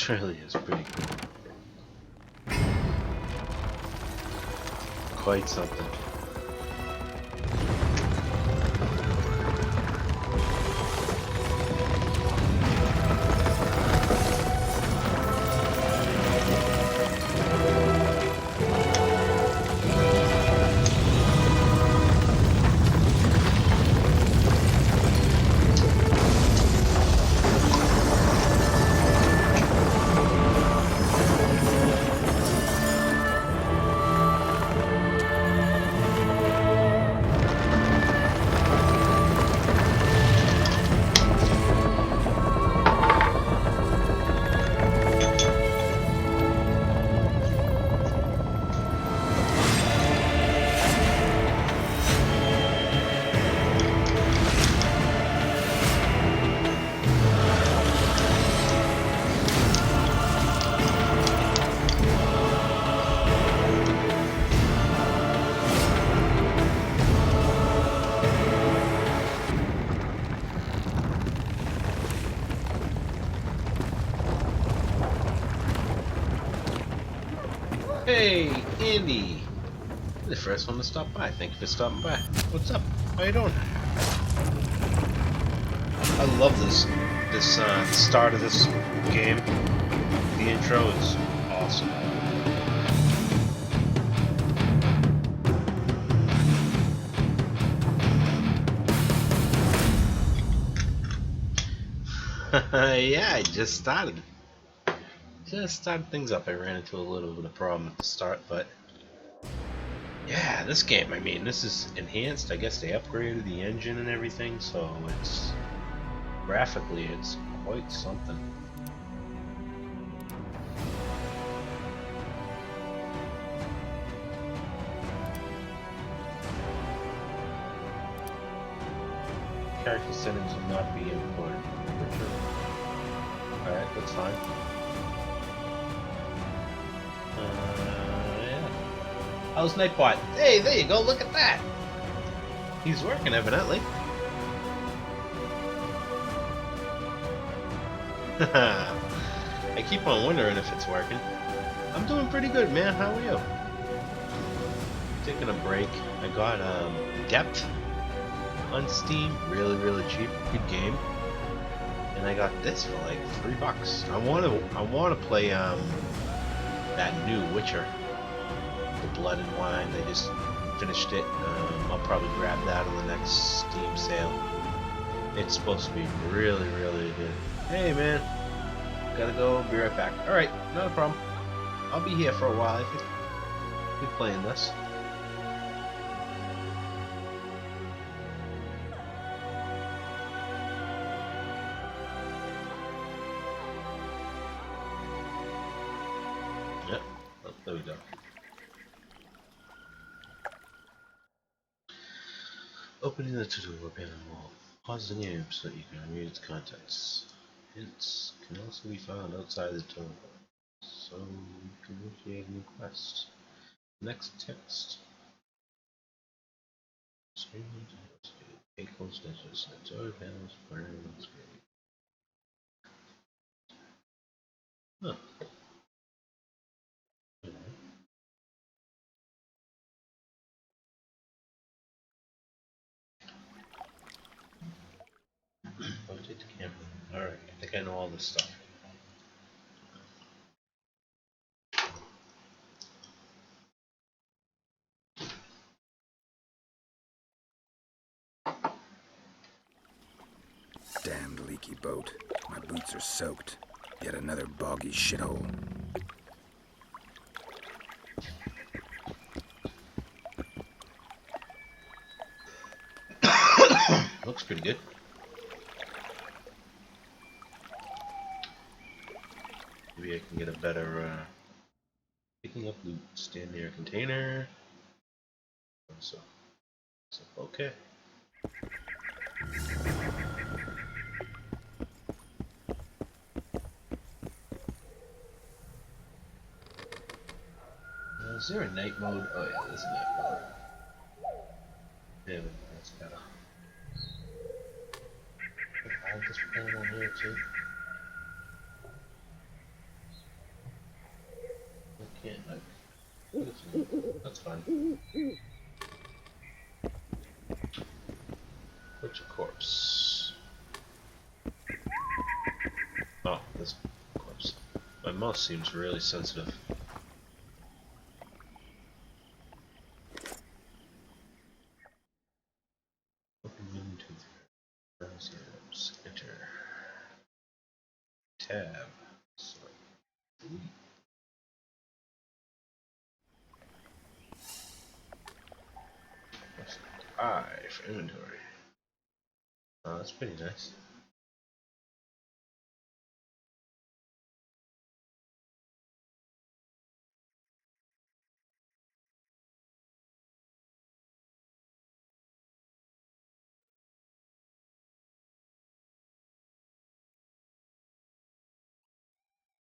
Australia is pretty cool. Quite something. Andy! You're the first one to stop by. Thank you for stopping by. What's up? How you doing? I love this start of this game. The intro is awesome. Yeah, I just started. Just started things up. I ran into a little bit of a problem at the start, but yeah, this game, I mean, this is enhanced. I guess they upgraded the engine and everything, so it's graphically it's quite something. Character settings will not be imported. Alright, that's fine. Yeah. How's Nightbot? Hey, there you go, look at that! He's working, evidently. I keep on wondering if it's working. I'm doing pretty good, man. How are you? Taking a break. I got Depth on Steam, really cheap, good game. And I got this for like $3. I want to play that new Witcher, the Blood and Wine. They just finished it. I'll probably grab that on the next Steam sale. It's supposed to be really good. Hey man, gotta go. Be right back. All right, not a problem. I'll be here for a while. I think I'll be playing this. Yep. Oh, there we go. Opening the tutorial panel wall. Pause the game so that you can read its contents. Hints can also be found outside the tutorial, so you can initiate a new quest. Next text. Screen pay close attention to the tutorial panels firing on screen. Huh. Rotate the camera. Alright, I think I know all this stuff. Damned leaky boat. My boots are soaked. Yet another boggy shithole. Looks pretty good. Maybe I can get a better picking up loot. Stand near a container. So okay. Is there a night mode? Oh yeah, there's a night mode. Yeah, that's better. I'll just plan on here too. I can't. That's fine. Butcher corpse. Oh, this corpse. My mouse seems really sensitive. Open menu to browsers. Enter. Tab. Sorry. Press I for inventory. Oh, that's pretty nice.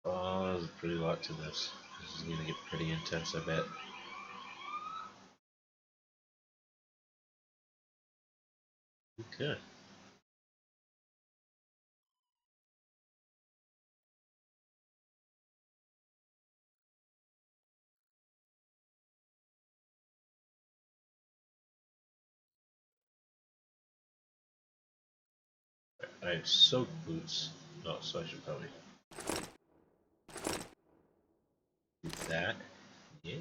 Oh, there's a pretty lot to this. This is gonna get pretty intense, I bet. Okay. I have soaked boots. Oh, so I should probably do that. Yeah.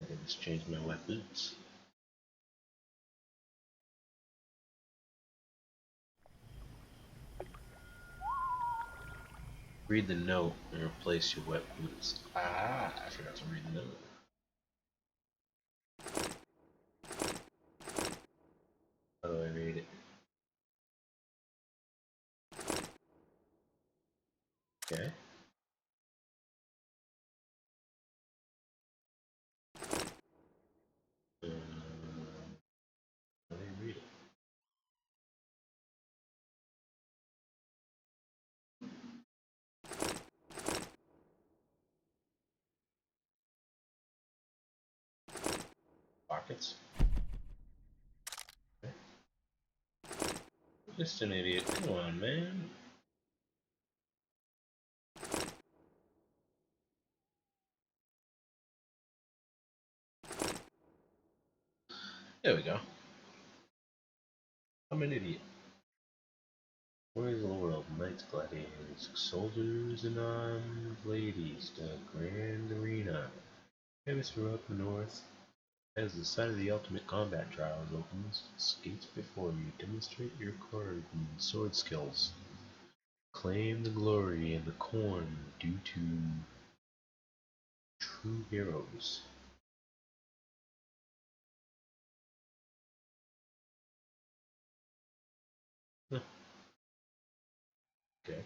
I can just change my wet boots. Read the note and replace your wet boots. Ah, I forgot to read the note. How do I read it? Okay. How do you read it? Pockets? Okay. Just an idiot. Come on, man. There we go. I'm an idiot. Warriors of the world, knights, gladiators, soldiers, and armed ladies, the grand arena. Famous throughout the north. As the site of the ultimate combat trials opens, skates before you. Demonstrate your card and sword skills. Claim the glory and the corn due to true heroes. Huh. Okay.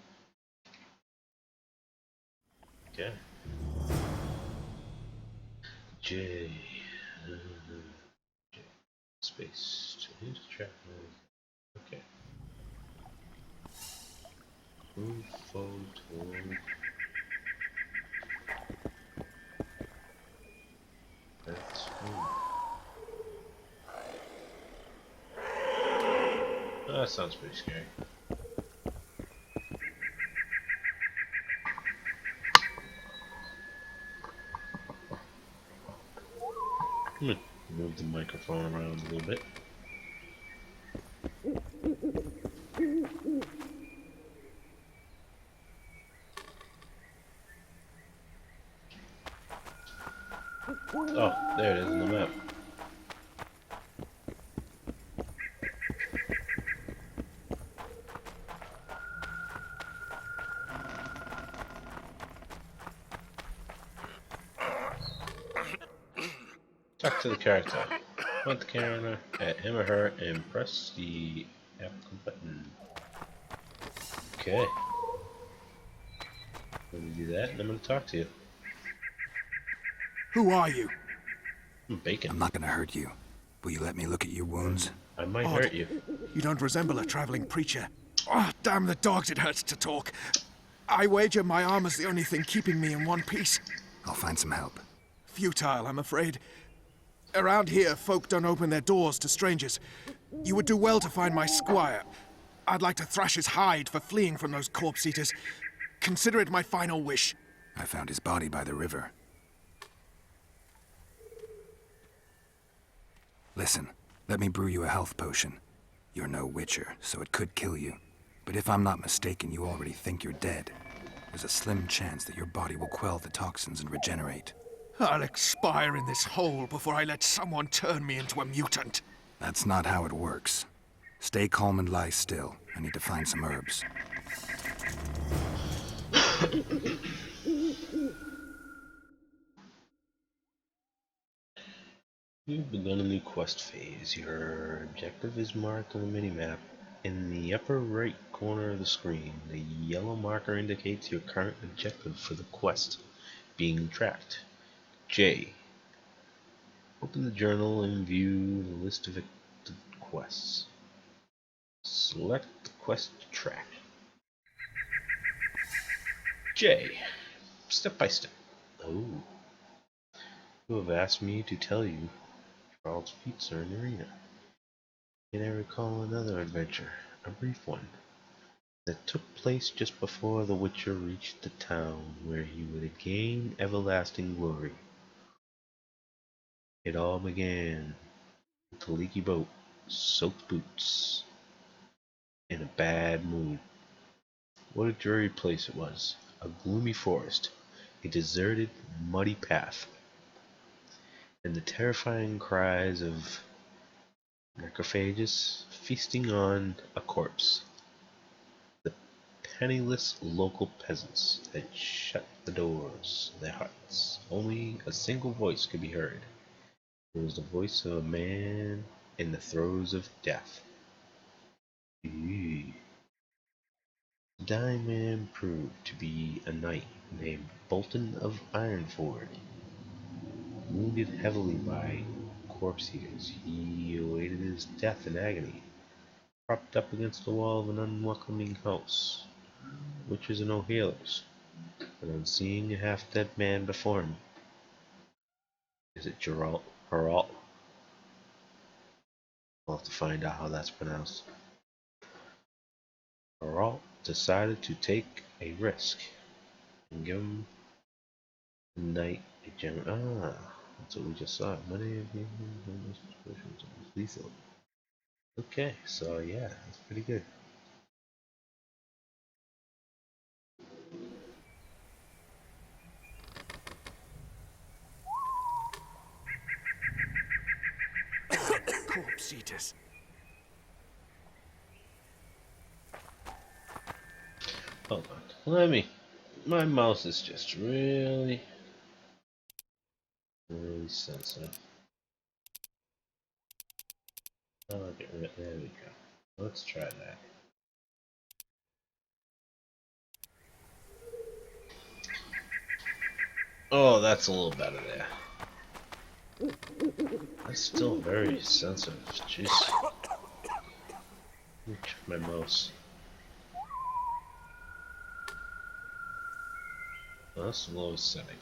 Okay. J. J. Space. Change track. Okay. Move forward toward. That's that sounds pretty scary. I'm gonna move the microphone around a little bit. Oh, there it is on the map. Talk to the character. Point the camera at him or her and press the applicable button. Okay. Let me do that and I'm gonna talk to you. Who are you? I'm Bacon. I'm not gonna hurt you. Will you let me look at your wounds? I might Odd. hurt you. You don't resemble a traveling preacher. Oh, damn the dogs, it hurts to talk. I wager my armor's the only thing keeping me in one piece. I'll find some help. Futile, I'm afraid. Around here, folk don't open their doors to strangers. You would do well to find my squire. I'd like to thrash his hide for fleeing from those corpse-eaters. Consider it my final wish. I found his body by the river. Listen, let me brew you a health potion. You're no witcher, so it could kill you. But if I'm not mistaken, you already think you're dead. There's a slim chance that your body will quell the toxins and regenerate. I'll expire in this hole before I let someone turn me into a mutant. That's not how it works. Stay calm and lie still. I need to find some herbs. You've begun a new quest phase. Your objective is marked on the minimap in the upper right corner of the screen. The yellow marker indicates your current objective for the quest being tracked. J. Open the journal and view the list of active quests. Select the quest to track. J. Step by step. Oh. You have asked me to tell you Charles' feats are in the arena. Can I recall another adventure, a brief one, that took place just before the Witcher reached the town where he would gain everlasting glory. It all began with the leaky boat, soaked boots, in a bad mood. What a dreary place it was. A gloomy forest, a deserted, muddy path, and the terrifying cries of necrophages feasting on a corpse. The penniless local peasants had shut the doors of their huts. Only a single voice could be heard. It was the voice of a man in the throes of death. Eee. The dying man proved to be a knight named Bolton of Ironford. Wounded heavily by corpse eaters, he awaited his death in agony, propped up against the wall of an unwelcoming house. Witches and no healers, and on seeing a half-dead man before him, is it Geralt? Geralt? We'll have to find out how that's pronounced. Geralt decided to take a risk and give him the knight a general. That's what we just saw. Money of lethal. Okay, so yeah, that's pretty good. Corpse eaters. Hold on. Let me. My mouse is just really sensitive. I'll get rid. There we go. Let's try that. Oh, that's a little better there. That's still very sensitive. Jeez. Let me check my mouse. Oh, that's the lowest setting.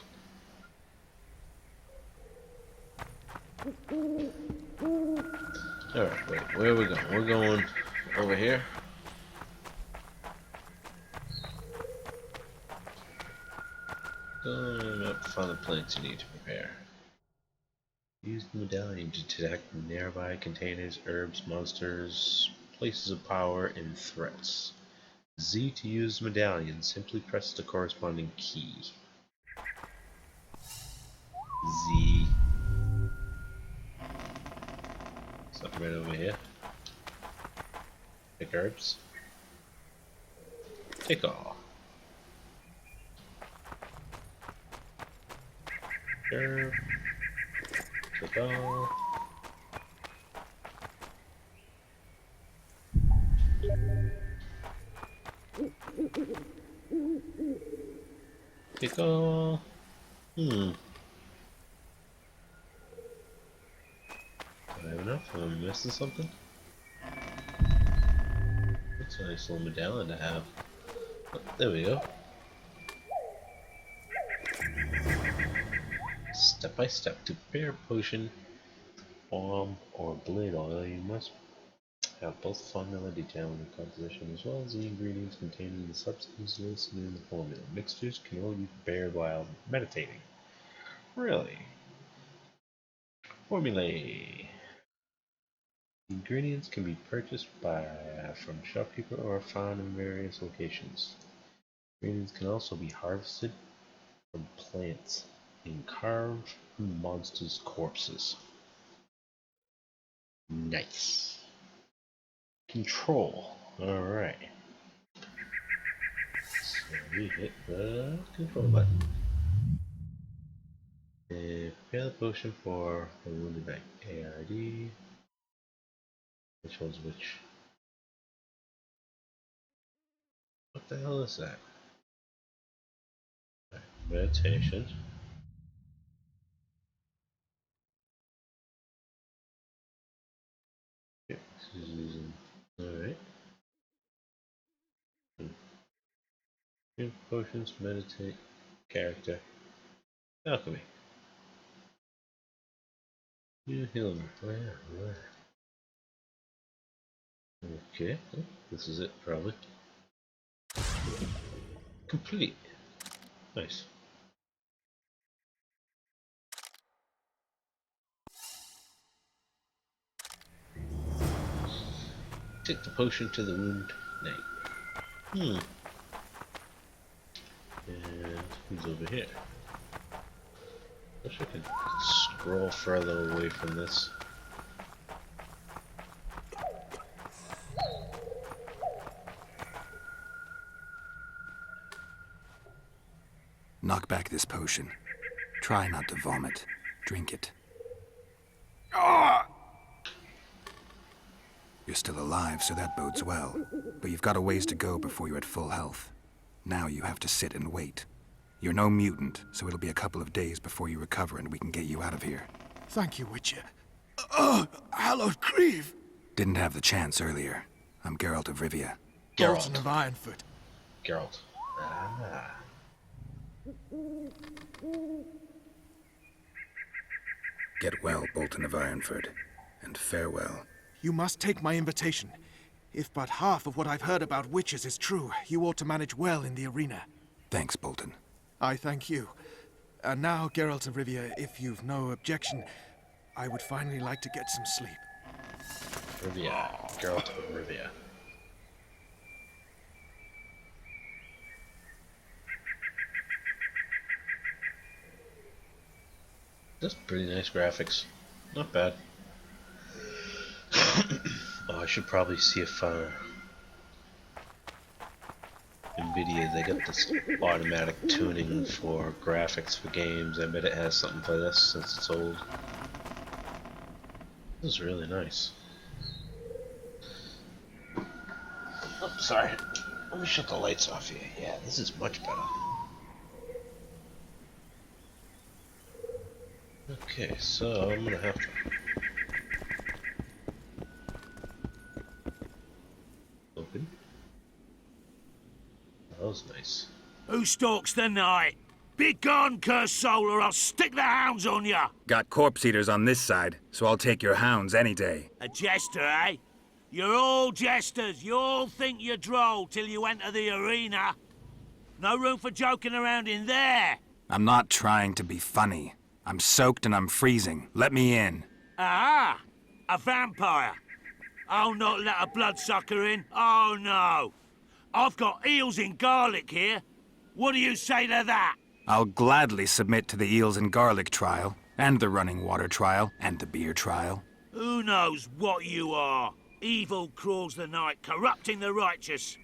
Alright, wait, where are we going? We're going over here. Going up to find the plants you need to prepare. Use the medallion to detect nearby containers, herbs, monsters, places of power, and threats. Z to use the medallion, simply press the corresponding key. Z. Something right over here. Pick herbs. Take all. Herb. Take all. Take all. Do I have enough? Am I missing something? That's a nice little medallion to have. Oh, there we go. Step by step to prepare a potion, balm, or blade oil, you must have both formula detailing the composition as well as the ingredients containing the substances listed in the formula. Mixtures can only be prepared while meditating. Really? Formulae. Ingredients can be purchased from shopkeeper or found in various locations. Ingredients can also be harvested from plants and carved from monsters' corpses. Nice. Control. Alright. So we hit the control button. And prepare the potion for the wounded knight. ARD. Which one's which? What the hell is that? Right. Meditation. Okay, this is using. Alright. Drink potions, meditate, character, alchemy. New healer. Oh yeah, right. Okay, this is it probably. Complete. Nice. Take the potion to the wound knight. And who's over here? Wish I could scroll further away from this. Knock back this potion. Try not to vomit. Drink it. You're still alive, so that bodes well. But you've got a ways to go before you're at full health. Now you have to sit and wait. You're no mutant, so it'll be a couple of days before you recover and we can get you out of here. Thank you, Witcher. Hallowed Grieve! Didn't have the chance earlier. I'm Geralt of Rivia. Bolton of Ironfoot. Geralt. Ah. Get well, Bolton of Ironfoot, and farewell. You must take my invitation. If but half of what I've heard about witches is true, you ought to manage well in the arena. Thanks, Bolton. I thank you. And now, Geralt of Rivia, if you've no objection, I would finally like to get some sleep. Rivia. Geralt of Rivia. That's pretty nice graphics. Not bad. Oh, I should probably see if NVIDIA, they got this automatic tuning for graphics for games. I bet it has something for this since it's old. This is really nice. Oh, sorry. Let me shut the lights off here. Yeah, this is much better. Okay, so I'm gonna have to open. That was nice. Who stalks the night? Be gone, cursed soul, or I'll stick the hounds on ya! Got corpse eaters on this side, so I'll take your hounds any day. A jester, eh? You're all jesters. You all think you're droll till you enter the arena. No room for joking around in there. I'm not trying to be funny. I'm soaked and I'm freezing. Let me in. Ah, a vampire. I'll not let a bloodsucker in. Oh, no. I've got eels in garlic here. What do you say to that? I'll gladly submit to the eels and garlic trial, and the running water trial, and the beer trial. Who knows what you are? Evil crawls the night, corrupting the righteous.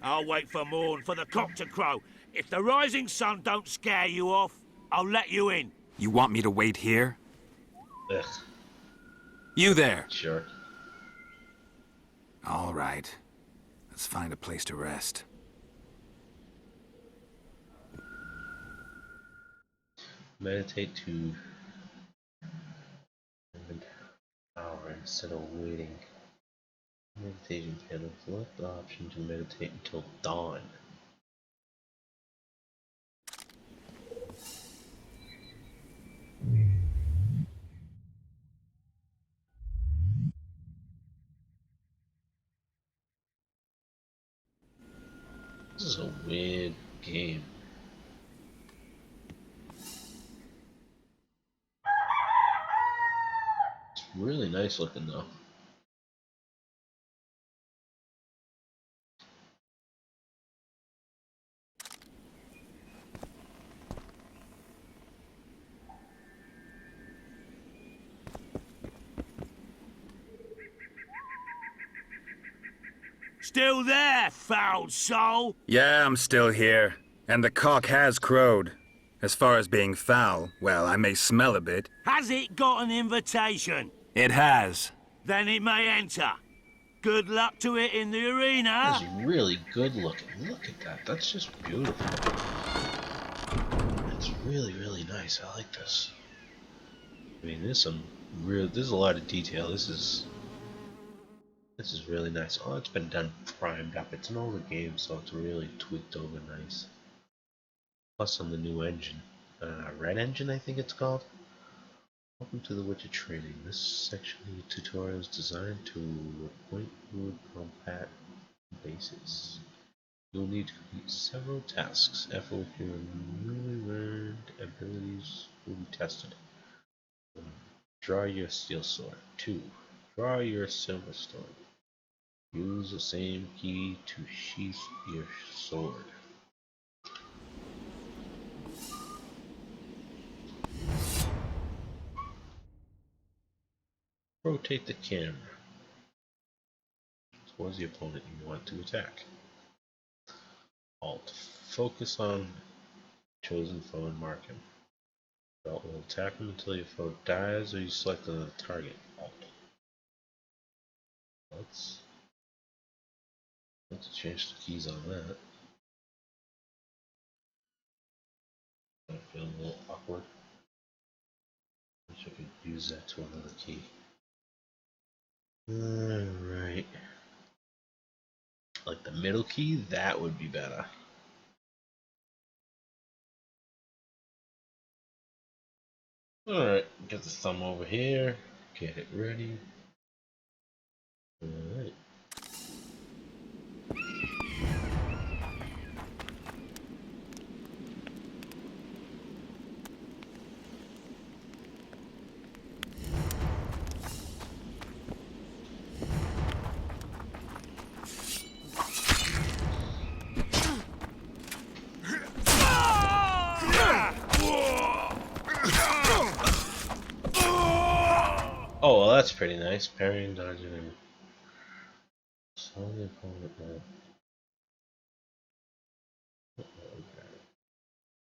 I'll wait for morn, for the cock to crow. If the rising sun don't scare you off, I'll let you in. You want me to wait here? Ugh. You there! Sure. All right. Let's find a place to rest. Meditate to an hour instead of waiting. Meditation panel. Select the option to meditate until dawn. This is a weird game. It's really nice looking though. Still there, foul soul? Yeah, I'm still here. And the cock has crowed. As far as being foul, well, I may smell a bit. Has it got an invitation? It has. Then it may enter. Good luck to it in the arena. It's really good looking. Look at that. That's just beautiful. It's really, really nice. I like this. I mean, there's a lot of detail. This is really nice. Oh, it's been done primed up. It's an older game, so it's really tweaked over nice. Plus on the new engine. Red Engine, I think it's called. Welcome to the Witcher training. This section of the tutorial is designed to acquaint you with combat basis. You'll need to complete several tasks. After which your newly learned abilities will be tested. 1. Draw your steel sword. 2. Draw your silver sword. Use the same key to sheath your sword. Rotate the camera towards the opponent you want to attack. Alt. Focus on chosen foe and mark him. Alt will attack him until your foe dies or you select another target. Alt. Let's change the keys on that. I feel a little awkward. Wish I could use that to another key. Alright. Like the middle key, that would be better. Alright, get the thumb over here, get it ready. Alright. Oh, well, that's pretty nice. Parrying, dodging, and slowly opponent will.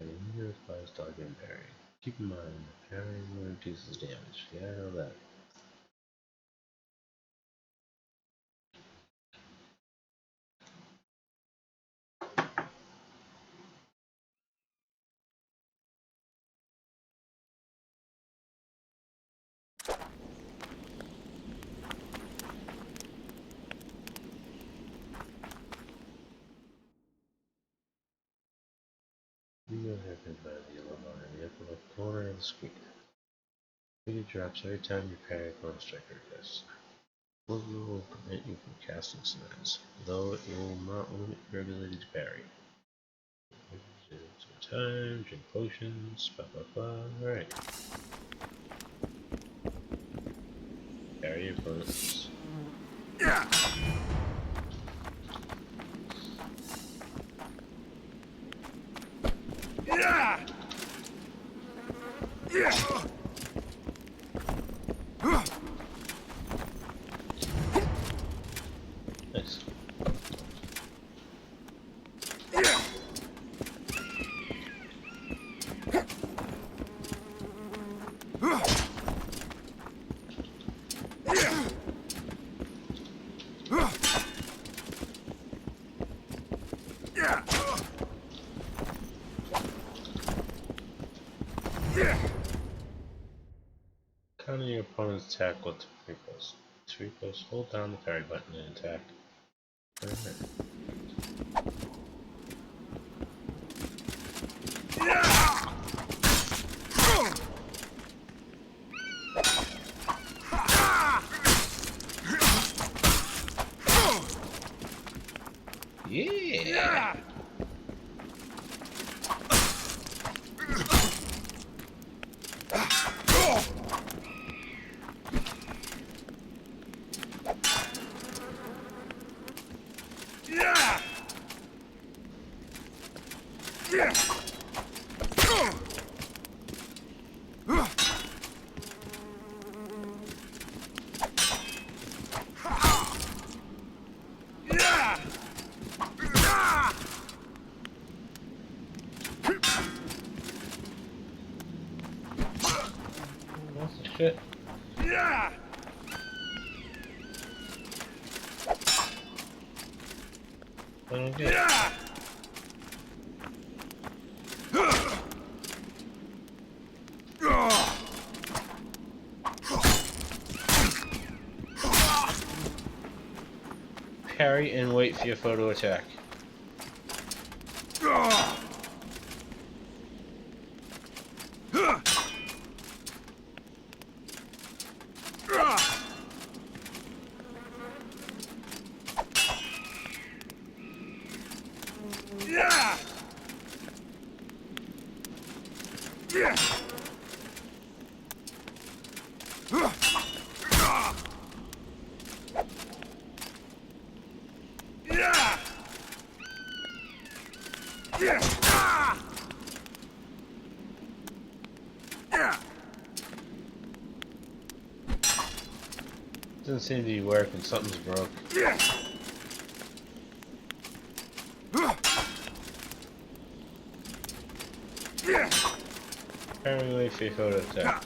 And immediately applies dodging and parrying. Keep in mind, parrying reduces damage. Yeah, I know that. You don't have to buy the yellow bar in the upper left corner of the screen. It drops every time you parry upon a striker request. Blue will prevent you from casting spells, though it will not limit your ability to parry. Some time, drink potions, blah blah blah. Alright. Parry your opponents. Yeah. Yeah. Yeah. Nice. Counter your opponent's attack with 3 plus. 3 plus, hold down the parry button and attack. Yeah! What's the shit? Yeah. I don't get it. Parry and wait for your foe to attack. Doesn't seem to be working. Something's broke. Parry away for your photo attack.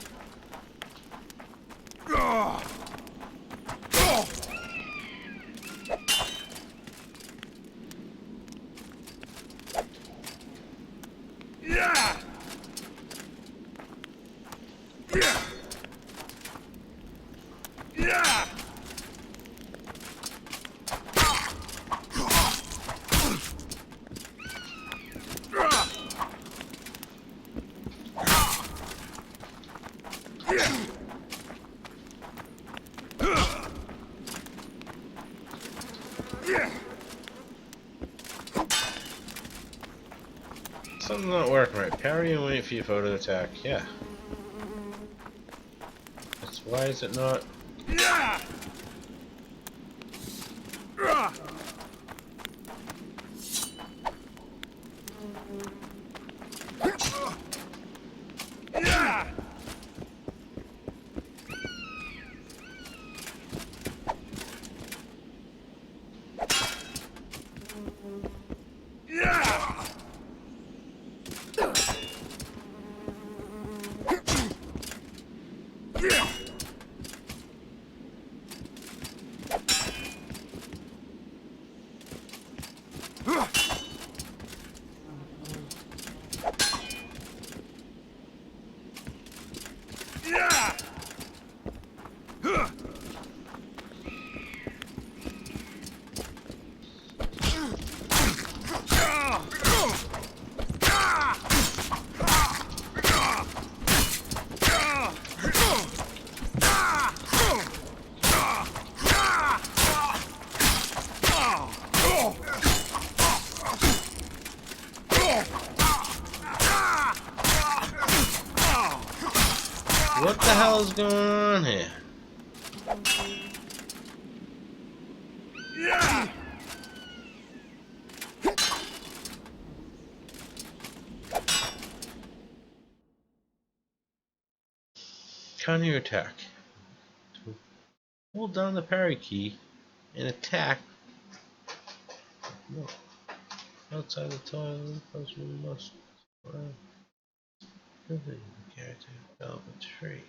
Something's not working right. Parry and wait for your photo attack. Yeah. That's why is it not? What the hell is going on here? Counter attack. Hold down the parry key and attack. No. Outside the toilet, we must. Character development free.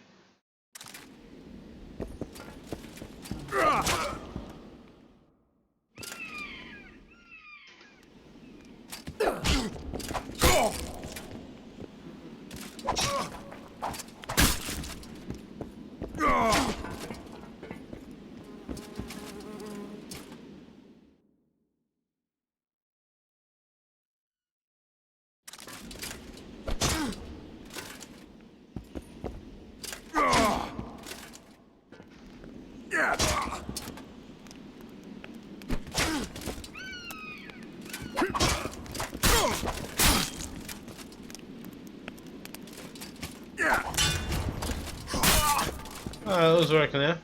Oh, that was working there.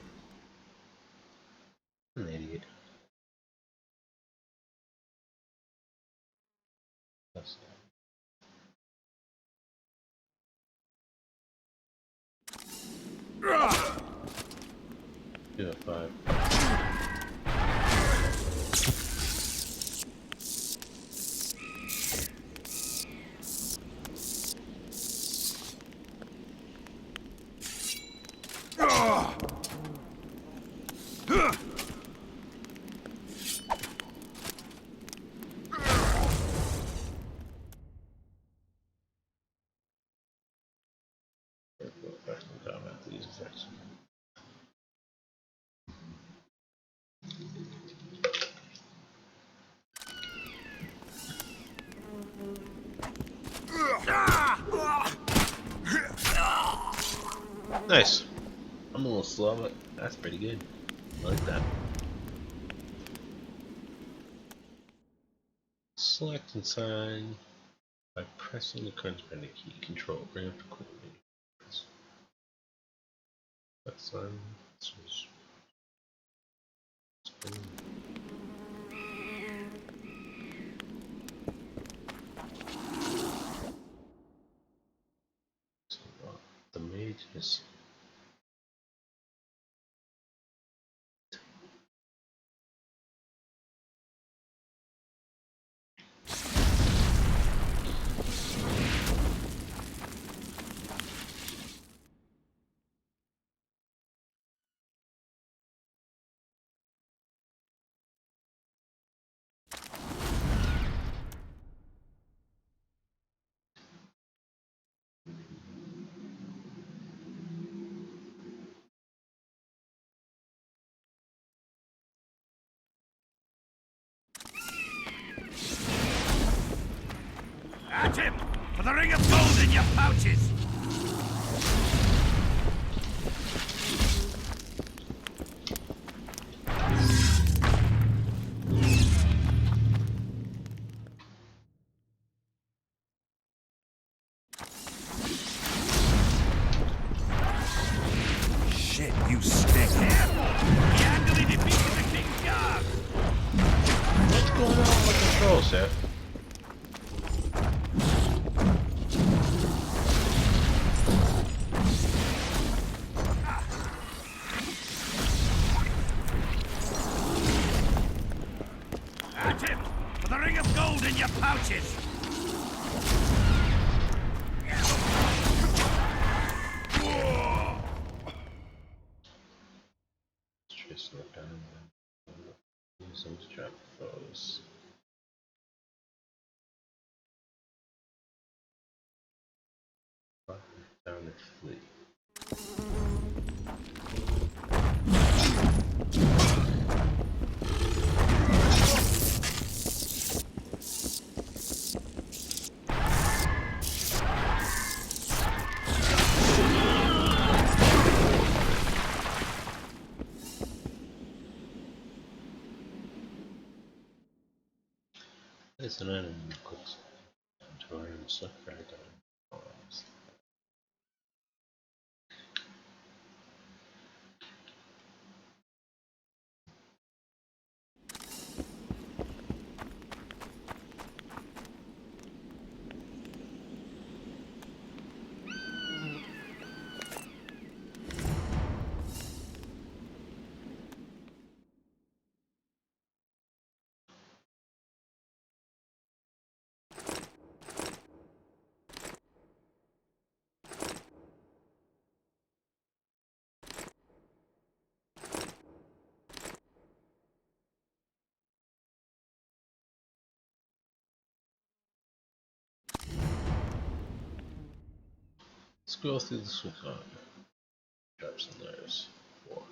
An idiot. That's do it 5. These effects. Nice. I'm a little slow, but that's pretty good. I like that. Select and sign by pressing the current spinning key. Control. Bring up the quick menu. Press. Select sign. Switch. Spin. So, the mage is At him! For the ring of gold in your pouches! Shit, you stink. He handily defeated the king's guard! What's going on with the control, Seth? At him! For the ring of gold in your pouches! Chasing it down. Use them to trap foes. Down to flee. There's an enemy cooks Torium suffering arms. Let's go through this with traps and layers. 4.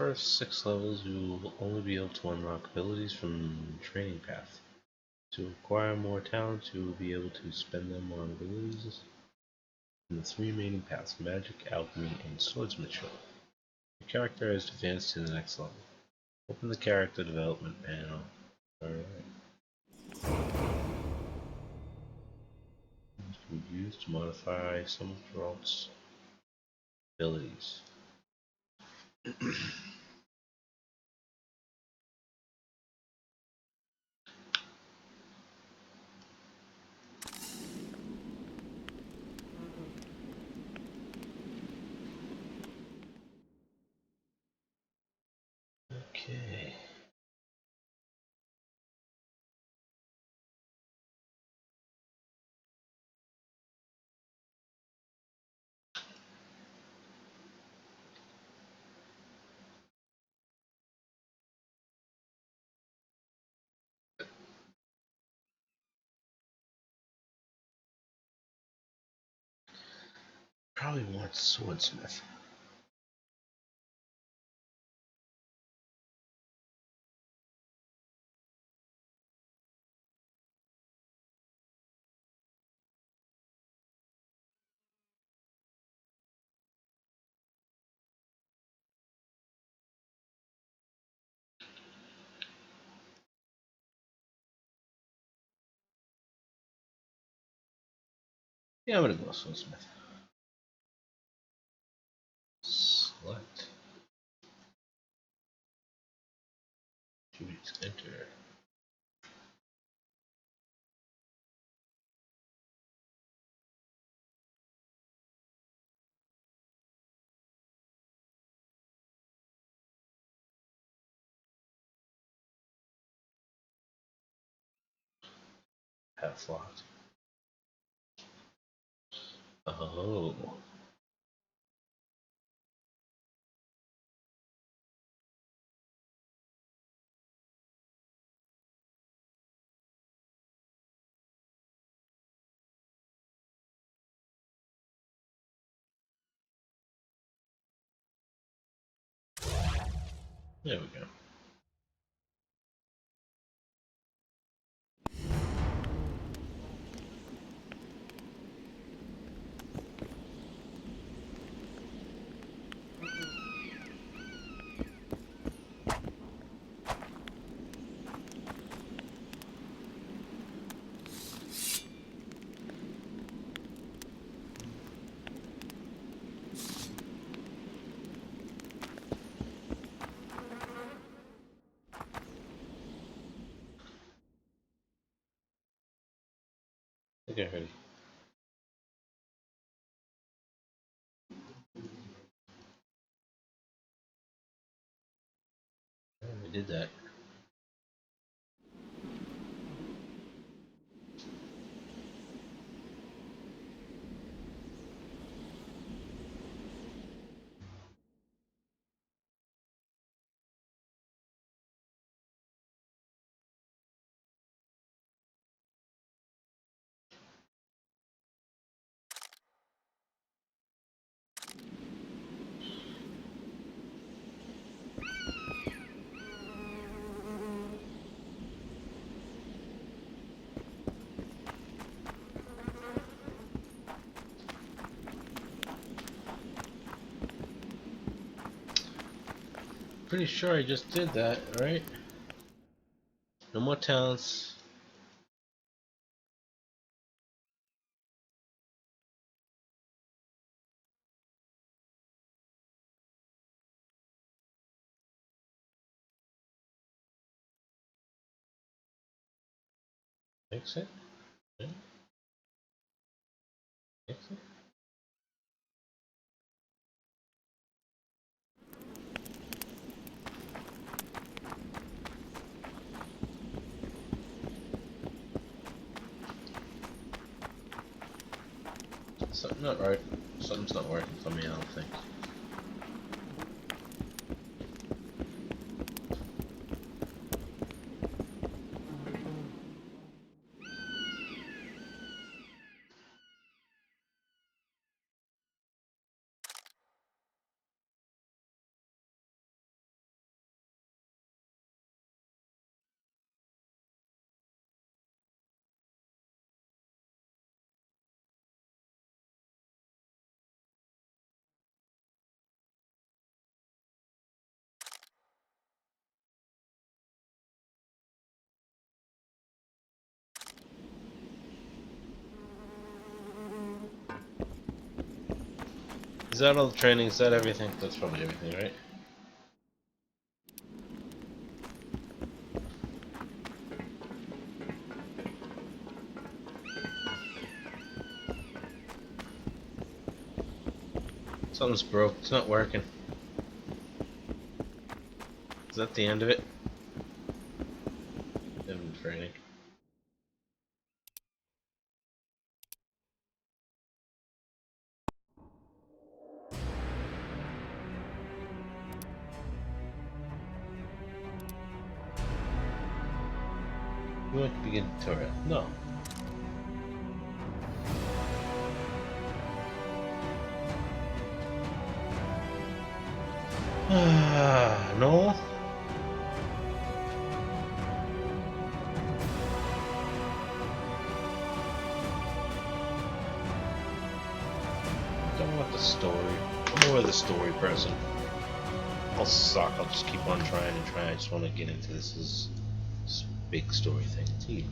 first 6 levels, you will only be able to unlock abilities from Training Path. To acquire more talents, you will be able to spend them on abilities in the 3 remaining paths: Magic, Alchemy, and Swordsmanship. Your character has advanced to the next level. Open the character development panel. Alright. It can be used to modify some of Geralt's abilities. Okay. Probably want Swordsmith. Yeah, I'm gonna go Swordsmith. Select. Choose enter. Path locked. Oh. There we go. Okay, ready. We did that. Pretty sure I just did that, right? No more talents. Exit. Yeah. Exit. Something not right. Something's not working for me, I don't think. that all the training? Is that everything? That's probably everything, right? Something's broke. It's not working. Is that the end of it? End of training. We want to begin tutorial. No. No. I don't want the story. I'm more the story person. I'll suck. I'll just keep on trying and trying. I just want to get into this big story thing. Gee.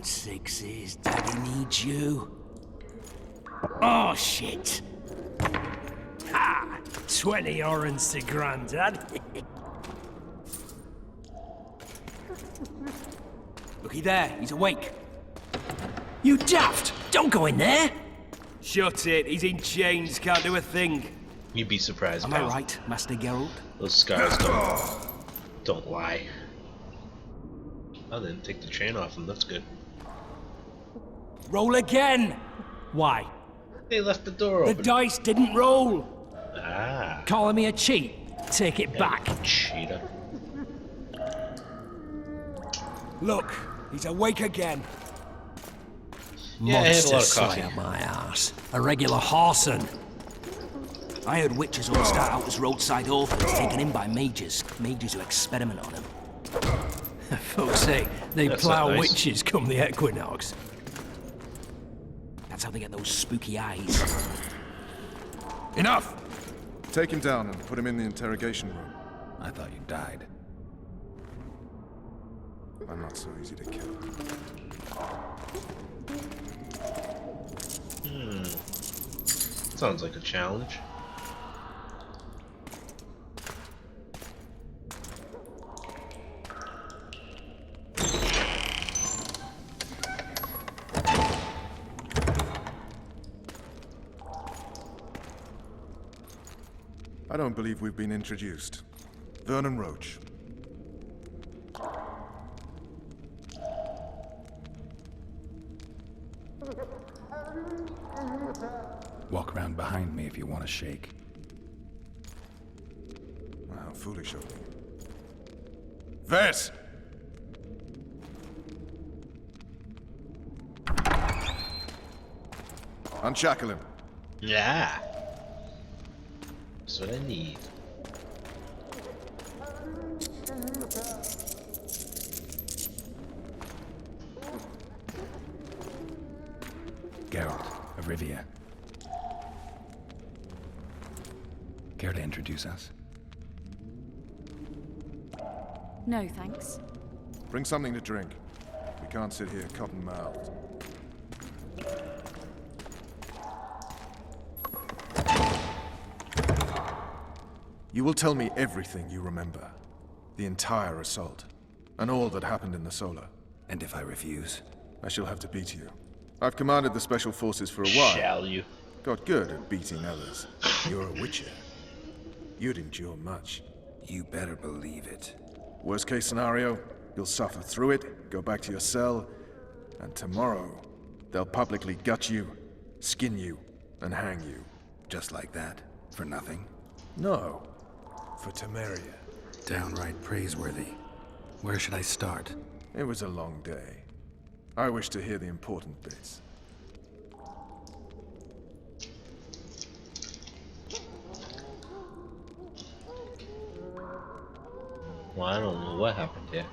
Sixes, Daddy needs you. Oh, shit. Ha! 20 orange to Grandad. Looky there, he's awake. You daft! Don't go in there! Shut it, he's in chains, can't do a thing. You'd be surprised, Am pal. I right, Master Geralt? Those scars don't lie. I didn't take the chain off him. That's good. Roll again! Why? They left the door The open. dice didn't roll! Ah. Calling me a cheat? Take it back. Cheater. Look, he's awake again. Yeah, I had a lot of coffee. Slayer, my ass. A regular horson. I heard witches all start out as roadside orphans taken in by mages. Mages who experiment on them. Folks say they That's plough not nice. witches come the equinox. That's how they get those spooky eyes. Enough! Take him down and put him in the interrogation room. I thought you died. I'm not so easy to kill. Sounds like a challenge. I don't believe we've been introduced. Vernon Roach. Walk around behind me if you want to shake. How foolish of me. Vess! Unshackle him. Yeah. That's what I need. Geralt of Rivia. Care to introduce us? No, thanks. Bring something to drink. We can't sit here cotton-mouthed. You will tell me everything you remember. The entire assault. And all that happened in the Solar. And if I refuse? I shall have to beat you. I've commanded the Special Forces for a while. Shall you? Got good at beating others. You're a witcher. You'd endure much. You better believe it. Worst case scenario, you'll suffer through it, go back to your cell, and tomorrow, they'll publicly gut you, skin you, and hang you. Just like that? For nothing? No, for Temeria. Downright praiseworthy. Where should I start? It was a long day. I wish to hear the important bits. Well, I don't know what happened here.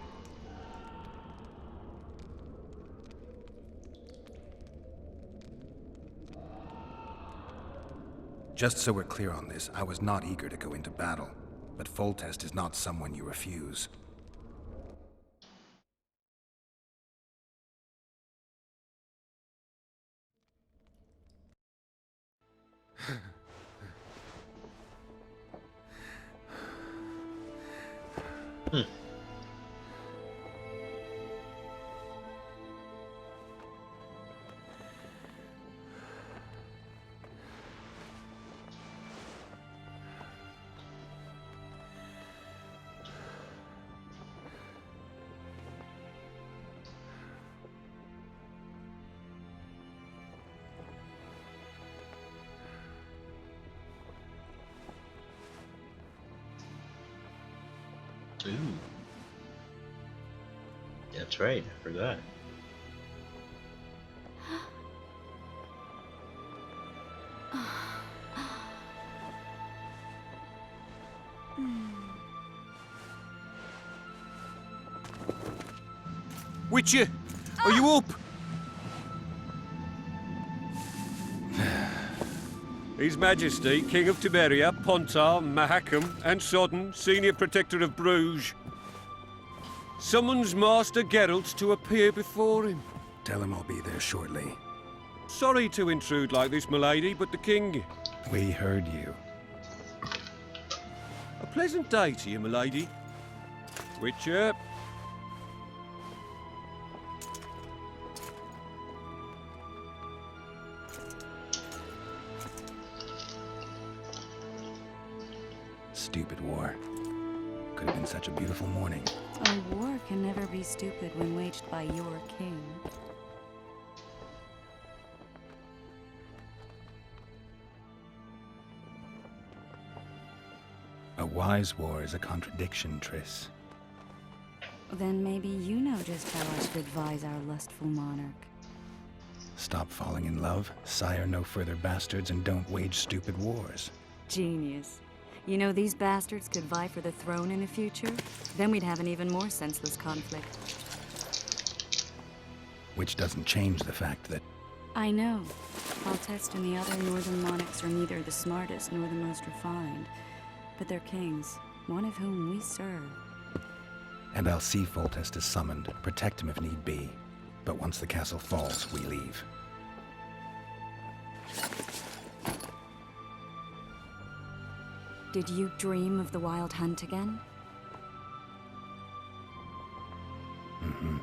Just so we're clear on this, I was not eager to go into battle, but Foltest is not someone you refuse. Ooh. That's right, I forgot. Witcher, are you up? His Majesty, King of Temeria, Pontar, Mahakam, and Sodden, Senior Protector of Bruges, summons Master Geralt to appear before him. Tell him I'll be there shortly. Sorry to intrude like this, milady, but the King... We heard you. A pleasant day to you, milady. Witcher. Stupid war. Could have been such a beautiful morning. A war can never be stupid when waged by your king. A wise war is a contradiction, Triss. Then maybe you know just how I should advise our lustful monarch. Stop falling in love, sire no further bastards, and don't wage stupid wars. Genius. You know, these bastards could vie for the throne in the future? Then we'd have an even more senseless conflict. Which doesn't change the fact that... I know. Foltest and the other northern monarchs are neither the smartest nor the most refined. But they're kings, one of whom we serve. And I'll see Foltest is summoned, protect him if need be. But once the castle falls, we leave. Did you dream of the Wild Hunt again? Mm-hmm.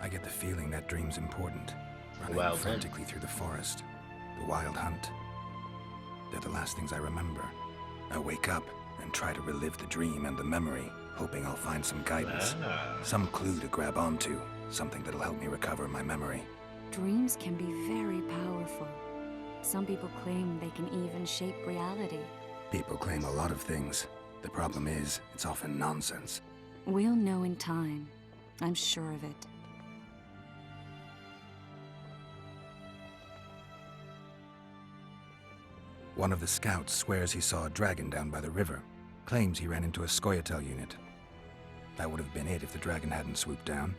I get the feeling that dream's important. Running Wild Hunt. frantically through the forest. The Wild Hunt. They're the last things I remember. I wake up and try to relive the dream and the memory, hoping I'll find some guidance. Some clue to grab onto. Something that'll help me recover my memory. Dreams can be very powerful. Some people claim they can even shape reality. People claim a lot of things. The problem is, it's often nonsense. We'll know in time. I'm sure of it. One of the scouts swears he saw a dragon down by the river. Claims he ran into a Scoia'tael unit. That would have been it if the dragon hadn't swooped down.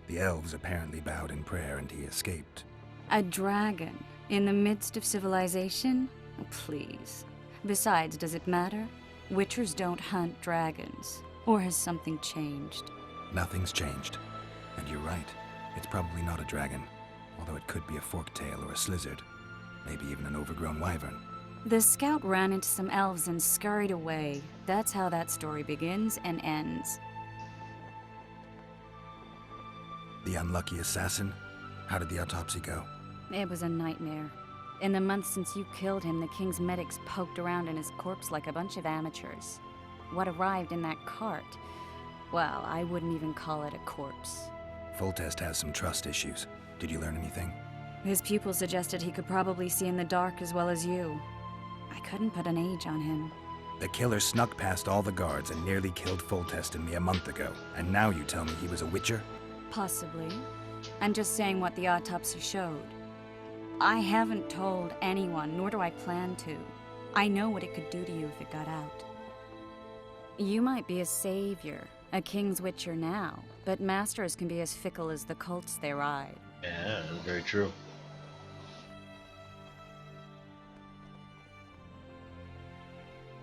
The elves apparently bowed in prayer and he escaped. A dragon? In the midst of civilization? Please. Besides, does it matter? Witchers don't hunt dragons. Or has something changed? Nothing's changed. And you're right. It's probably not a dragon. Although it could be a forktail or a slizzard. Maybe even an overgrown wyvern. The scout ran into some elves and scurried away. That's how that story begins and ends. The unlucky assassin? How did the autopsy go? It was a nightmare. In the months since you killed him, the king's medics poked around in his corpse like a bunch of amateurs. What arrived in that cart? Well, I wouldn't even call it a corpse. Foltest has some trust issues. Did you learn anything? His pupil suggested he could probably see in the dark as well as you. I couldn't put an age on him. The killer snuck past all the guards and nearly killed Foltest and me a month ago. And now you tell me he was a witcher? Possibly. I'm just saying what the autopsy showed. I haven't told anyone, nor do I plan to. I know what it could do to you if it got out. You might be a savior, a king's witcher now, but masters can be as fickle as the colts they ride. Yeah, that's very true.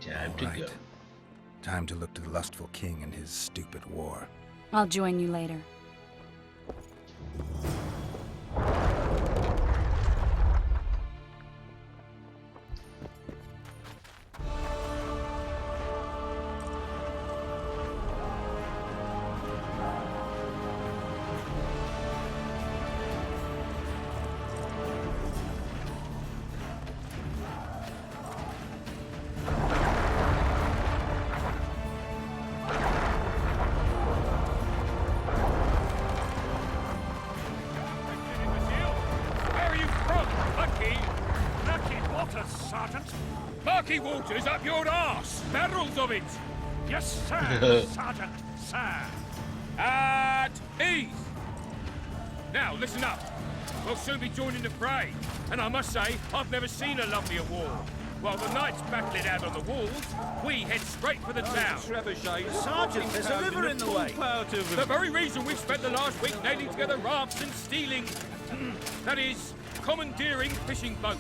Time to go. Time to look to the lustful king and his stupid war. I'll join you later. Murky water's up your arse! Barrels of it! Yes, sir, Sergeant, sir. At ease! Now, listen up. We'll soon be joining the fray. And I must say, I've never seen a lovelier war. While the knights battle it out on the walls, we head straight for the town. Sergeant, there's a river in the way. The very reason we've spent the last week nailing together rafts and stealing... that is, commandeering fishing boats.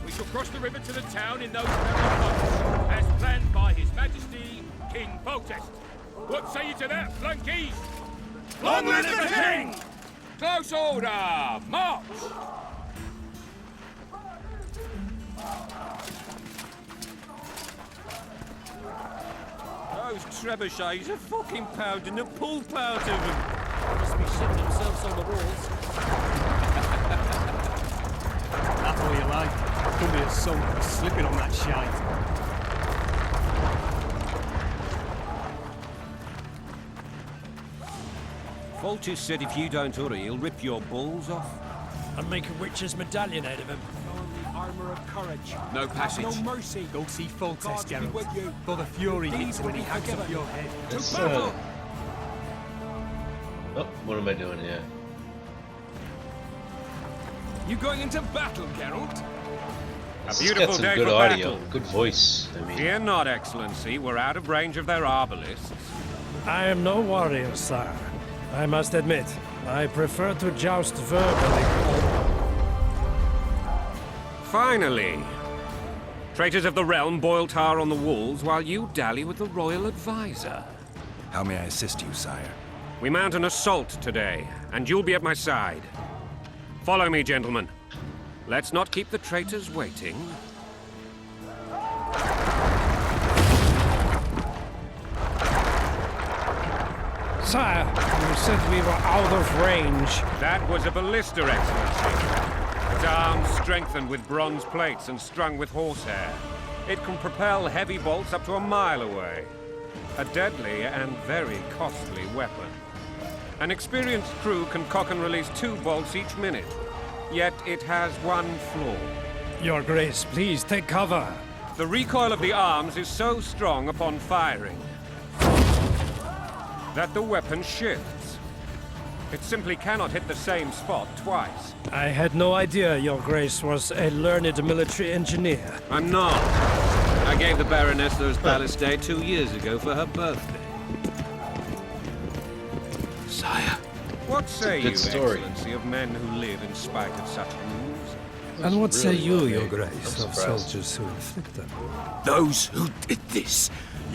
We shall cross the river to the town in those very boats, as planned by His Majesty, King Foltest. What say you to that, flunkies? Long live the king! Close order, march! Those trebuchets are fucking pounding the pulp out of them. Must be shitting themselves on the walls. That's all you like. Could be a soul slipping on that shite. Foltest said if you don't hurry, he'll rip your balls off. And make a witch's medallion out of him. On the armor of courage. No passage. No mercy. Go see Foltest, Geralt. For the fury hits when he hacks up your head. Let's, To battle! Oh, what am I doing here? You going into battle, Geralt? A It's beautiful got some day good for audio, battle. good voice. I mean, Fear not, Excellency. We're out of range of their arbalists. I am no warrior, sire. I must admit, I prefer to joust verbally. Finally! Traitors of the realm boil tar on the walls while you dally with the royal advisor. How may I assist you, sire? We mount an assault today, and you'll be at my side. Follow me, gentlemen. Let's not keep the traitors waiting. Sire, you said we were out of range. That was a ballista, Excellency. Its arms strengthened with bronze plates and strung with horsehair. It can propel heavy bolts up to a mile away. A deadly and very costly weapon. An experienced crew can cock and release 2 bolts each minute. Yet it has one flaw. Your Grace, please take cover. The recoil of the arms is so strong upon firing that the weapon shifts. It simply cannot hit the same spot twice. I had no idea Your Grace was a learned military engineer. I'm not. I gave the Baroness those ballistae 2 years ago for her birthday. Sire. What say you, story. Excellency, of men who live in spite of such moves? And what say really you, well Your made. Grace, I'm of surprised. soldiers who inflict them? Those who did this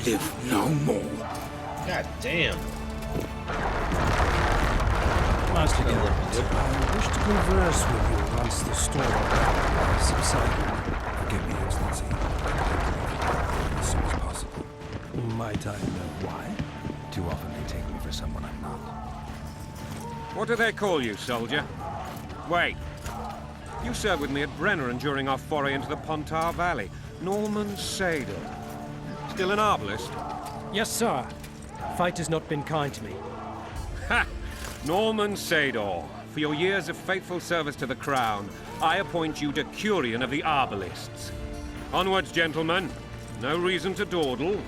live no more. God damn. Master Yeah, Garrett, look, I wish to converse with you once the storm has subsided. Forgive me, Excellency. As soon as possible. Might I know why? Too often they take me for someone I'm not. What do they call you, soldier? Wait. You served with me at Brenner during our foray into the Pontar Valley. Norman Sadel. Still an arbalist? Yes, sir. Fight has not been kind to me. Ha! Norman Sador, for your years of faithful service to the Crown, I appoint you Decurion of the Arbalists. Onwards, gentlemen. No reason to dawdle.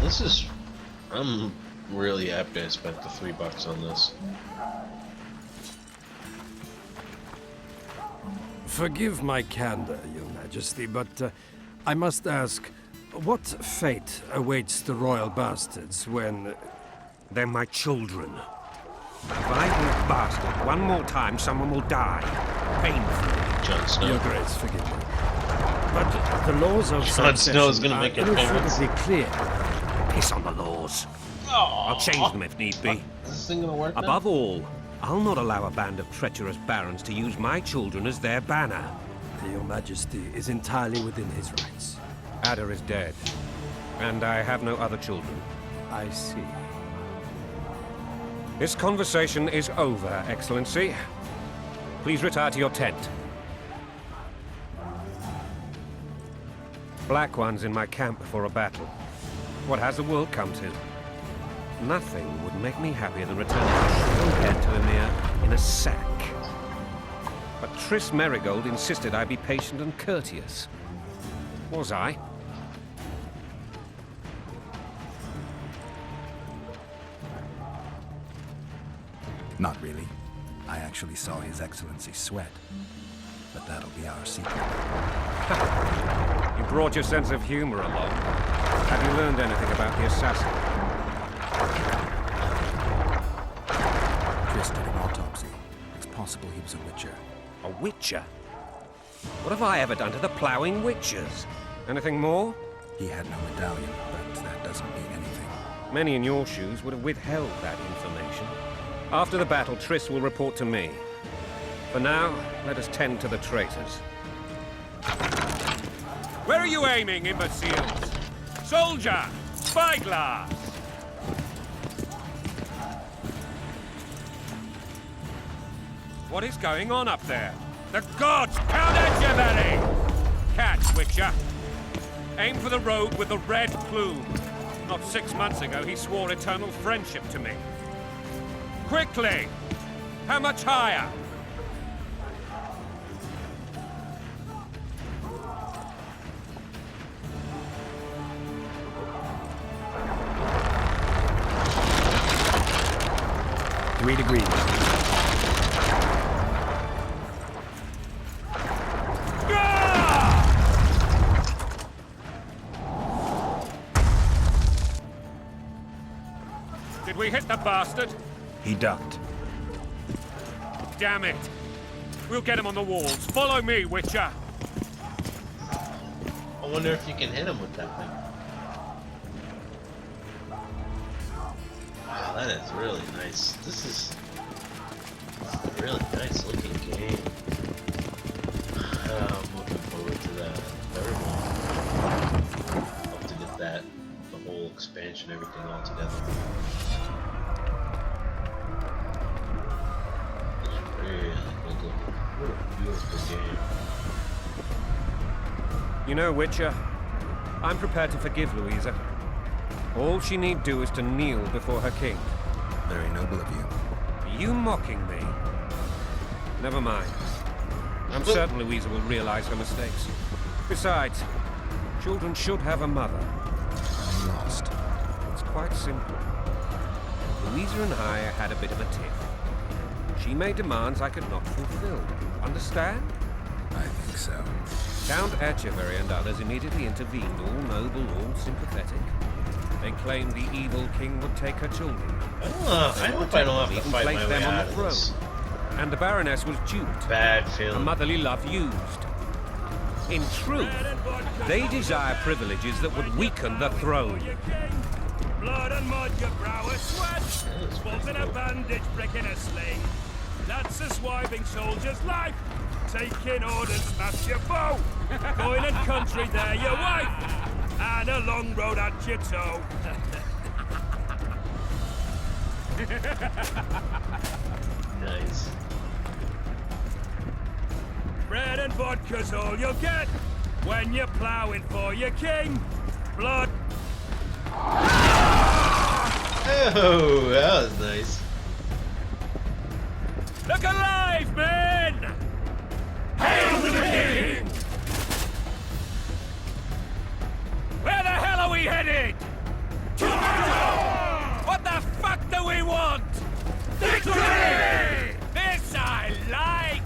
This is... I'm really happy I spent the $3 on this. Forgive my candor, Your Majesty, but I must ask, what fate awaits the royal bastards when... They're my children. If I hit bastard one more time, someone will die. Painfully. Jon Snow. Your Grace, forgive me. But the laws of Jon Snow is succession gonna are make an appearance. irrefutably clear. Piss on the laws. I'll change them if need be. Is this thing gonna work now? Above all, I'll not allow a band of treacherous barons to use my children as their banner. Your Majesty is entirely within his rights. Ada is dead, and I have no other children. I see. This conversation is over, Excellency. Please retire to your tent. Black One's in my camp before a battle. What has the world come to? Nothing would make me happier than returning a shrill-haired to Emir in a sack. But Triss Merigold insisted I be patient and courteous. Was I? Not really. I actually saw His Excellency sweat. But that'll be our secret. You brought your sense of humor along. Have you learned anything about the assassin? Triss did an autopsy. It's possible he was a witcher. A witcher? What have I ever done to the ploughing witchers? Anything more? He had no medallion, but that doesn't mean anything. Many in your shoes would have withheld that information. After the battle, Triss will report to me. For now, let us tend to the traitors. Where are you aiming, imbeciles? Soldier! Spyglass! What is going on up there? The gods count at your belly! Catch, Witcher. Aim for the rogue with the red plume. Not 6 months ago, he swore eternal friendship to me. Quickly! How much higher? Three degrees. Did we hit the bastard? He ducked. Damn it! We'll get him on the walls. Follow me, Witcher! I wonder if you can hit him with that thing. Wow, that is really nice. This is a really nice looking game. I'm looking forward to that third one. Hope to get that, the whole expansion, everything all together. It's really good looking. What a beautiful game. You know, Witcher, I'm prepared to forgive Louisa. All she need do is to kneel before her king. Very noble of you. Are you mocking me? Never mind. I'm certain Louisa will realize her mistakes. Besides, children should have a mother. I'm lost. It's quite simple. Louisa and I had a bit of a tiff. She made demands I could not fulfill. Understand? I think so. Count Etcheverry and others immediately intervened, all noble, all sympathetic. They claimed the evil king would take her children. I hope I don't have to Even fight place my way them on out the of throne. this. And the Baroness was duped. Bad A feeling. motherly love used. In truth, they desire privileges that would weaken the throne. Blood and mud, your brow a sweat. Balls in a bandage, brick in a sling. That's a swiving soldier's life. Taking orders, smash your foe. Going and country, there your wife. And a long road at your toe. Nice. Bread and vodka's all you'll get when you're ploughing for your king. Blood. Oh, that was nice. Look alive, men! Hail to the king! Where the hell are we headed? To battle! What the fuck do we want? Victory! This I like!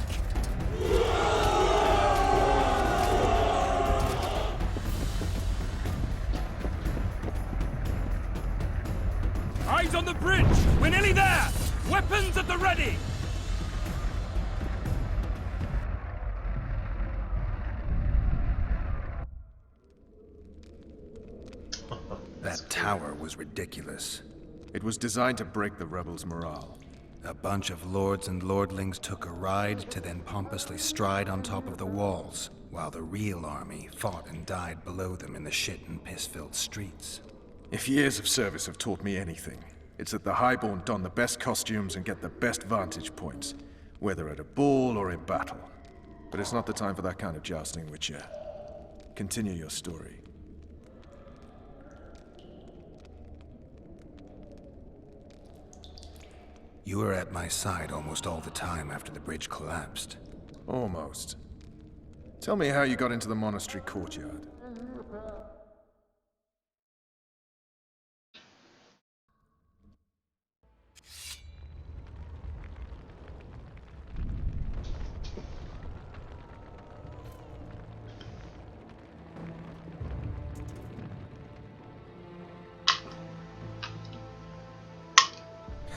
Eyes on the bridge! We're nearly there! Weapons at the ready! That tower was ridiculous. It was designed to break the rebels' morale. A bunch of lords and lordlings took a ride to then pompously stride on top of the walls, while the real army fought and died below them in the shit and piss-filled streets. If years of service have taught me anything, it's that the Highborn don the best costumes and get the best vantage points, whether at a ball or in battle. But it's not the time for that kind of jousting, Witcher. Continue your story. You were at my side almost all the time after the bridge collapsed. Almost. Tell me how you got into the monastery courtyard.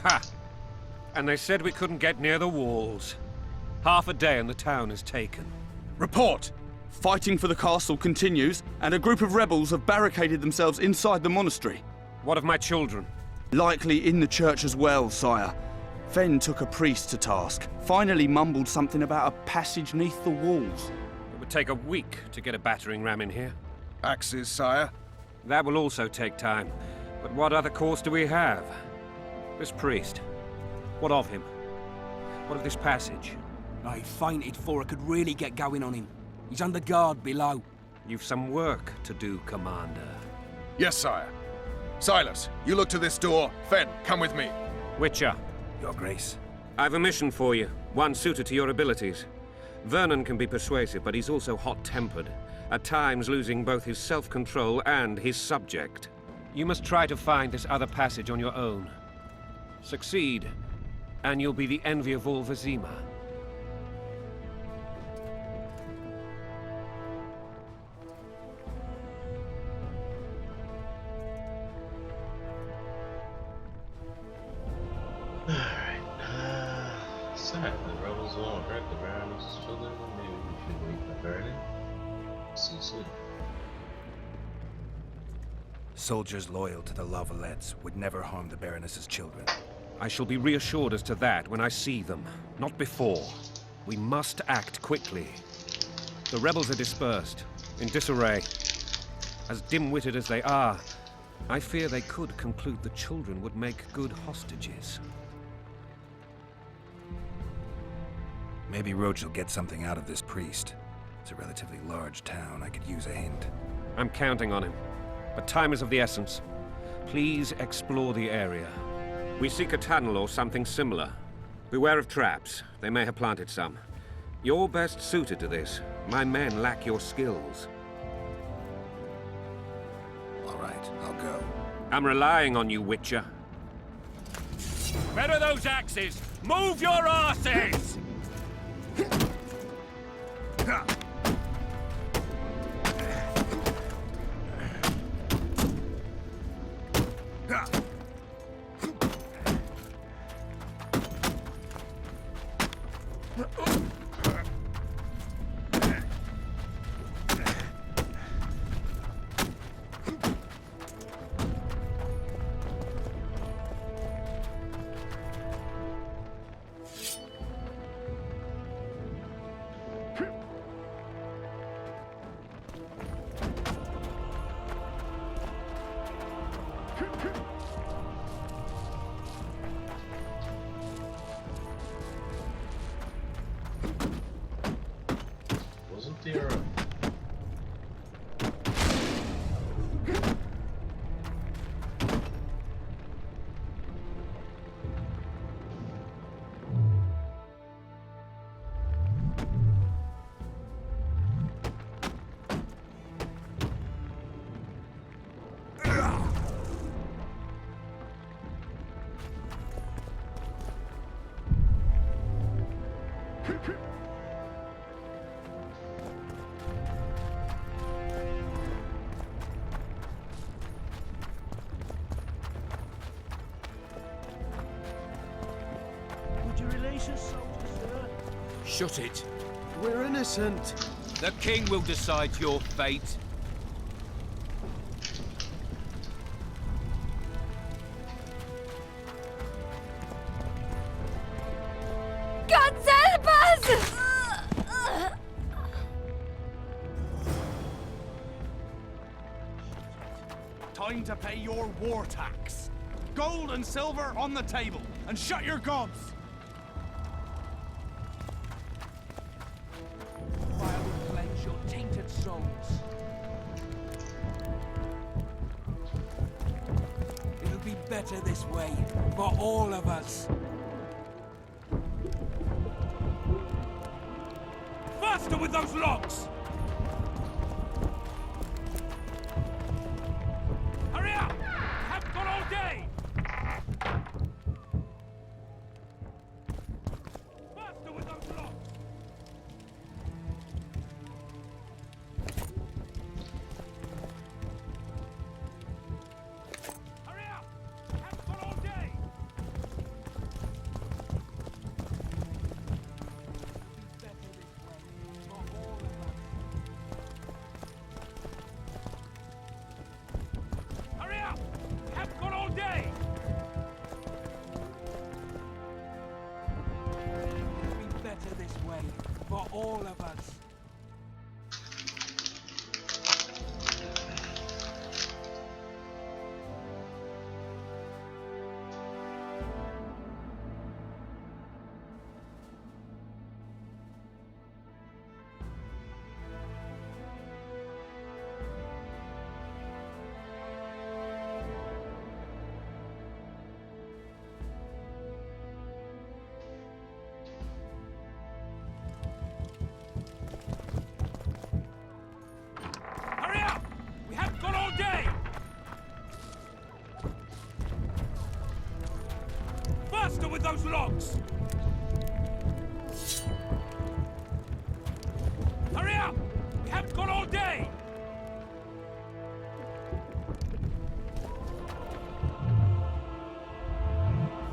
Ha! And they said we couldn't get near the walls. Half a day and the town is taken. Report! Fighting for the castle continues, and a group of rebels have barricaded themselves inside the monastery. What of my children? Likely in the church as well, sire. Fen took a priest to task, finally mumbled something about a passage neath the walls. It would take a week to get a battering ram in here. Axes, sire? That will also take time. But what other course do we have? This priest. What of him? What of this passage? I fainted before I could really get going on him. He's under guard below. You've some work to do, Commander. Yes, sire. Silas, you look to this door. Fen, come with me. Witcher. Your Grace. I've a mission for you, one suited to your abilities. Vernon can be persuasive, but he's also hot-tempered, at times losing both his self-control and his subject. You must try to find this other passage on your own. Succeed, and you'll be the envy of all Vizima. Sorry, the rebels won't hurt the Baroness's children. Maybe we should wait for Vernon. See you soon. Soldiers loyal to the Lavalettes would never harm the Baroness's children. I shall be reassured as to that when I see them, not before. We must act quickly. The rebels are dispersed, in disarray. As dim-witted as they are, I fear they could conclude the children would make good hostages. Maybe Roach will get something out of this priest. It's a relatively large town. I could use a hint. I'm counting on him. But time is of the essence. Please explore the area. We seek a tunnel or something similar. Beware of traps. They may have planted some. You're best suited to this. My men lack your skills. All right, I'll go. I'm relying on you, Witcher. Where are those axes? Move your asses! Wasn't there a... Shut it. We're innocent. The king will decide your fate. God help us! Time to pay your war tax. Gold and silver on the table, and shut your gobs. Fire will cleanse your tainted souls. It'll be better this way, for all of us. Faster with those locks! Hurry up! I haven't got all day! Faster with those locks! Hurry up! I haven't got all day! Hurry up! I haven't got all day! It'll be better this way, for all of us. Hurry up! We haven't got all day! Faster with those logs! Hurry up! We haven't got all day!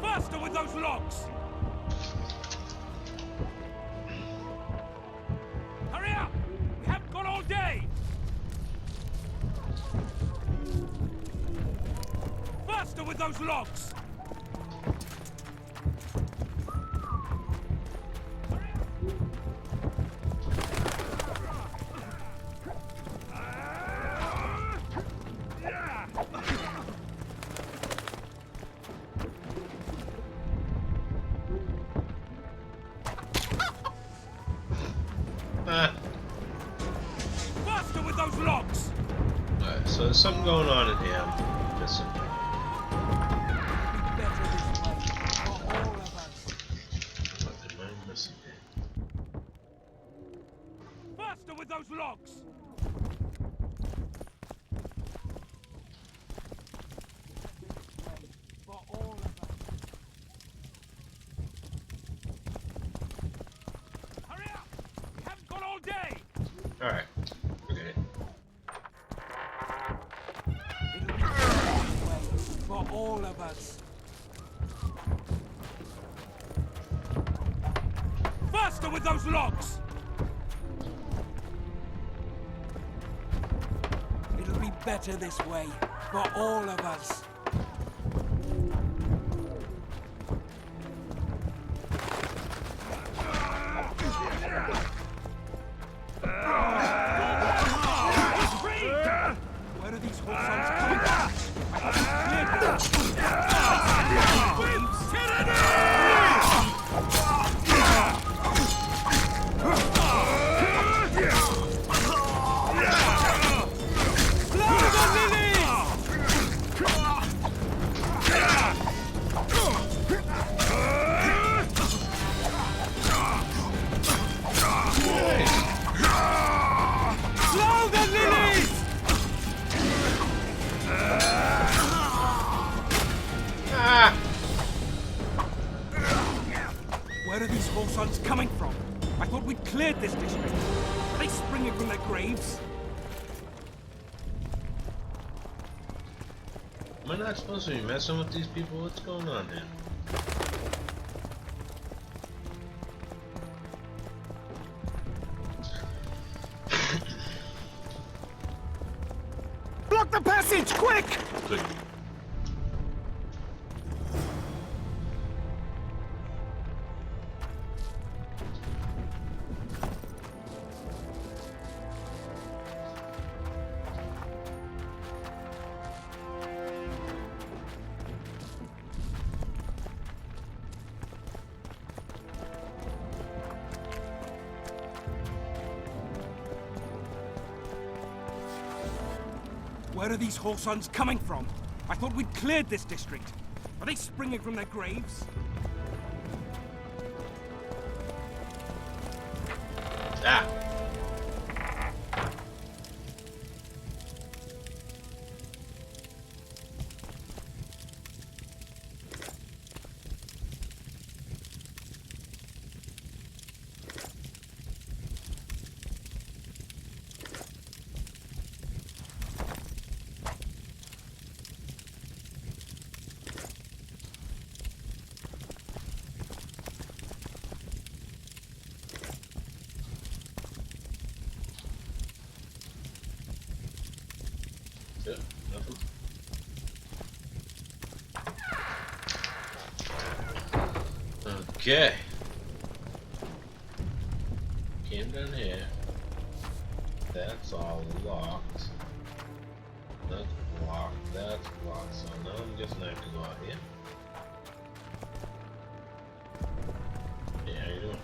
Faster with those logs! Hurry up! We haven't got all day! those logs! Faster with those logs! Alright, so there's something going on in here. I'm missing. What am I missing here? Faster with those logs! For all of us. Hurry up! We haven't got all day! Alright, forget it. For all of us. Faster with those logs! It'll be better this way, for all of us. Where are these horses coming Where are these horse coming from? I thought we'd cleared this district. Are they springing from their graves? Am I not supposed to be messing with these people? What's going on here? Block the passage, quick! Good. Where are these horse coming from? I thought we'd cleared this district. Are they springing from their graves? Ah! Yeah, nothing. Okay. Came down here. That's all locked. That's blocked. That's blocked. So now I'm guessing I have to go out here. Yeah, how you doing?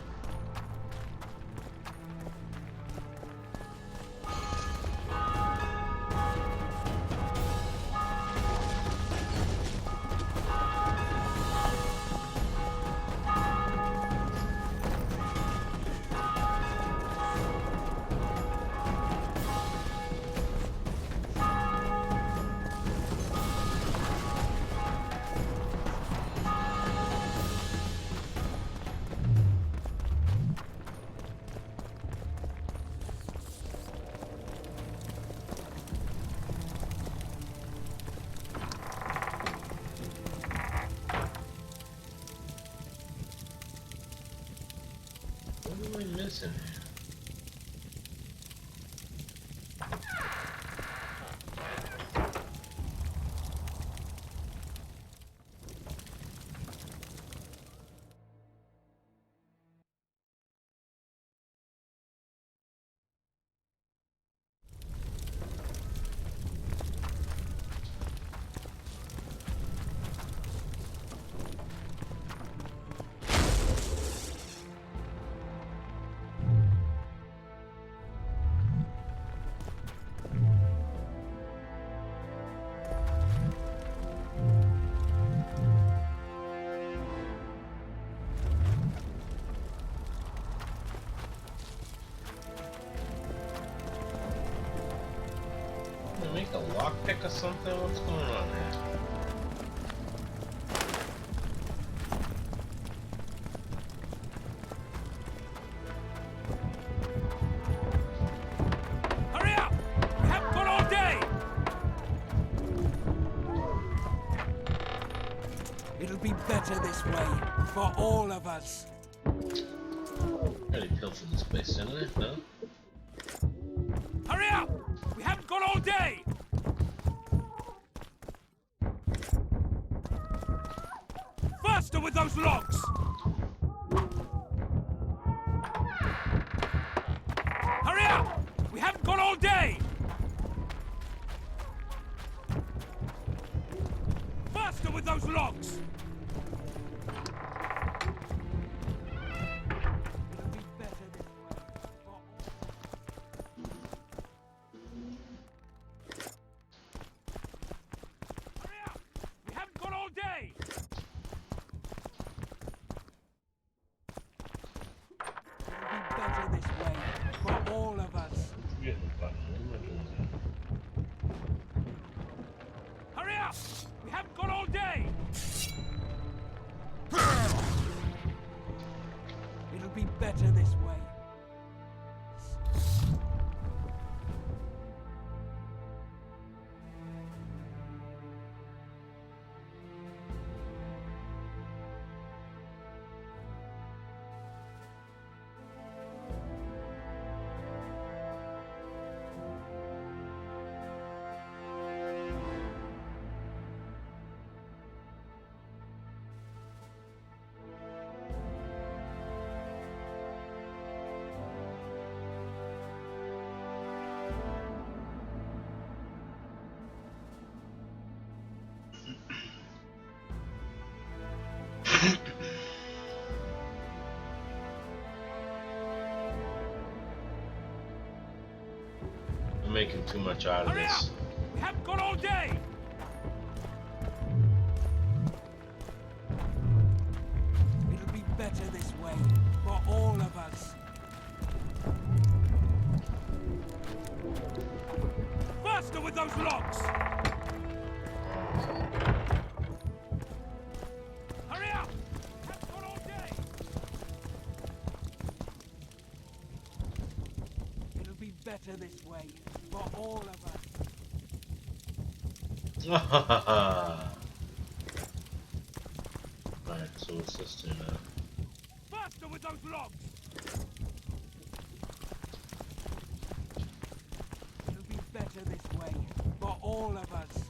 What am I missing here? attack or something? What's going on there? Hurry up! We haven't got all day! It'll be better this way, for all of us. Really pilfered this place, didn't it? No? Hurry up! We haven't got all day! Faster with those logs! Hurry up! We haven't got all day! Faster with those logs! Hurry up! We haven't got all day! It'll be better this way, for all of us. Forget the button. What am I doing there? Hurry up! We haven't got all day! It'll be better this way. I'm making too much out of Hurry up! this. We haven't got all day! It'll be better this way, for all of us. Faster with those logs! Hurry up! We haven't got all day! It'll be better this way, for all of us. Alright, so what's this do now? Faster with those logs! It'll be better this way, for all of us.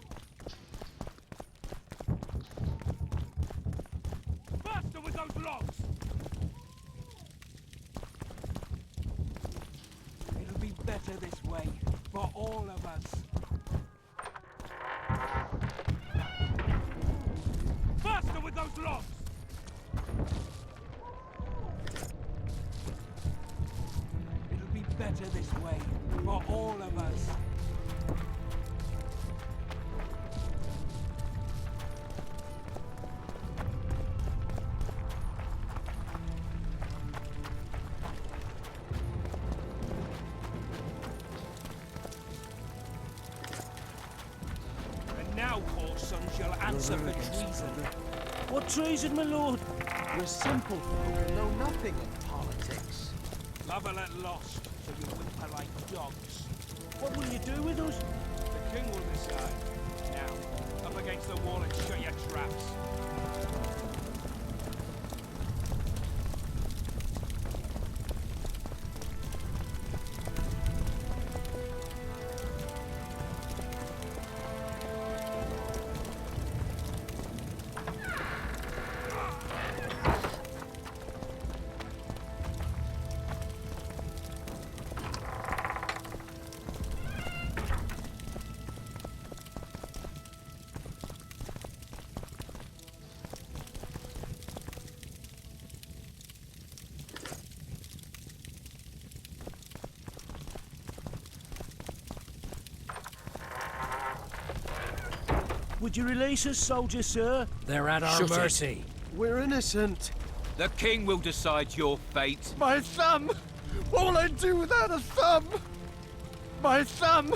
Faster with those logs! It'll be better this way, for all of us. Faster with those logs! It'll be better this way, for all of us. And now, poor son, shall answer for treason. What treason, my lord? We're simple folk and know nothing of politics. Lover at lost, so you whimper like dogs. What will you do with us? The king will decide. Now, up against the wall and shut your traps. Would you release us, soldier, sir? They're at our Shut it. mercy. We're innocent. The king will decide your fate. My thumb! What will I do without a thumb? My thumb!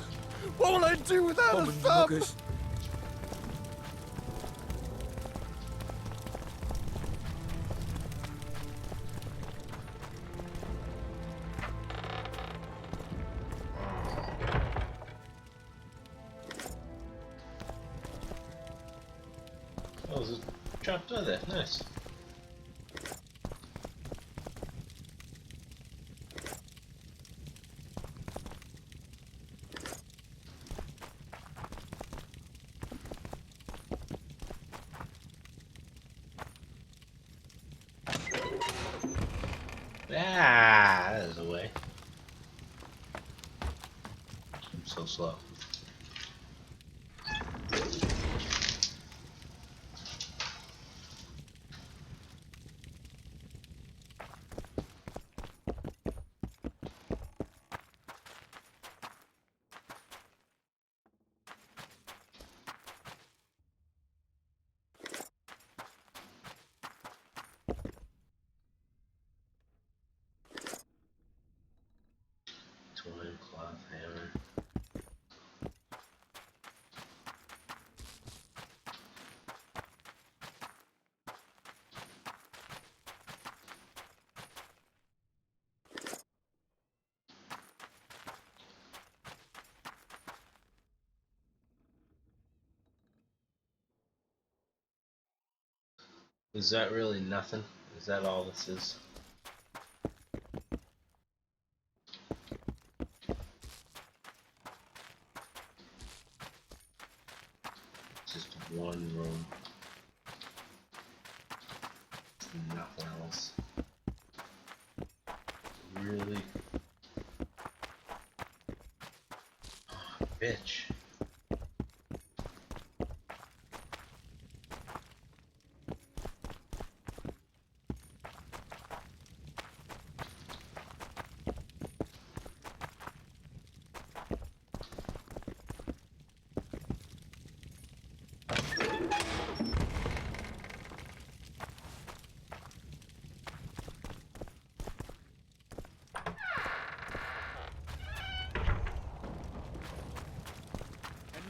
What will I do without a thumb? Oh, there's a trapdoor there. Nice. Ah, that is a way. I'm so slow. Twine cloth hammer. Is that really nothing? Is that all this is? Just one room. Nothing else. Really? Oh, bitch.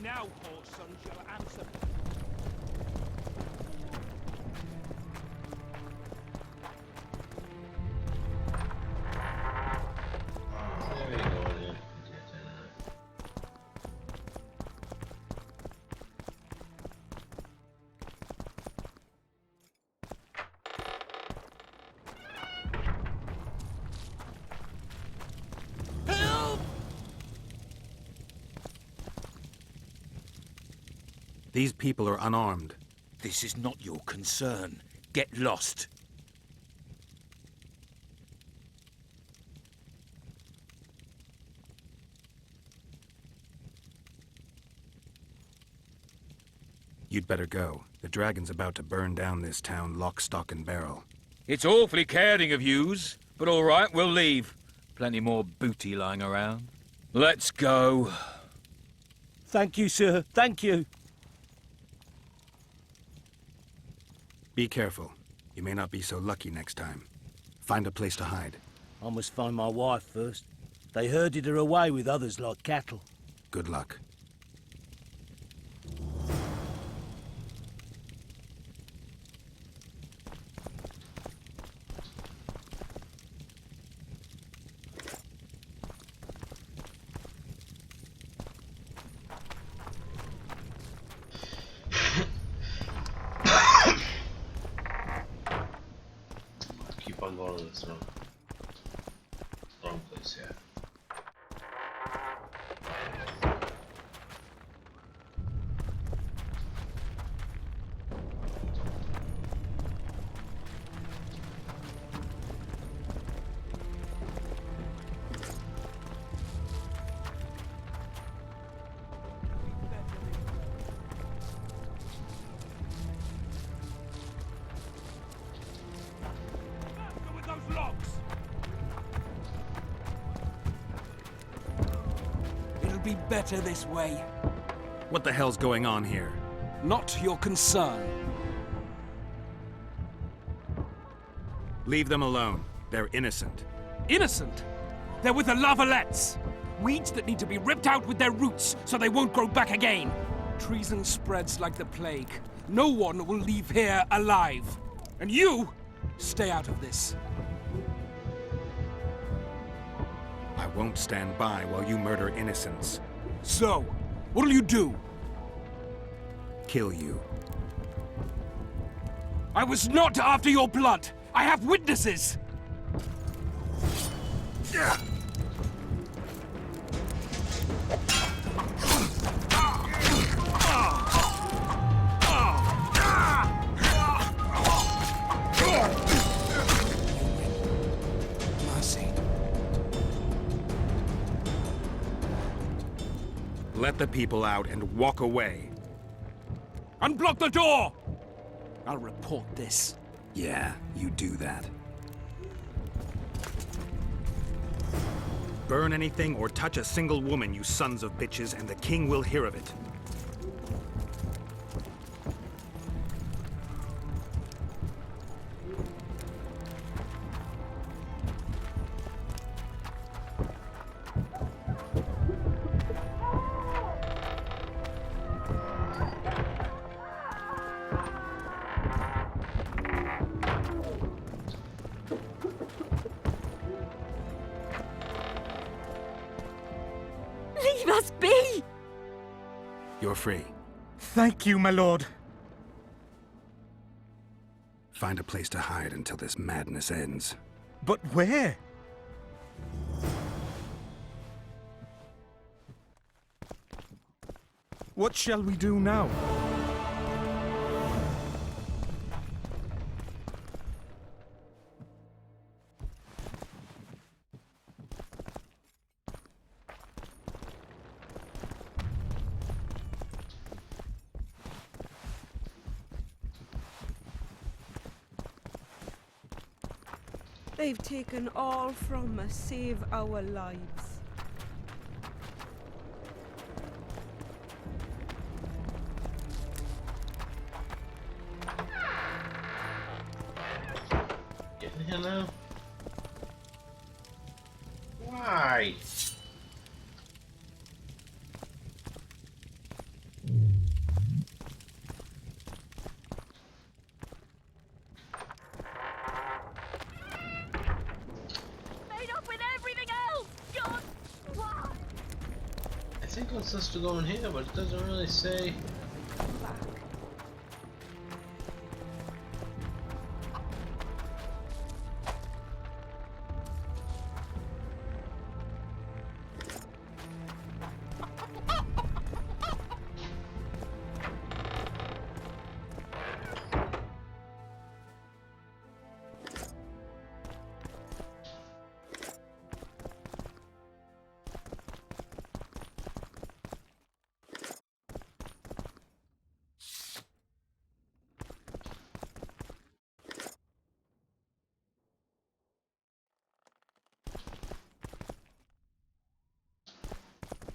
Now, whoreson, shall answer. There we go, then. These people are unarmed. This is not your concern. Get lost. You'd better go. The dragon's about to burn down this town lock, stock, and barrel. It's awfully caring of yous, but all right, we'll leave. Plenty more booty lying around. Let's go. Thank you, sir. Thank you. Be careful. You may not be so lucky next time. Find a place to hide. I must find my wife first. They herded her away with others like cattle. Good luck. Keep on going to this one. Wrong place, yeah. With those logs. It'll be better this way. What the hell's going on here? Not your concern. Leave them alone. They're innocent. Innocent. They're with the Lavalettes. Weeds that need to be ripped out with their roots so they won't grow back again. Treason spreads like the plague. No one will leave here alive. And you, stay out of this. I won't stand by while you murder innocents. So, what'll you do? Kill you. I was not after your blood. I have witnesses. Mercy. Let the people out and walk away. Unblock the door! I'll report this. Yeah, you do that. Burn anything or touch a single woman, you sons of bitches, and the king will hear of it. Leave us be! You're free. Thank you, my lord. Find a place to hide until this madness ends. But where? What shall we do now? They've taken all from us, save our lives. Get in here now. Why? I think it wants us to go in here, but it doesn't really say.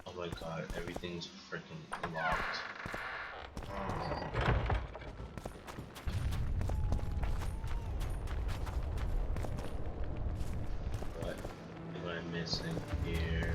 Oh my god, everything's freaking locked. What am I missing here?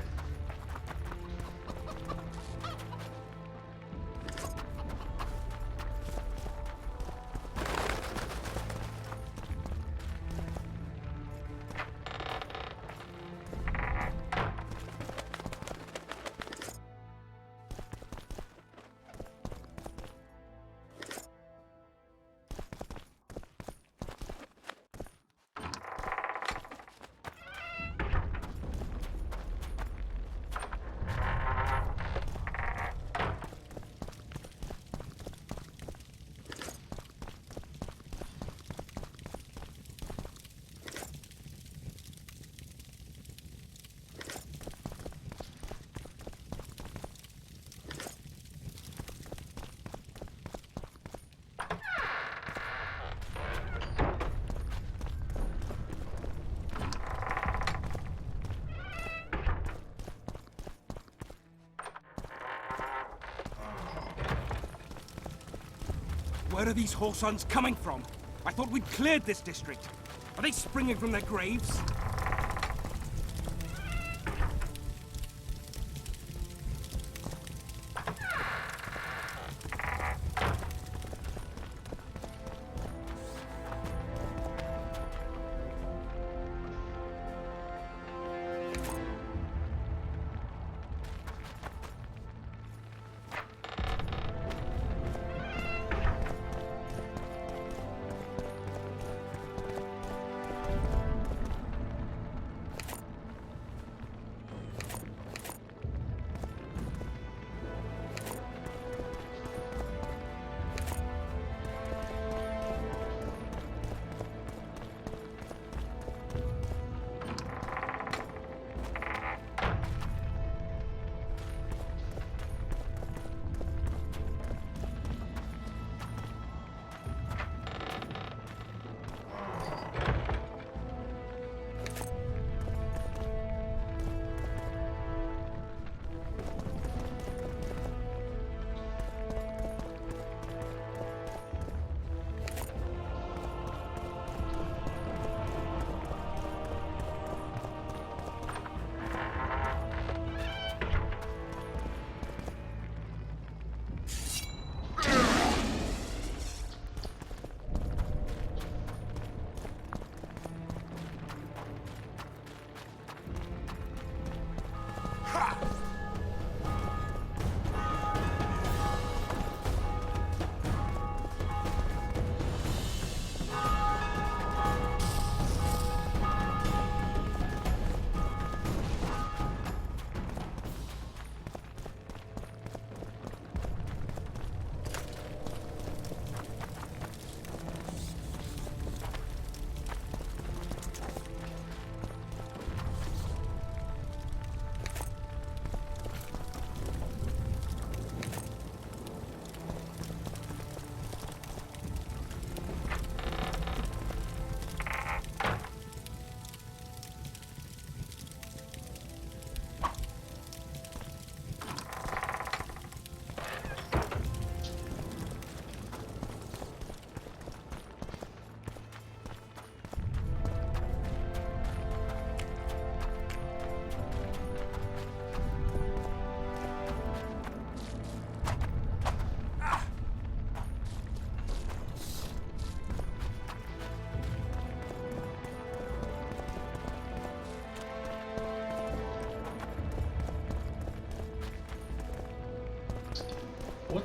Where are these whoresons coming from? I thought we'd cleared this district. Are they springing from their graves?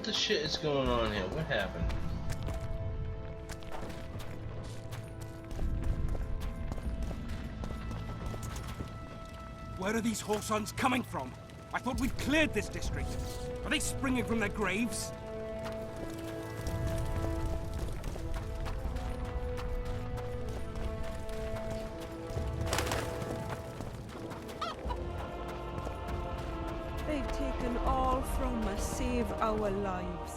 the shit is going on here? What happened? Where are these Horsons coming from? I thought we'd cleared this district. Are they springing from their graves? They've taken all from us, save our lives.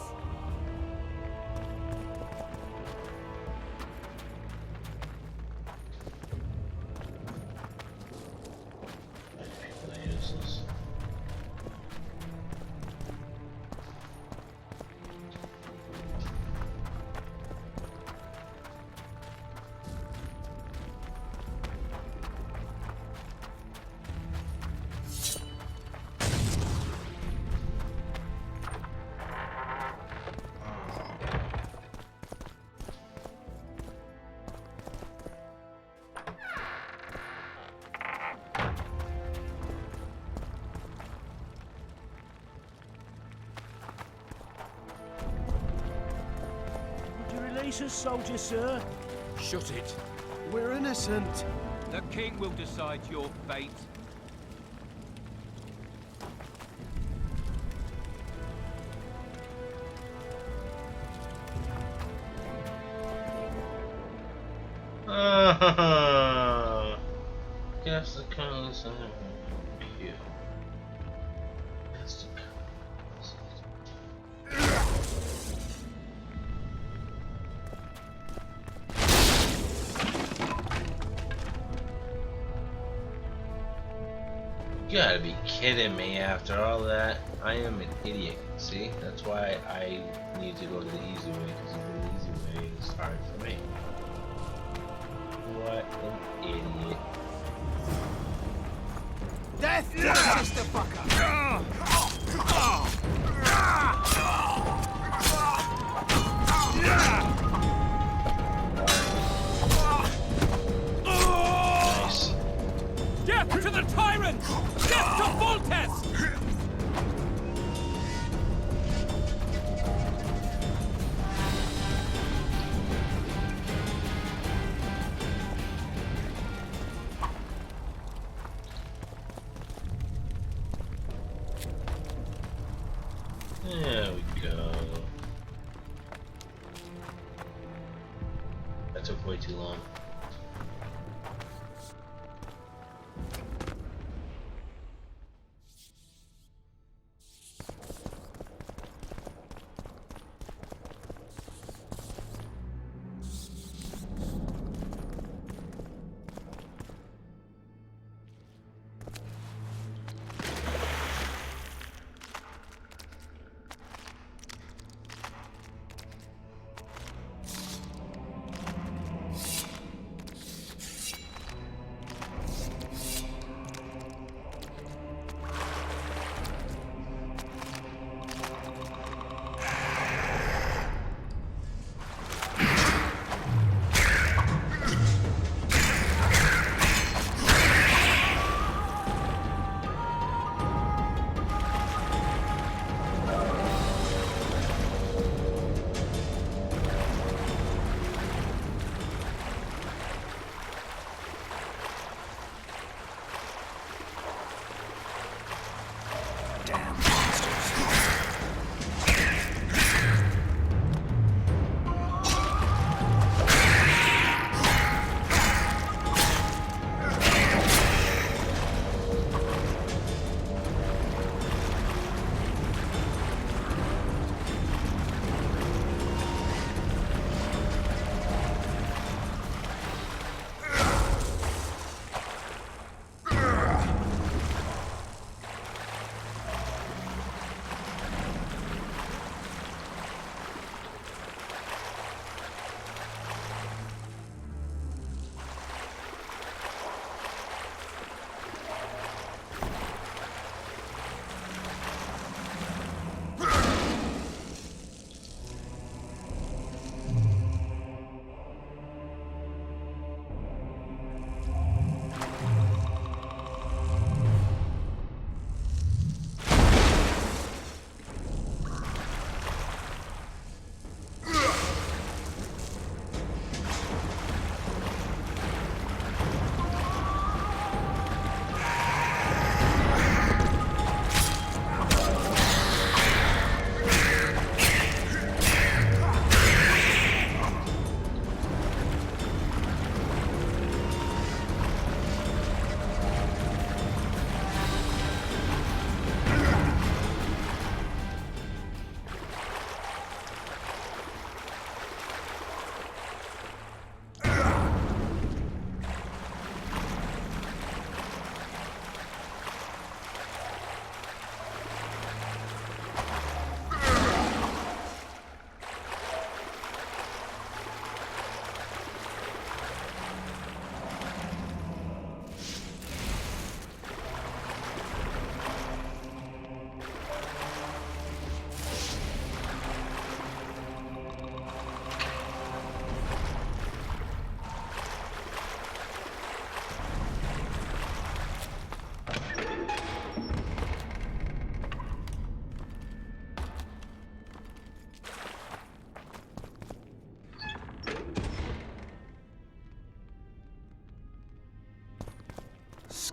People are useless. Would you release us, soldier, sir? Shut it. We're innocent. The king will decide your fate. Guess the colors are cute. Guess the You gotta be kidding me after all that. I am an idiot. See? That's why I need to go to the easy way, because the easy way is hard for me. What an idiot. Death, Mr. Fucker! Nice. Death to the tyrant! Death to Voltes! There we go. That took way too long.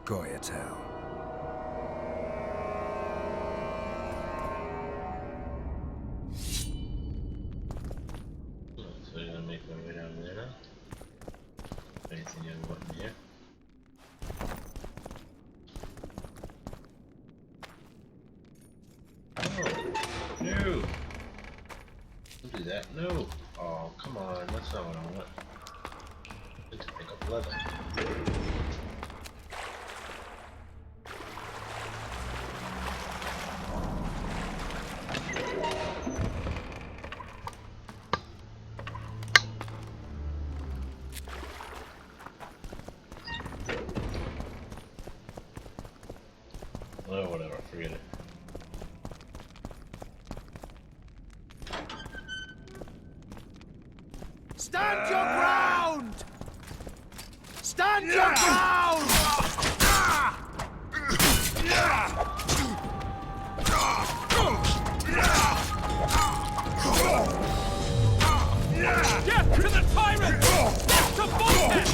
Goyatel. So we're gonna make our way down there now. Anything you want in here? Oh, no! Don't do that, no! Oh, come on, that's not what I want. I need to pick up leather. Oh, whatever, forget it. Stand your ground! Stand your ground! Death to the tyrant! Death to Voltaire!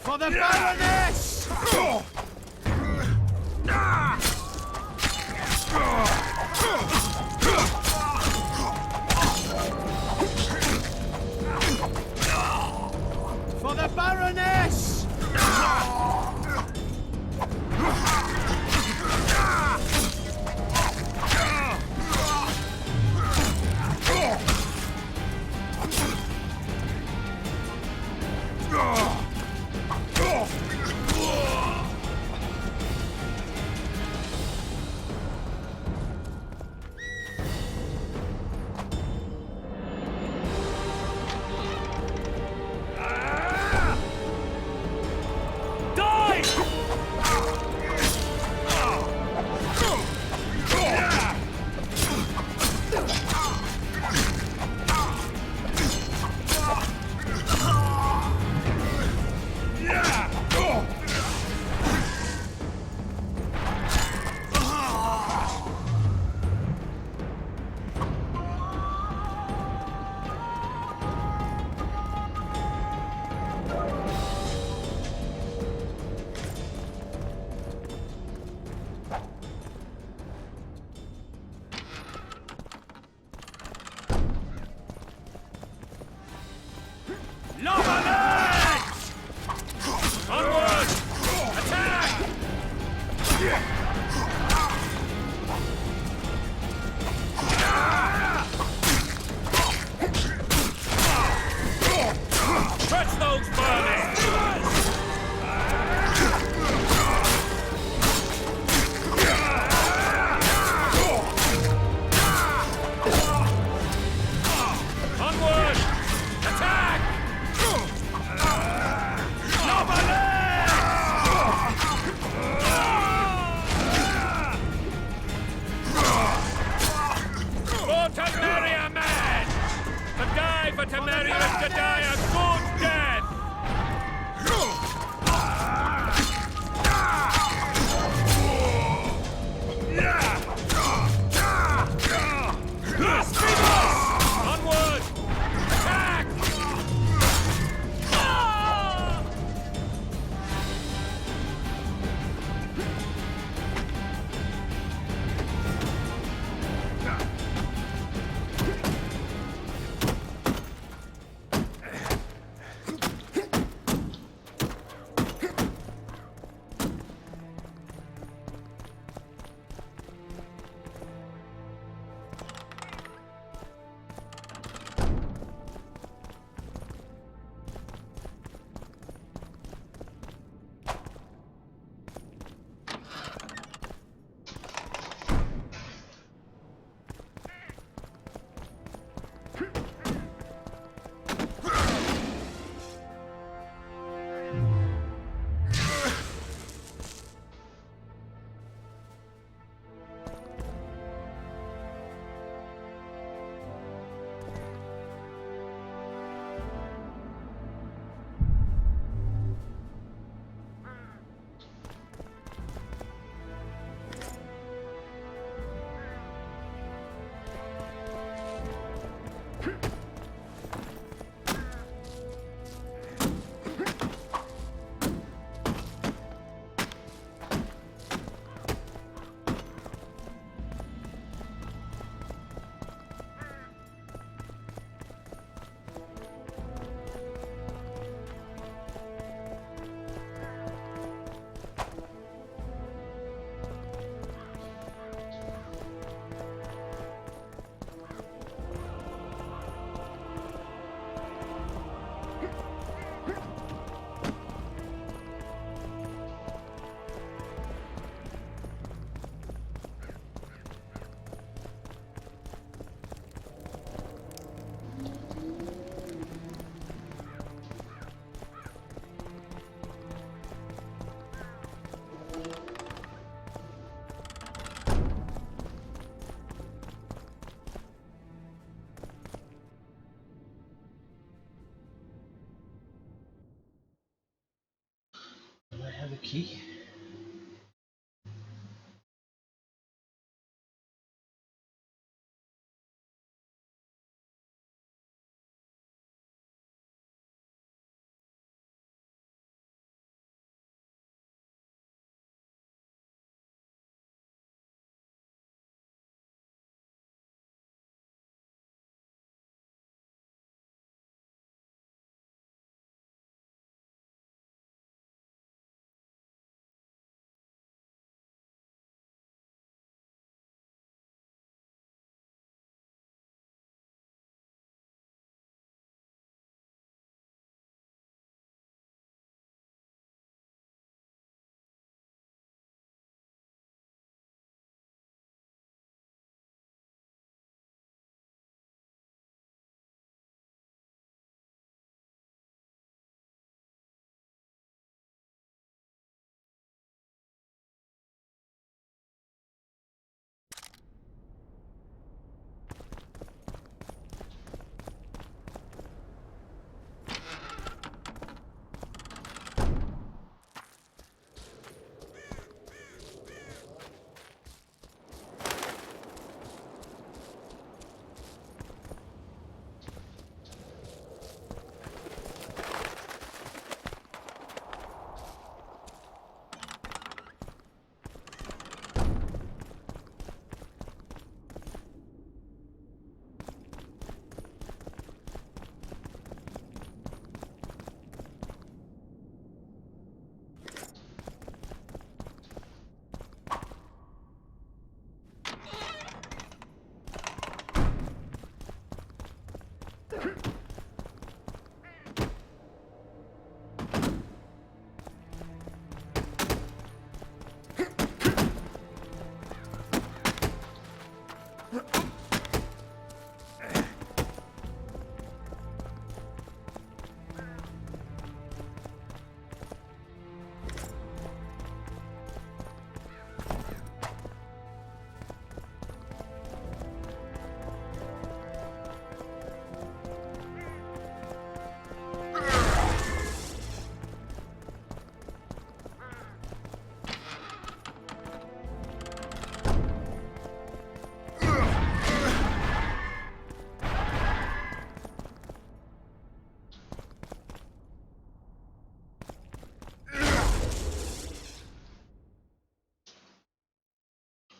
For the Baroness! For the Baroness! dokie.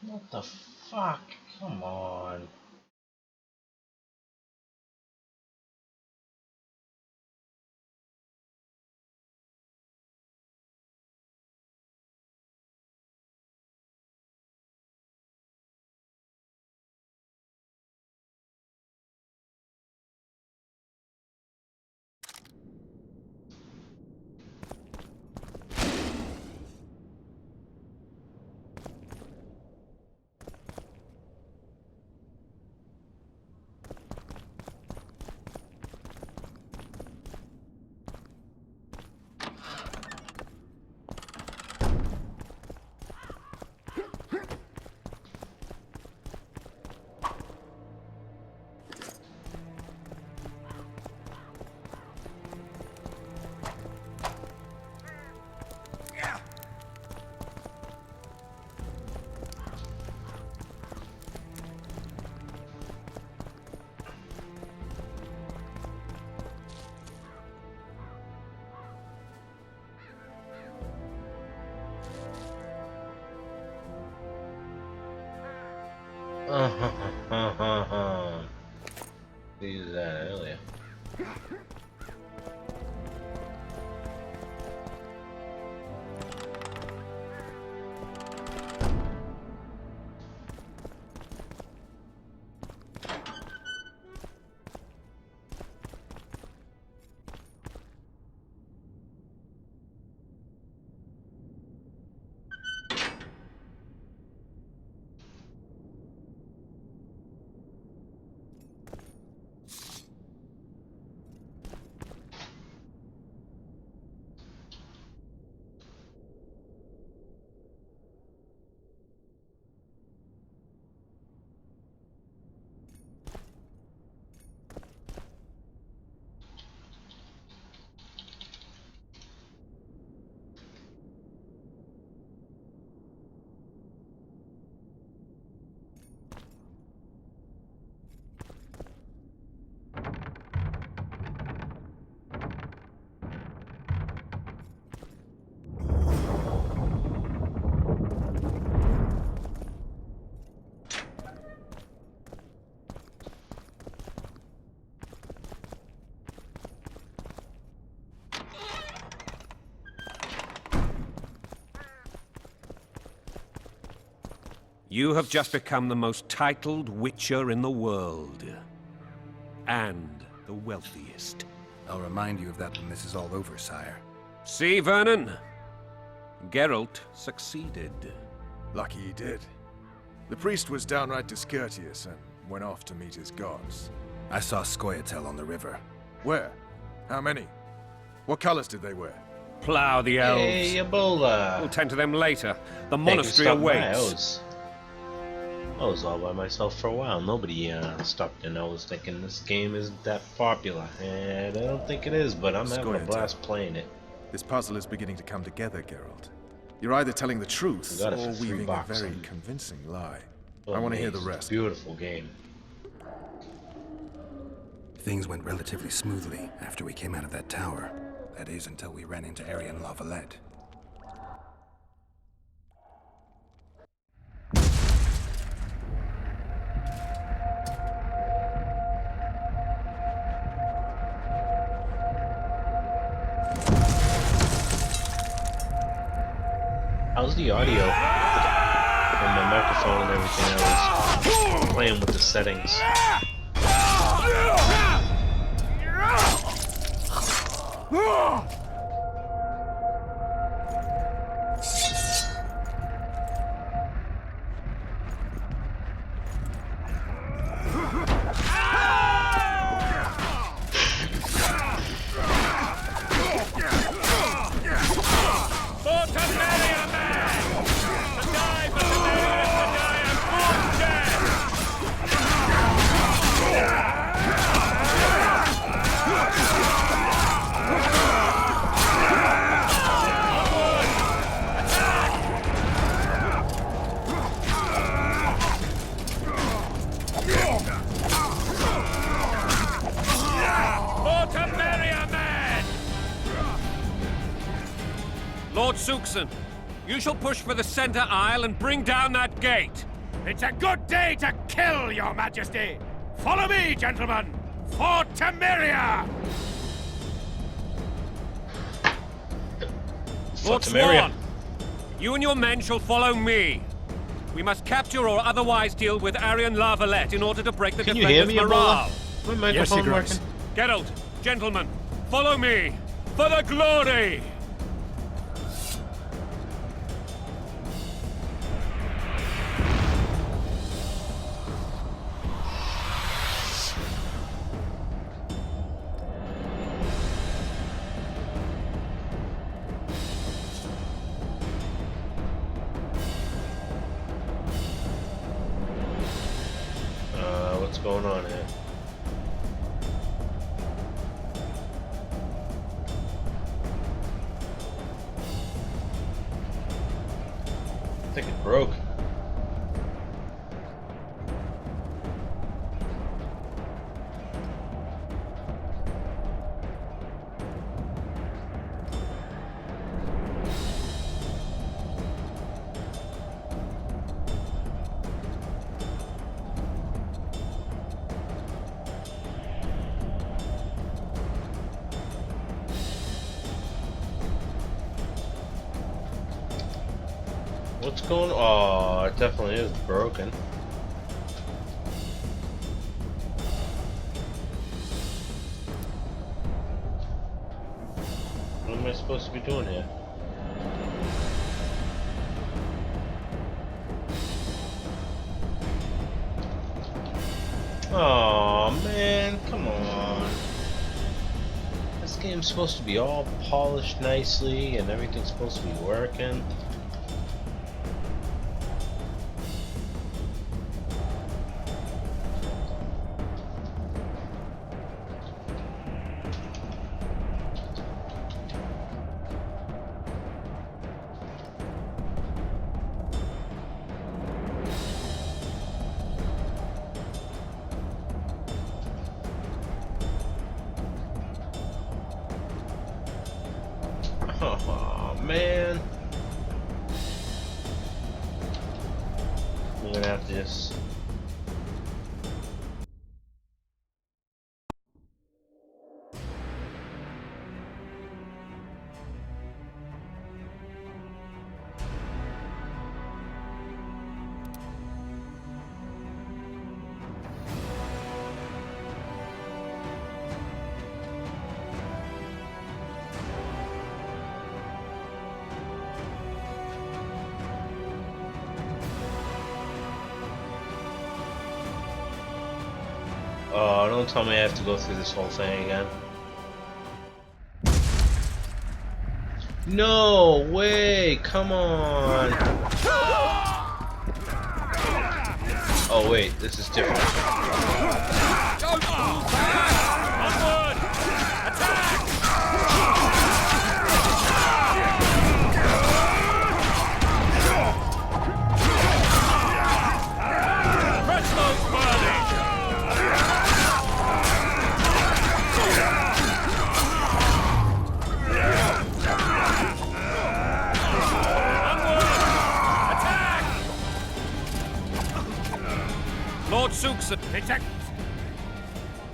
What the fuck? Come on. Use that earlier. You have just become the most titled witcher in the world. And the wealthiest. I'll remind you of that when this is all over, sire. See, Vernon? Geralt succeeded. Lucky he did. The priest was downright discourteous and went off to meet his gods. I saw Scoia'tael on the river. Where? How many? What colors did they wear? Plough the elves. Hey, Ebola. We'll tend to them later. The Hey, monastery stop by. awaits. I was all by myself for a while. Nobody stopped in. I was thinking this game isn't that popular. And I don't think it is, but I'm having a blast playing it. This puzzle is beginning to come together, Geralt. You're either telling the truth I got it or for weaving $3 a very and- convincing lie. I want to hear the Amazing. rest. Beautiful game. Things went relatively smoothly after we came out of that tower. That is, until we ran into Arian Lavalette. How's the audio? And my microphone and everything. I was playing with the settings. Lord Suxon, you shall push for the center aisle and bring down that gate. It's a good day to kill, Your Majesty! Follow me, gentlemen! For Temeria! Lord Temeria. Swan, you and your men shall follow me. We must capture or otherwise deal with Arian Lavalette in order to break the Can you hear defenders' me, morale. Ebola? My microphone Your working? Grace. Geralt, gentlemen, follow me for the glory! What's going on here? I think it broke. What's going on? Oh, it definitely is broken. What am I supposed to be doing here? Oh man, come on. This game's supposed to be all polished nicely and everything's supposed to be working. Oh man. I'm gonna have to just Oh, don't tell me I have to go through this whole thing again. No way! Come on! Oh wait, this is different. Onward! Attack! Presto's burning! Lord Suxon, detect.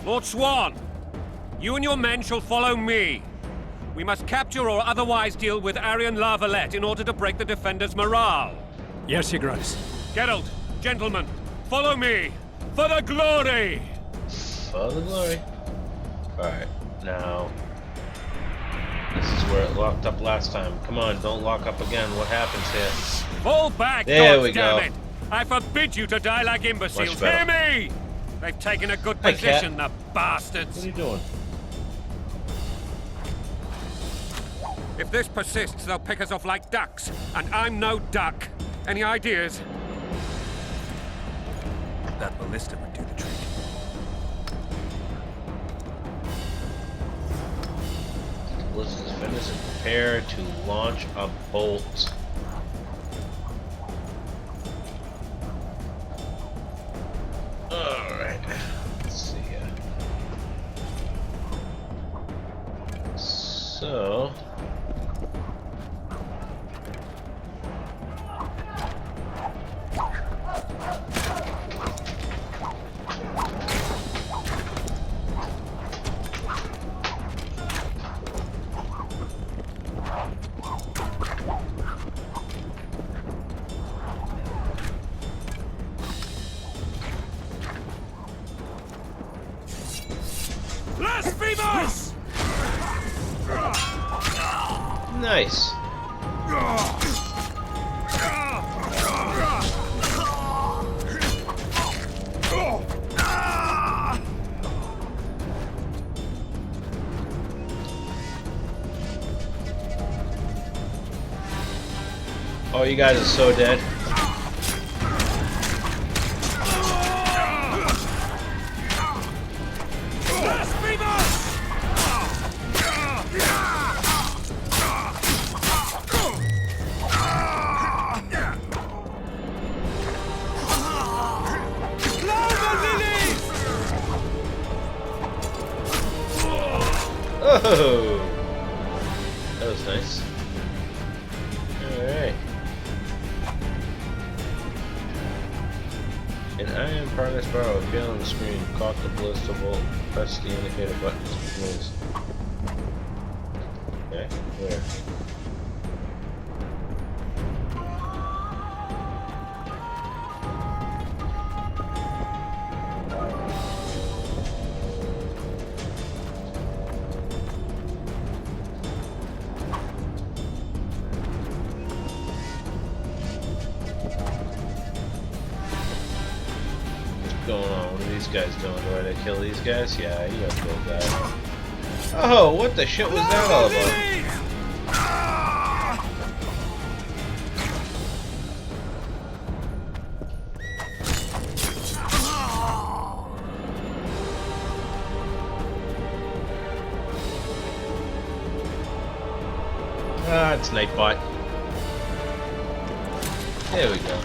Lord Swan, you and your men shall follow me. We must capture or otherwise deal with Arian La Valette in order to break the defenders' morale. Yes, Your Grace. Geralt, gentlemen, follow me for the glory. For the glory. Alright, now. This is where it locked up last time. Come on, don't lock up again. What happens here? Fall back, There we damn go. it! I forbid you to die like imbeciles. Much Hear better. me! They've taken a good Hey, position, cat. the bastards. What are you doing? If this persists, they'll pick us off like ducks, and I'm no duck. Any ideas? That ballista would do the trick. Let's finish and prepare to launch a bolt. Alright. Let's see here. So. Blasphemous! Nice. Oh, you guys are so dead. Oh, that was nice. Alright. An iron progress bar will appear on the screen. Cock the ballista bolt. Press the indicator button to moves. Okay, where? Going on? What are these guys doing? Do I kill these guys? Yeah, you gotta kill that. Oh, what the shit was that all about? Ah, it's Nightbot. There we go.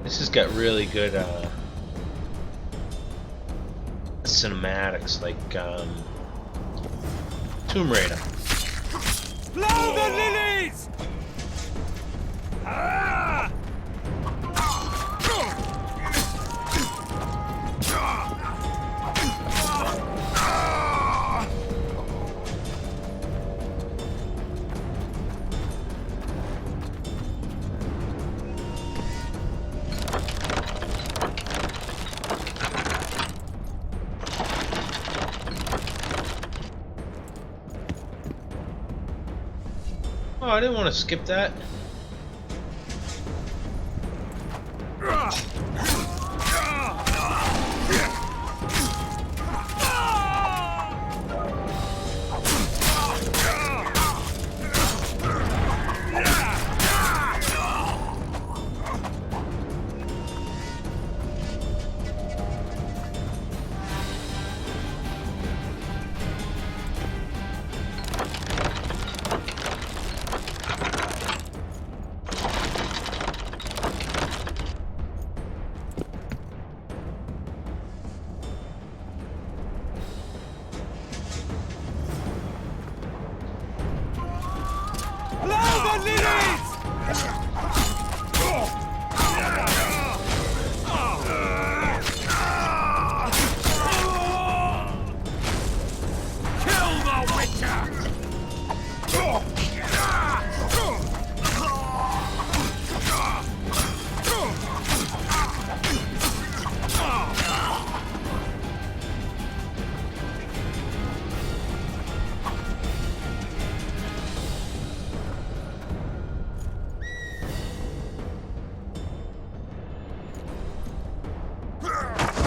This has got really good cinematics, like Tomb Raider. Blow the lilies! Ah! Oh, I didn't want to skip that.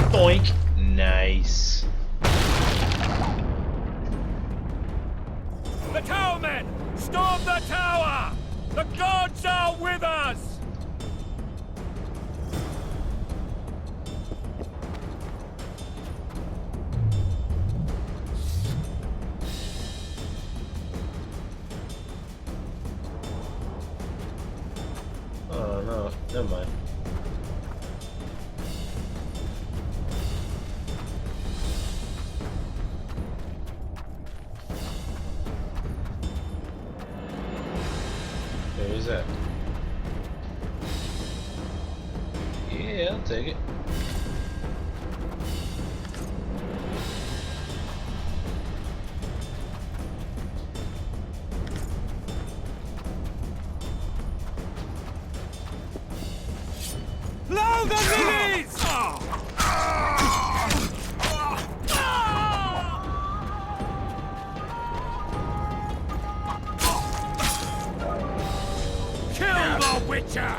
Boink. Nice. The towermen! Storm the tower! The gods are with us! Oh no, never mind. Where's that? Yeah, I'll take it. Blow the lilies! Kill the Witcher!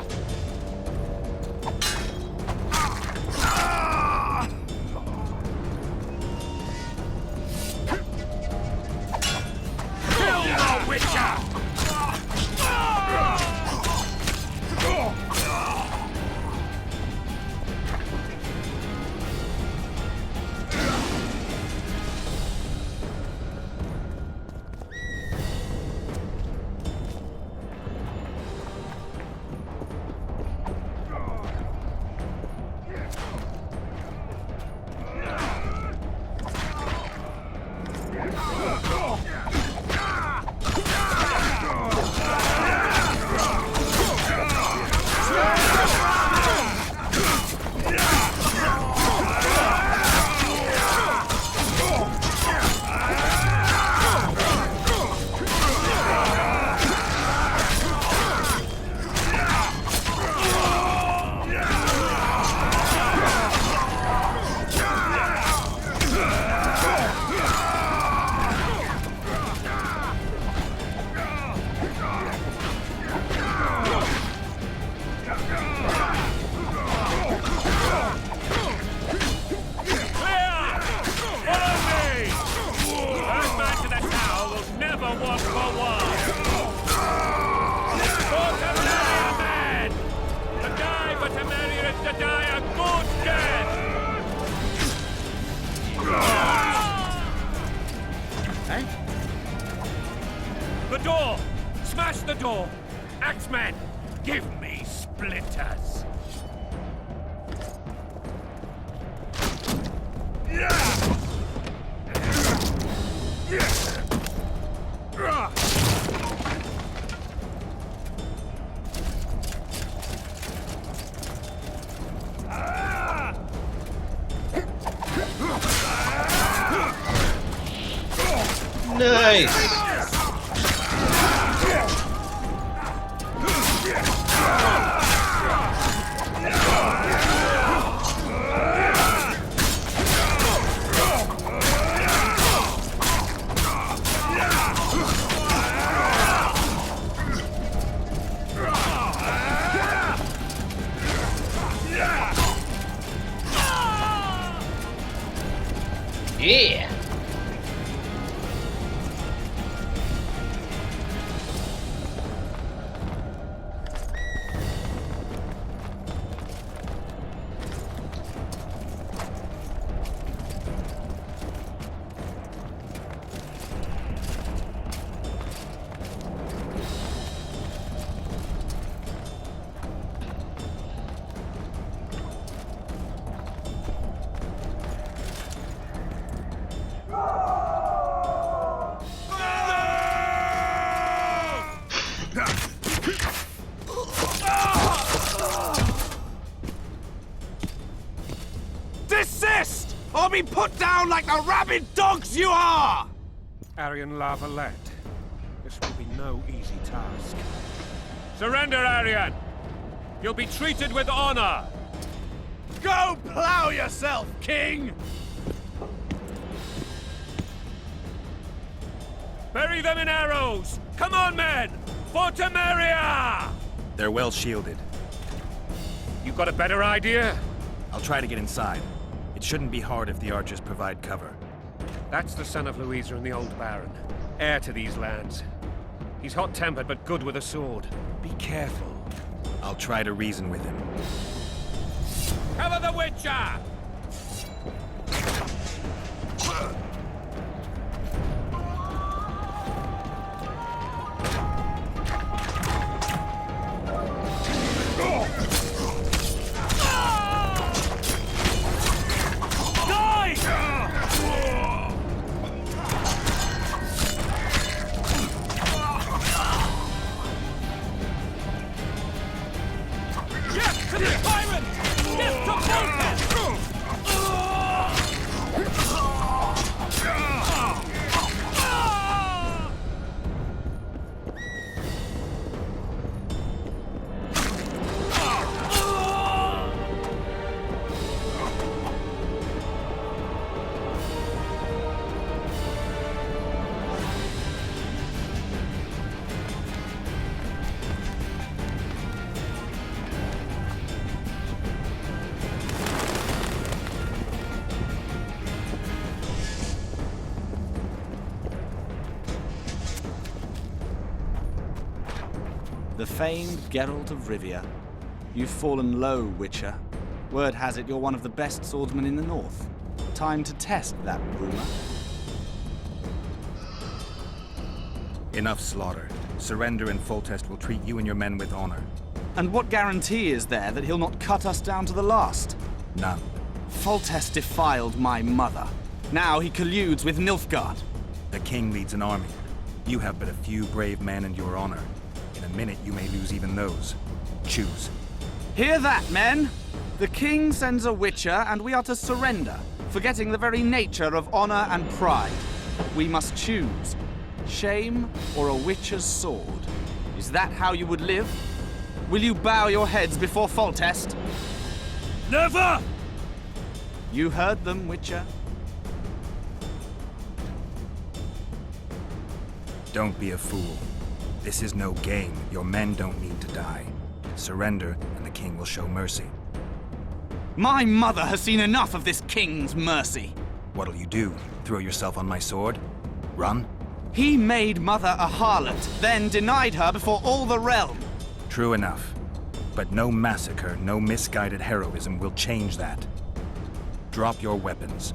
Kill the Witcher! The door! Smash the door! Axemen, give me splinters! Nice! Yeah! Desist! Or be put down like the rabid dogs you are! Aryan Lavalette, this will be no easy task. Surrender, Aryan! You'll be treated with honor! Go plow yourself, king! Bury them in arrows! Come on, men! For Temeria! They're well shielded. You got a better idea? I'll try to get inside. It shouldn't be hard if the archers provide cover. That's the son of Louisa and the old Baron, heir to these lands. He's hot-tempered but good with a sword. Be careful. I'll try to reason with him. Cover the Witcher! The famed Geralt of Rivia. You've fallen low, Witcher. Word has it you're one of the best swordsmen in the north. Time to test that rumor. Enough slaughter. Surrender and Foltest will treat you and your men with honor. And what guarantee is there that he'll not cut us down to the last? None. Foltest defiled my mother. Now he colludes with Nilfgaard. The king leads an army. You have but a few brave men and your honor. In a minute, you may lose even those. Choose. Hear that, men? The king sends a Witcher, and we are to surrender, forgetting the very nature of honor and pride. We must choose. Shame or a Witcher's sword. Is that how you would live? Will you bow your heads before Foltest? Never! You heard them, Witcher. Don't be a fool. This is no game. Your men don't need to die. Surrender, and the king will show mercy. My mother has seen enough of this king's mercy. What'll you do? Throw yourself on my sword? Run? He made mother a harlot, then denied her before all the realm. True enough. But no massacre, no misguided heroism will change that. Drop your weapons.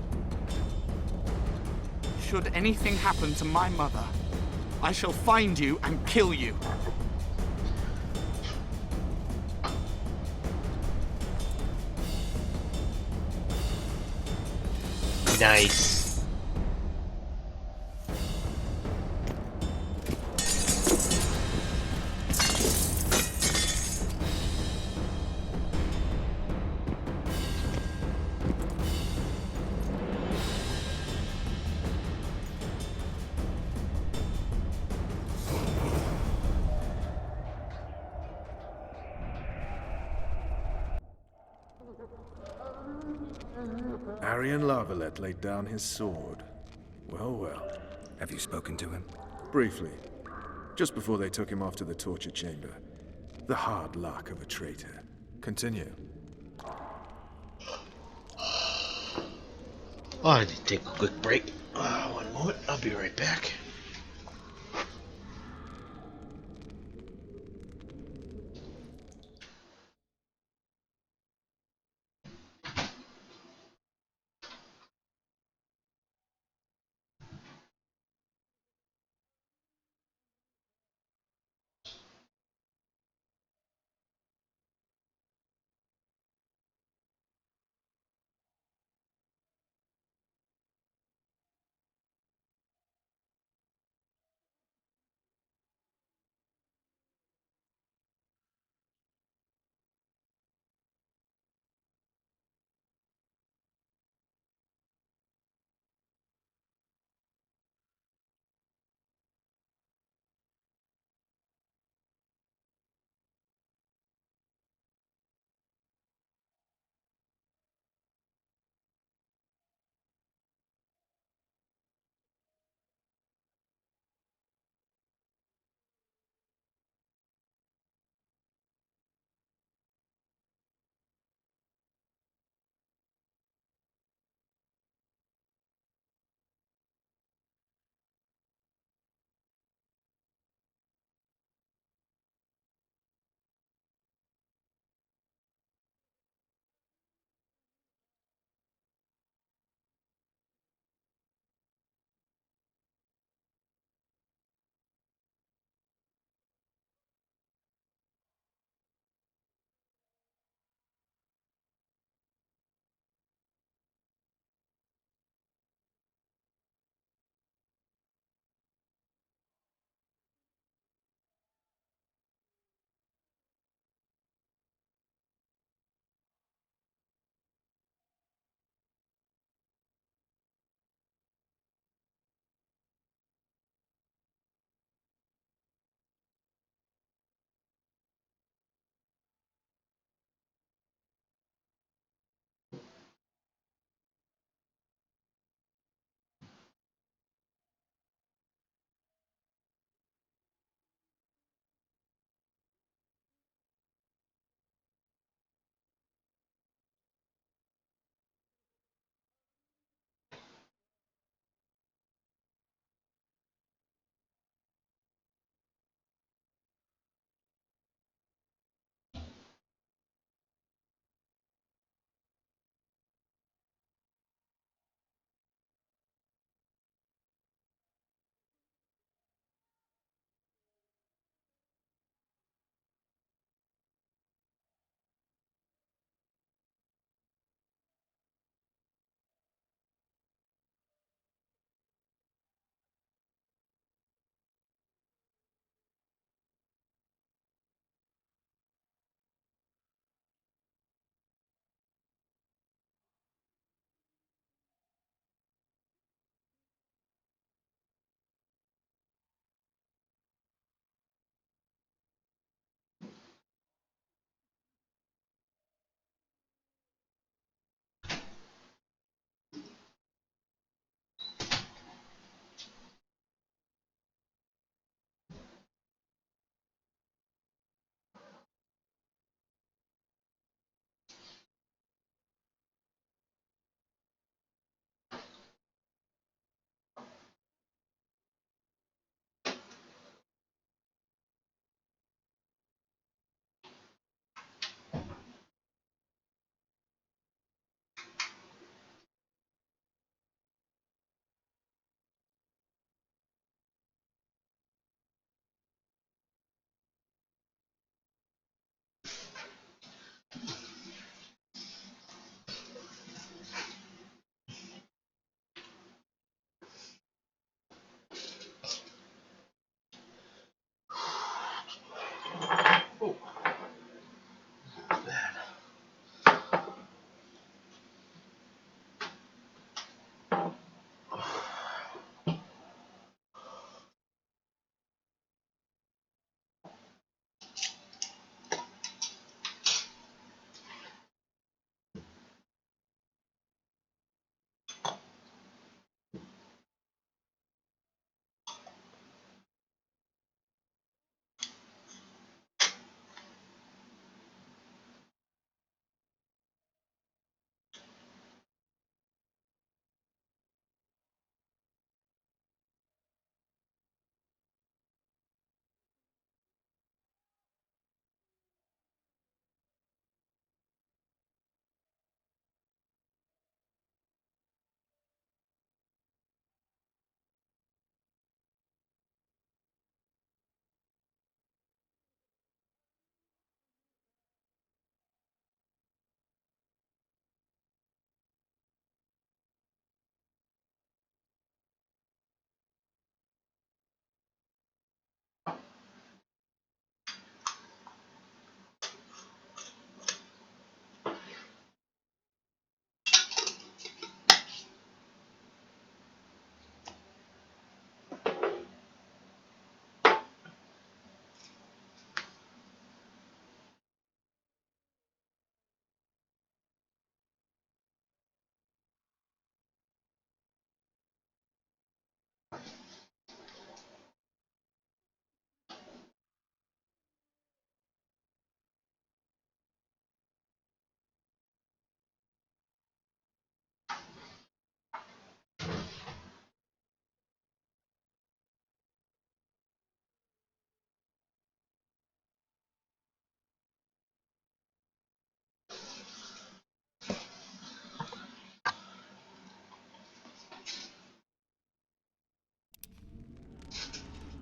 Should anything happen to my mother, I shall find you and kill you. Nice. Aryan Lavalette laid down his sword. Well, well. Have you spoken to him? Briefly. Just before they took him off to the torture chamber. The hard luck of a traitor. Continue. Oh, I need to take a quick break. One moment, I'll be right back.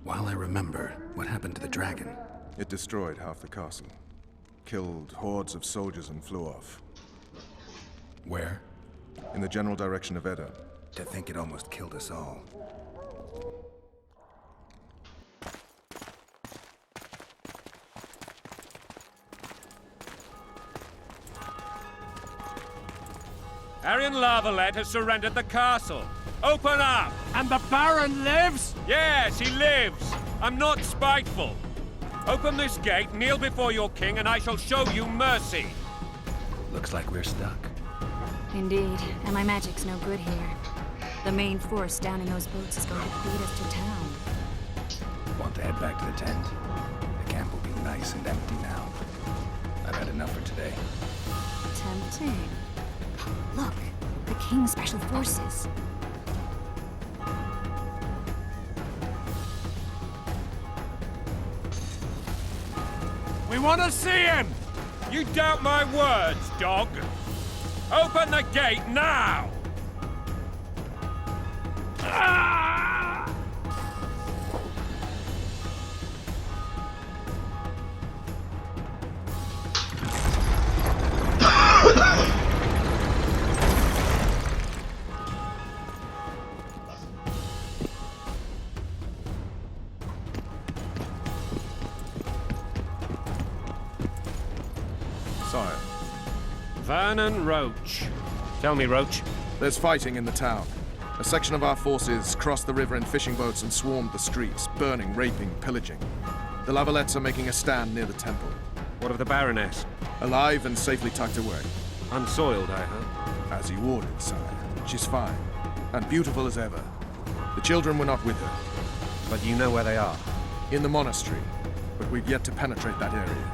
While I remember, what happened to the dragon? It destroyed half the castle. Killed hordes of soldiers and flew off. Where? In the general direction of Edda. To think it almost killed us all. Arian Lavalette has surrendered the castle. Open up! And the Baron lives? Yes, he lives. I'm not spiteful. Open this gate, kneel before your king, and I shall show you mercy. Looks like we're stuck. Indeed, and my magic's no good here. The main force down in those boats is going to beat us to town. Want to head back to the tent? The camp will be nice and empty now. I've had enough for today. Tempting. Look, the King's Special Forces. We want to see him! You doubt my words, dog? Open the gate now! Sire, Vernon Roach. Tell me, Roach. there's fighting in the town. A section of our forces crossed the river in fishing boats and swarmed the streets, burning, raping, pillaging. The Lavalettes are making a stand near the temple. What of the Baroness? Alive and safely tucked away. Unsoiled, I hope. As you ordered, sire. She's fine. And beautiful as ever. The children were not with her. But you know where they are? In the monastery. But we've yet to penetrate that area.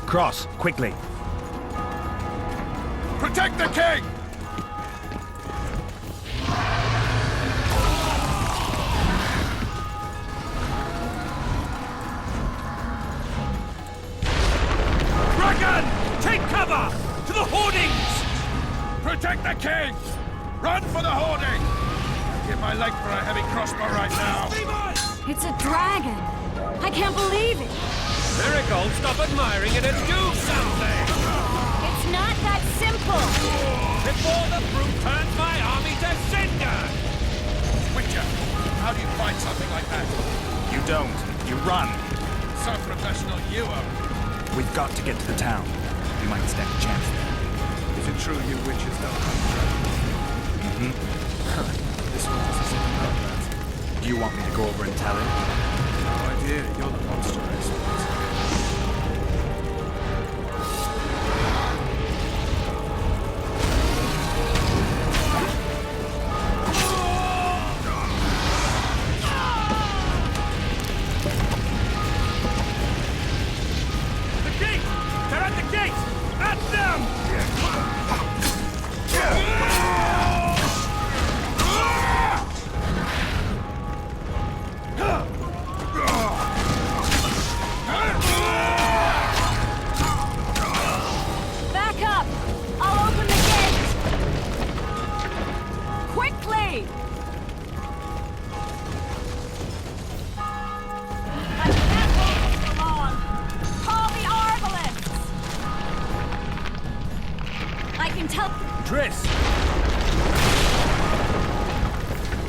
Cross, quickly. Protect the king! Dragon! Take cover! To the hoardings! Protect the king! Run for the hoarding! Give my leg for a heavy crossbow right now. It's a dragon! I can't believe it! Miracle, stop admiring it and do something! It's not that simple! Before the brute turns my army to cinder! Witcher, how do you fight something like that? You don't. You run. Some professional you are. We've got to get to the town. We might stand a chance there. Is it true you witches don't hunt? Mm-hmm. This one doesn't seem to know that. Do you want me to go over and tell him? No idea. You're the monster expert.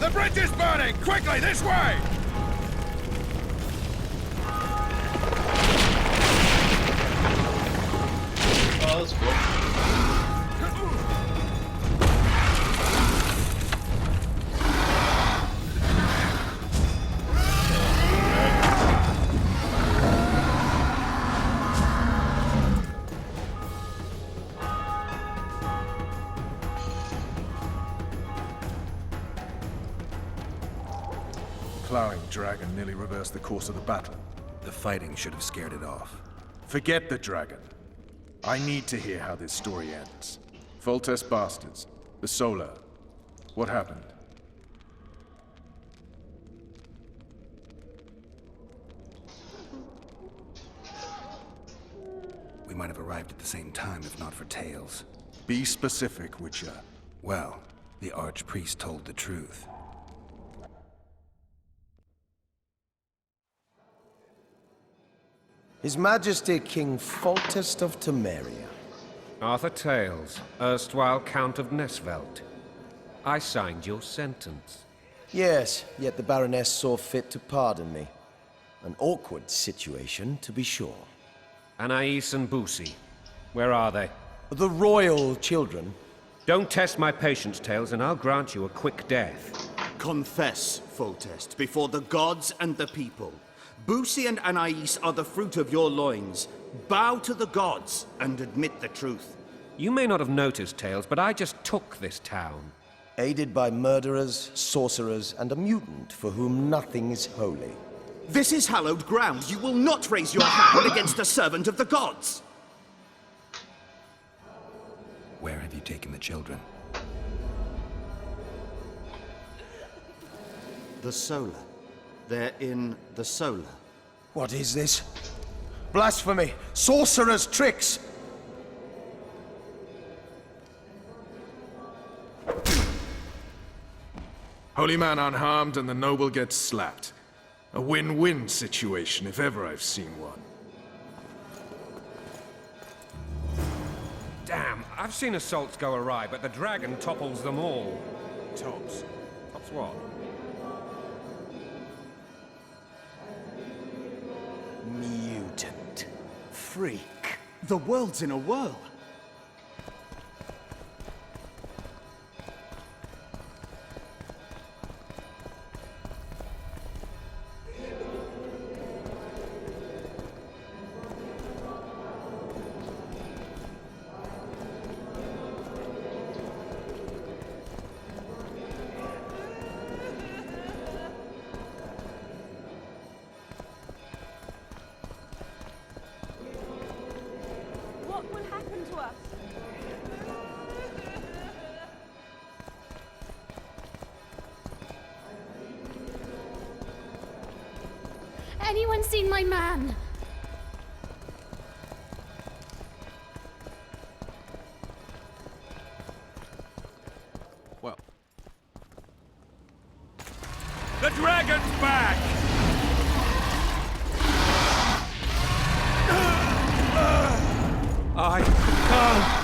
The bridge is burning! Quickly, this way! Oh, that's cool. Plowing dragon nearly reversed the course of the battle. The fighting should have scared it off. Forget the dragon. I need to hear how this story ends. Foltest bastards. The Solar. What happened? We might have arrived at the same time if not for Tails. Be specific, Witcher. Well, The archpriest told the truth. His Majesty King Foltest of Temeria. Arthur Tales, erstwhile Count of Nesvelt. I signed your sentence. Yes, yet the Baroness saw fit to pardon me. An awkward situation, to be sure. Anais and Boussy, where are they? The royal children. Don't test my patience, Tales, and I'll grant you a quick death. Confess, Foltest, before the gods and the people. Boussy and Anais are the fruit of your loins. Bow to the gods and admit the truth. You may not have noticed, Tales, but I just took this town. Aided by murderers, sorcerers, and a mutant for whom nothing is holy. This is hallowed ground. You will not raise your hand against a servant of the gods. Where have you taken the children? The Solar. They're in the Solar. What is this? Blasphemy! Sorcerer's tricks! Holy man unharmed and the noble gets slapped. A win-win situation, if ever I've seen one. Damn, I've seen assaults go awry, but the dragon topples them all. Tops? Tops what? Mutant. Freak. The world's in a whirl. What will happen to us? Anyone seen my man? Well, The dragon's back! I can't.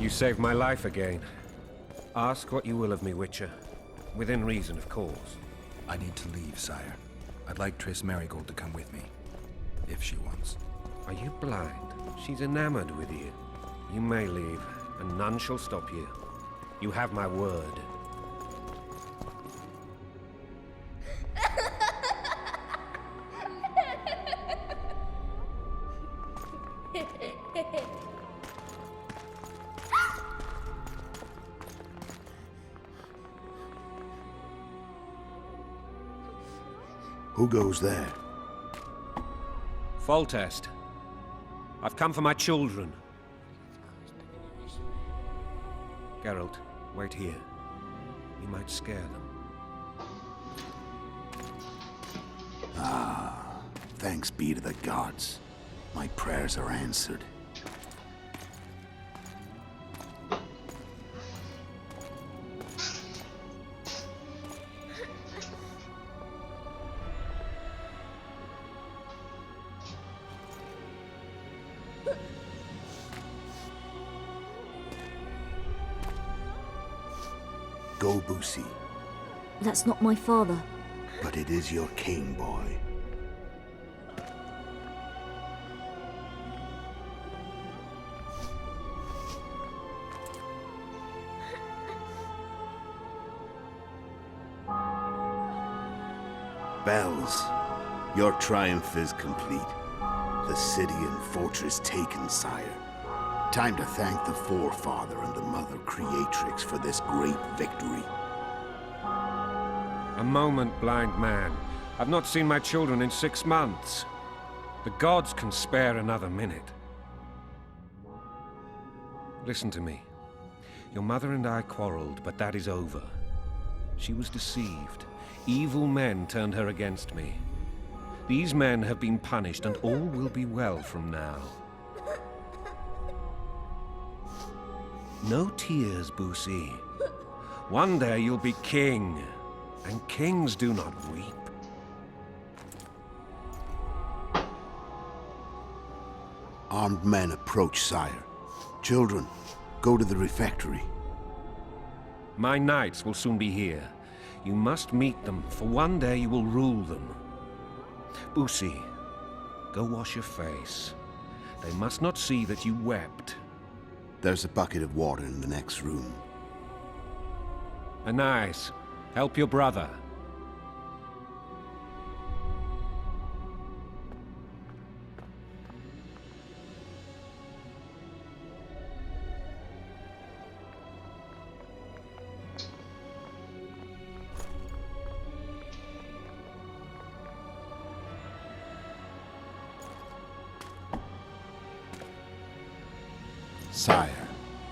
You saved my life again. Ask what you will of me, Witcher. Within reason, of course. I need to leave, sire. I'd like Triss Marigold to come with me. If she wants. Are you blind? She's enamored with you. You may leave, and none shall stop you. You have my word. Who goes there? Foltest. I've come for my children. Geralt, wait here. You might scare them. Ah, thanks be to the gods. My prayers are answered. Go, Boussy. That's not my father. But it is your king, boy. Bells, your triumph is complete. The city and fortress taken, sire. Time to thank the Forefather and the Mother Creatrix for this great victory. A moment, blind man. I've not seen my children in 6 months. The gods can spare another minute. Listen to me. Your mother and I quarreled, but that is over. She was deceived. Evil men turned her against me. These men have been punished, and all will be well from now. No tears, Boosie. One day you'll be king, and kings do not weep. Armed men approach, sire. Children, go to the refectory. My knights will soon be here. You must meet them, for one day you will rule them. Boosie, go wash your face. They must not see that you wept. There's a bucket of water in the next room. Anais, help your brother. Sire,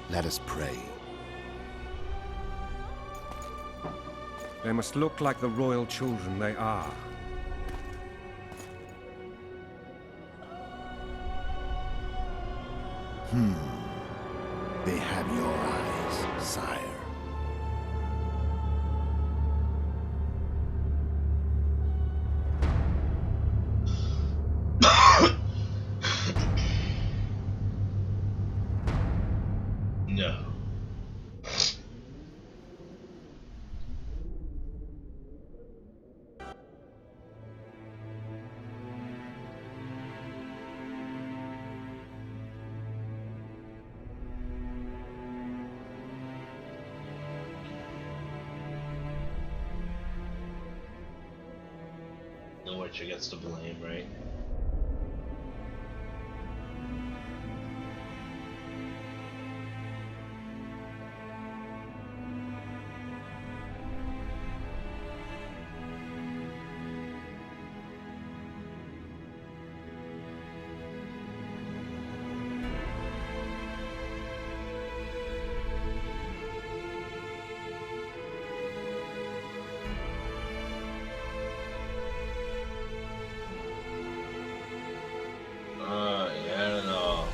let us pray. They must look like the royal children they are. They have your eyes, sire. No. The Witcher gets to blame, right? Yeah, I don't know.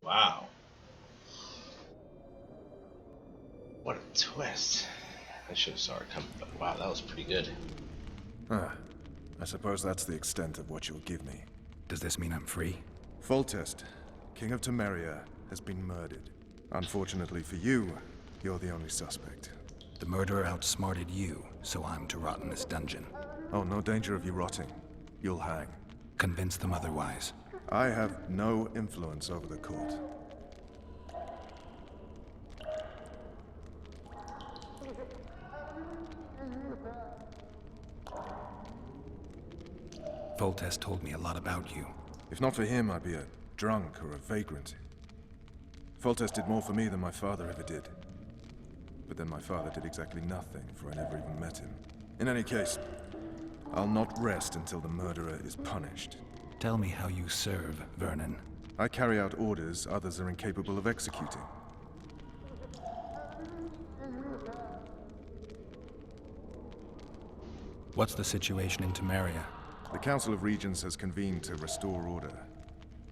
Wow. What a twist. I should have saw it coming, but wow, that was pretty good. I suppose that's the extent of what you'll give me. Does this mean I'm free? Foltest, King of Temeria, has been murdered. Unfortunately for you, you're the only suspect. The murderer outsmarted you, so I'm to rot in this dungeon. Oh, no danger of you rotting. You'll hang. Convince them otherwise. I have no influence over the court. Foltest told me a lot about you. If not for him, I'd be a drunk or a vagrant. Foltest did more for me than my father ever did. But then my father did exactly nothing, for I never even met him. In any case, I'll not rest until the murderer is punished. Tell me how you serve, Vernon. I carry out orders others are incapable of executing. What's the situation in Temeria? The Council of Regents has convened to restore order.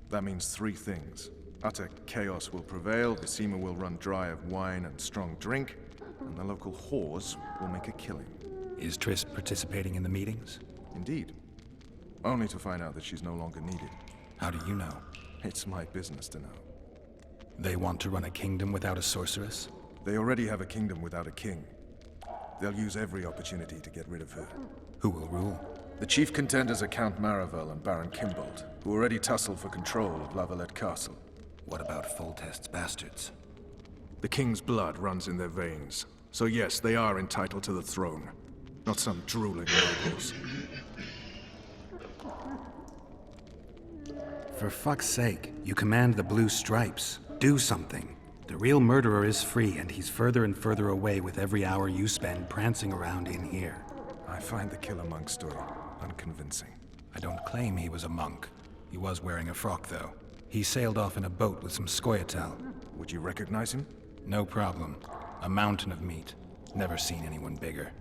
That means three things. Utter chaos will prevail, the Seamer will run dry of wine and strong drink, and the local whores will make a killing. Is Trist participating in the meetings? Indeed. Only to find out that she's no longer needed. How do you know? It's my business to know. They want to run a kingdom without a sorceress? They already have a kingdom without a king. They'll use every opportunity to get rid of her. Who will rule? The chief contenders are Count Maravel and Baron Kimbold, who already tussle for control of Lavalette Castle. What about Foltest's bastards? The king's blood runs in their veins. So yes, they are entitled to the throne. Not some drooling nobles. For fuck's sake, you command the Blue Stripes. Do something. The real murderer is free, and he's further and further away with every hour you spend prancing around in here. I find the Killer Monk story unconvincing. I don't claim he was a monk. He was wearing a frock, though. He sailed off in a boat with some Scoia'tael. Would you recognize him? No problem. A mountain of meat. Never seen anyone bigger.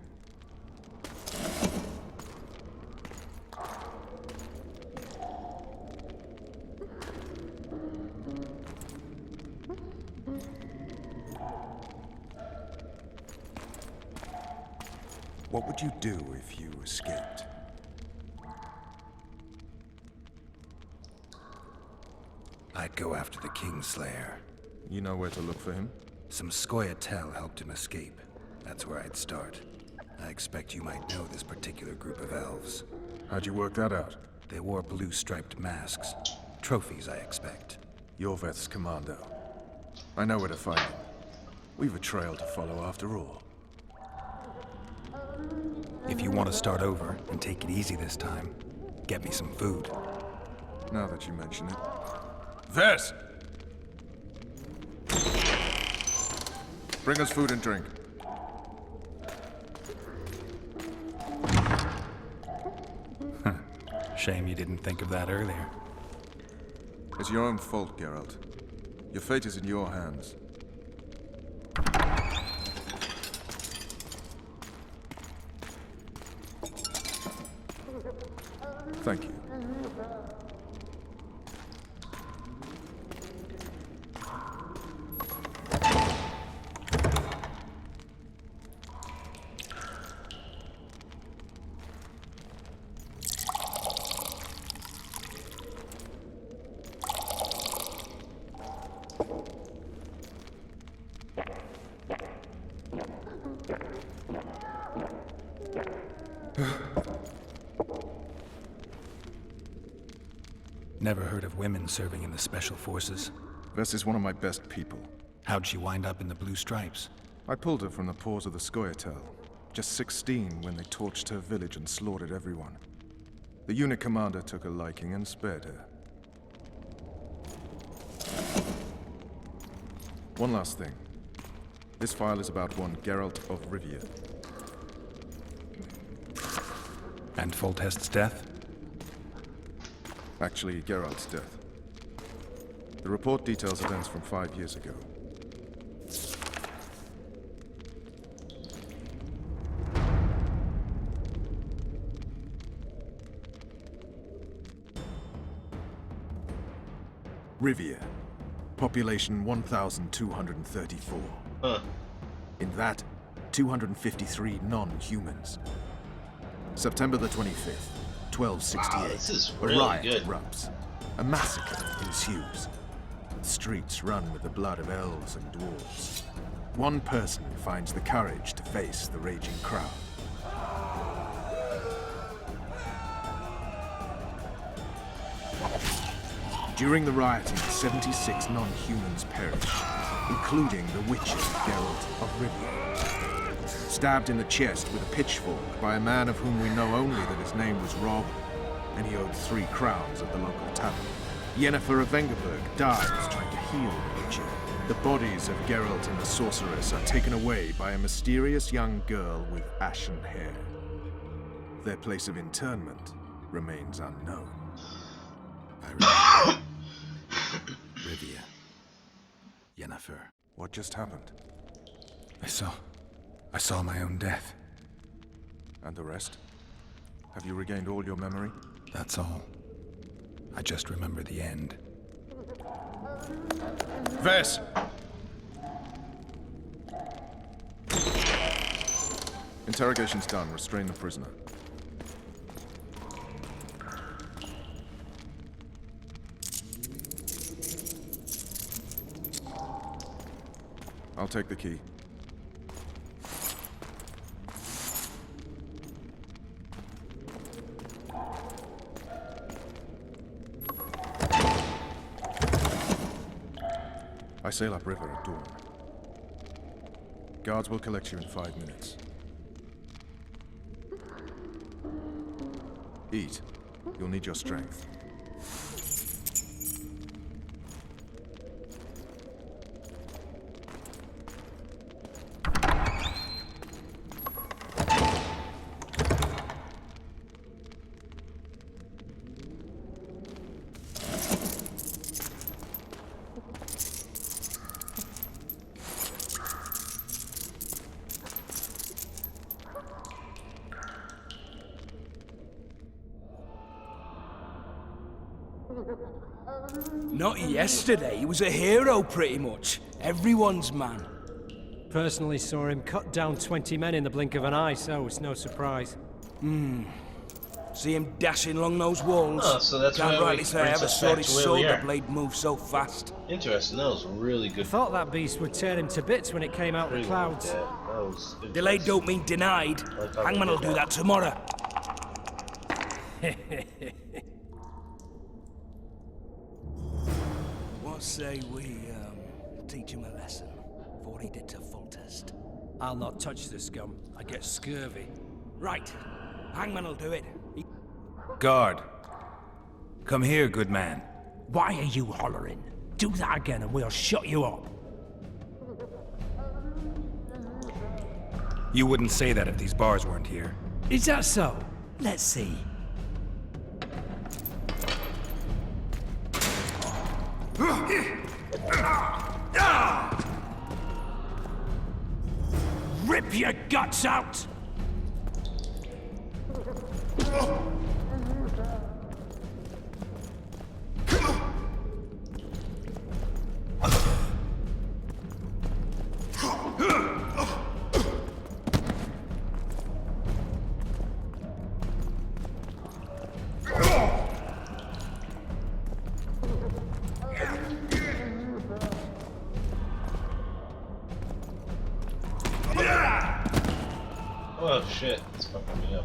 What would you do if you escaped? I'd go after the Kingslayer. You know where to look for him? Some Scoia'tael helped him escape. That's where I'd start. I expect you might know this particular group of elves. How'd you work that out? They wore blue-striped masks. Trophies, I expect. Yorveth's commando. I know where to find him. We've a trail to follow after all. If you want to start over and take it easy this time, get me some food. Now that you mention it. Vess! Bring us food and drink. Shame you didn't think of that earlier. It's your own fault, Geralt. Your fate is in your hands. Thank you. Never heard of women serving in the Special Forces. Vess is one of my best people. How'd she wind up in the Blue Stripes? I pulled her from the paws of the Scoia'tael. Just 16 when they torched her village and slaughtered everyone. The unit commander took a liking and spared her. One last thing. This file is about one Geralt of Rivia. And Foltest's death? Actually, Geralt's death. The report details events from 5 years ago. Rivia. Population 1,234. In that, 253 non-humans. September the 25th, 1268. Wow, this is really a riot good. erupts. A massacre ensues. The streets run with the blood of elves and dwarves. One person finds the courage to face the raging crowd. During the rioting, 76 non-humans perished, including the Witcher, Geralt of Rivia. Stabbed in the chest with a pitchfork by a man of whom we know only that his name was Rob, and he owed 3 crowns at the local tavern. Yennefer of Vengerberg dies trying to heal the Witcher. The bodies of Geralt and the sorceress are taken away by a mysterious young girl with ashen hair. Their place of internment remains unknown. I remember. Rivia. Yennefer. What just happened? I saw my own death. And the rest? Have you regained all your memory? That's all. I just remember the end. Ves! Interrogation's done. Restrain the prisoner. I'll take the key. I sail upriver at dawn. Guards will collect you in 5 minutes. Eat. You'll need your strength. Not yesterday. He was a hero, pretty much. Everyone's man. Personally saw him cut down 20 men in the blink of an eye, so it's no surprise. See him dashing along those walls? Oh, so that's Can't why rightly say I ever saw his we shoulder are. blade move so fast. Interesting. That was really good. I thought that beast would tear him to bits when it came out of the clouds. Yeah, that was Delayed don't mean denied. Like how Hangman they will did do that tomorrow. What say we teach him a lesson before he did to full test? I'll not touch the scum. I get scurvy. Right. Hangman will do it. Guard. Come here, good man. Why are you hollering? Do that again and we'll shut you up. You wouldn't say that if these bars weren't here. Is that so? Let's see. Rip your guts out! Oh shit, it's fucking me up.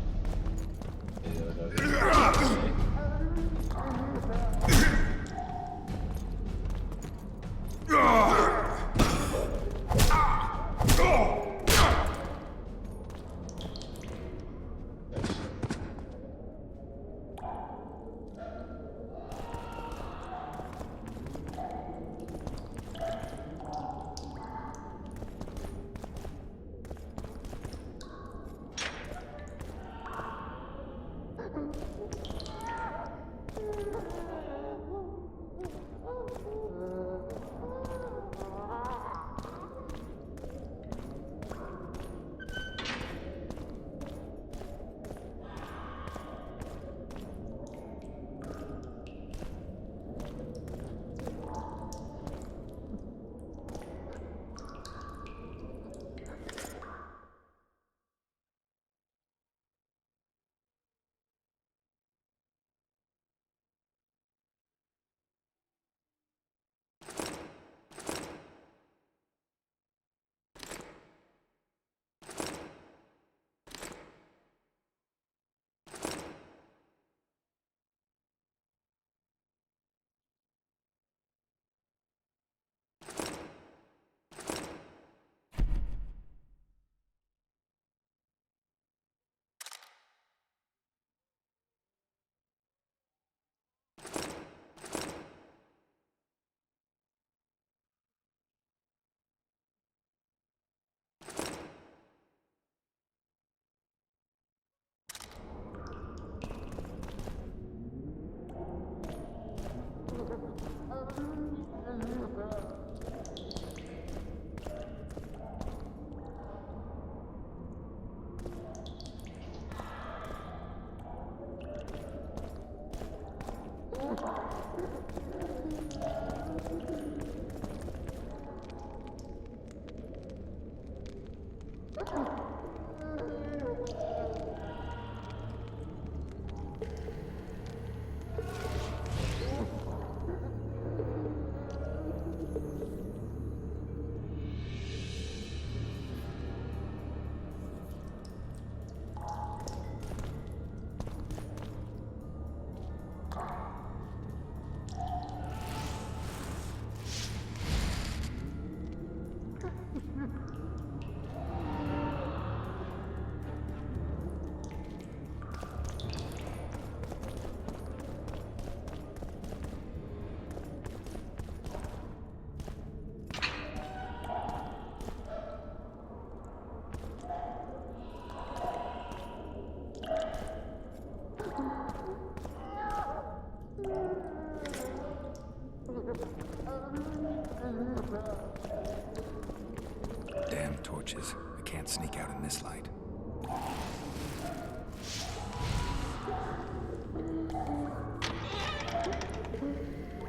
Damn torches. I can't sneak out in this light.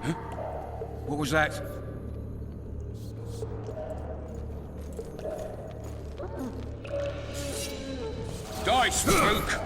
Huh? What was that? Die, spook!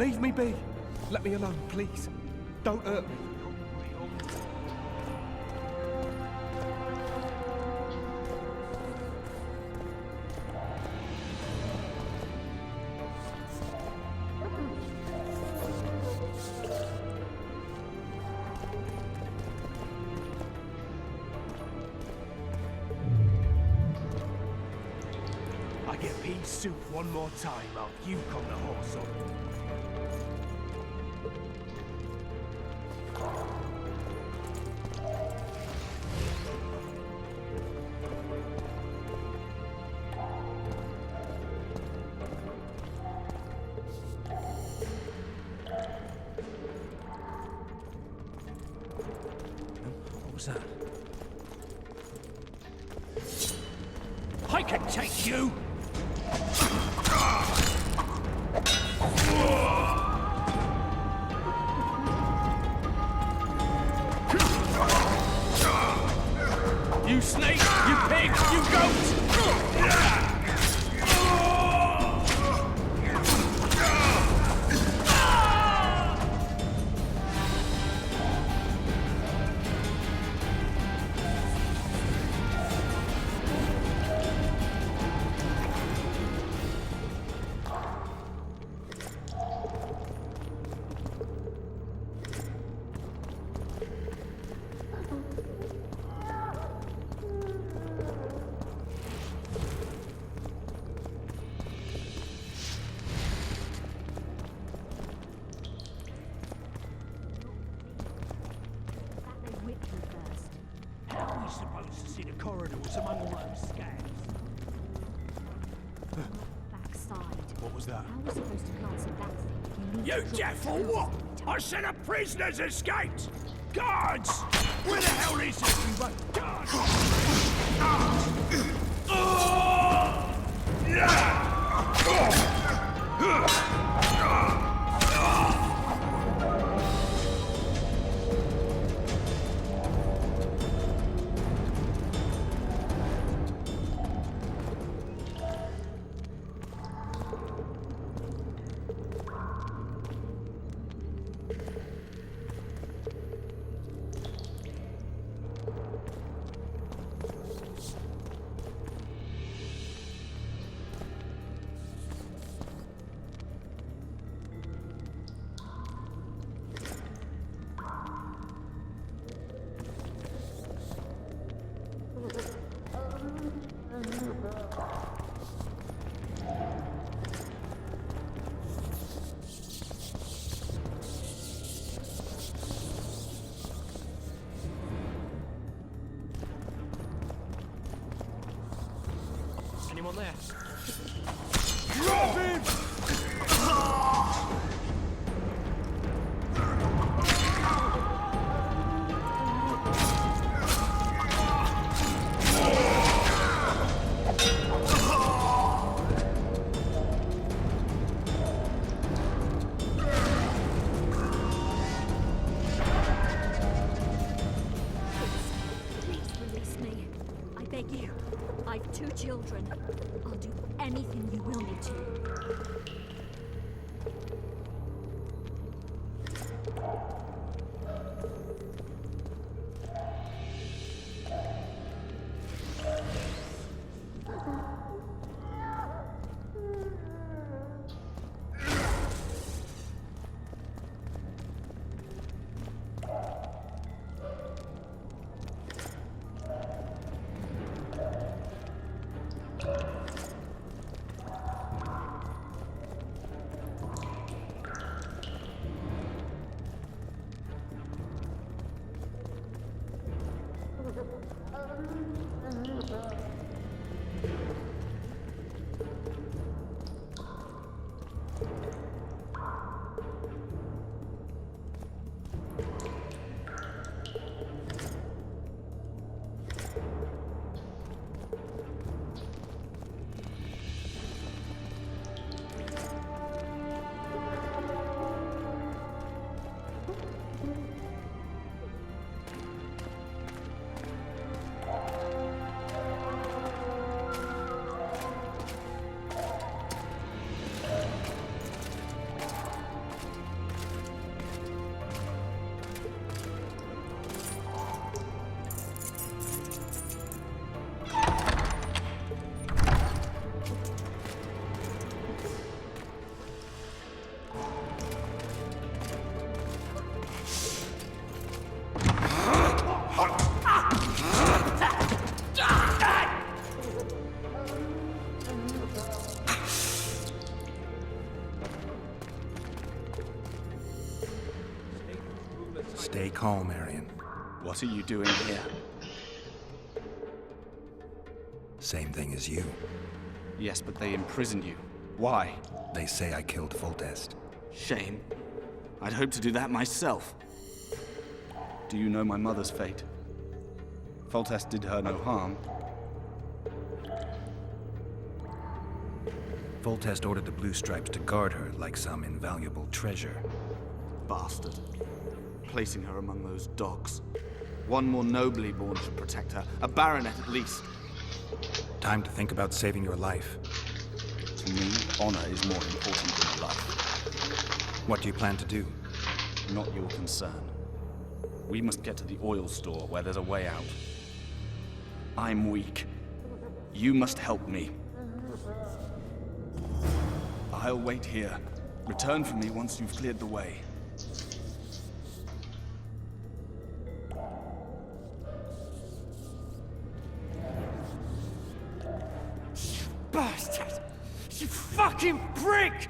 Leave me be. Let me alone, please. Don't hurt me. I get pea soup one more time, you come the horse on. What was that? I can take you! You snake! You pig! You goat! What's among all those scabs? Backside. What was that? How was supposed to glance at that thing? You deaf or what? I said a prisoner's escaped! Guards! Where the hell is everyone? Guards! Anyone there? Drop him! Please release me. I beg you. I've 2 children. I'll do anything you will me to. Stay calm, Arian. What are you doing here? Same thing as you. Yes, but they imprisoned you. Why? They say I killed Foltest. Shame. I'd hoped to do that myself. Do you know my mother's fate? Foltest did her no harm. Foltest ordered the Blue Stripes to guard her like some invaluable treasure. Bastard. Placing her among those dogs. One more nobly born should protect her. A baronet at least. Time to think about saving your life. To me, honor is more important than life. What do you plan to do? Not your concern. We must get to the oil store where there's a way out. I'm weak. You must help me. I'll wait here. Return for me once you've cleared the way. Bastard! You fucking prick!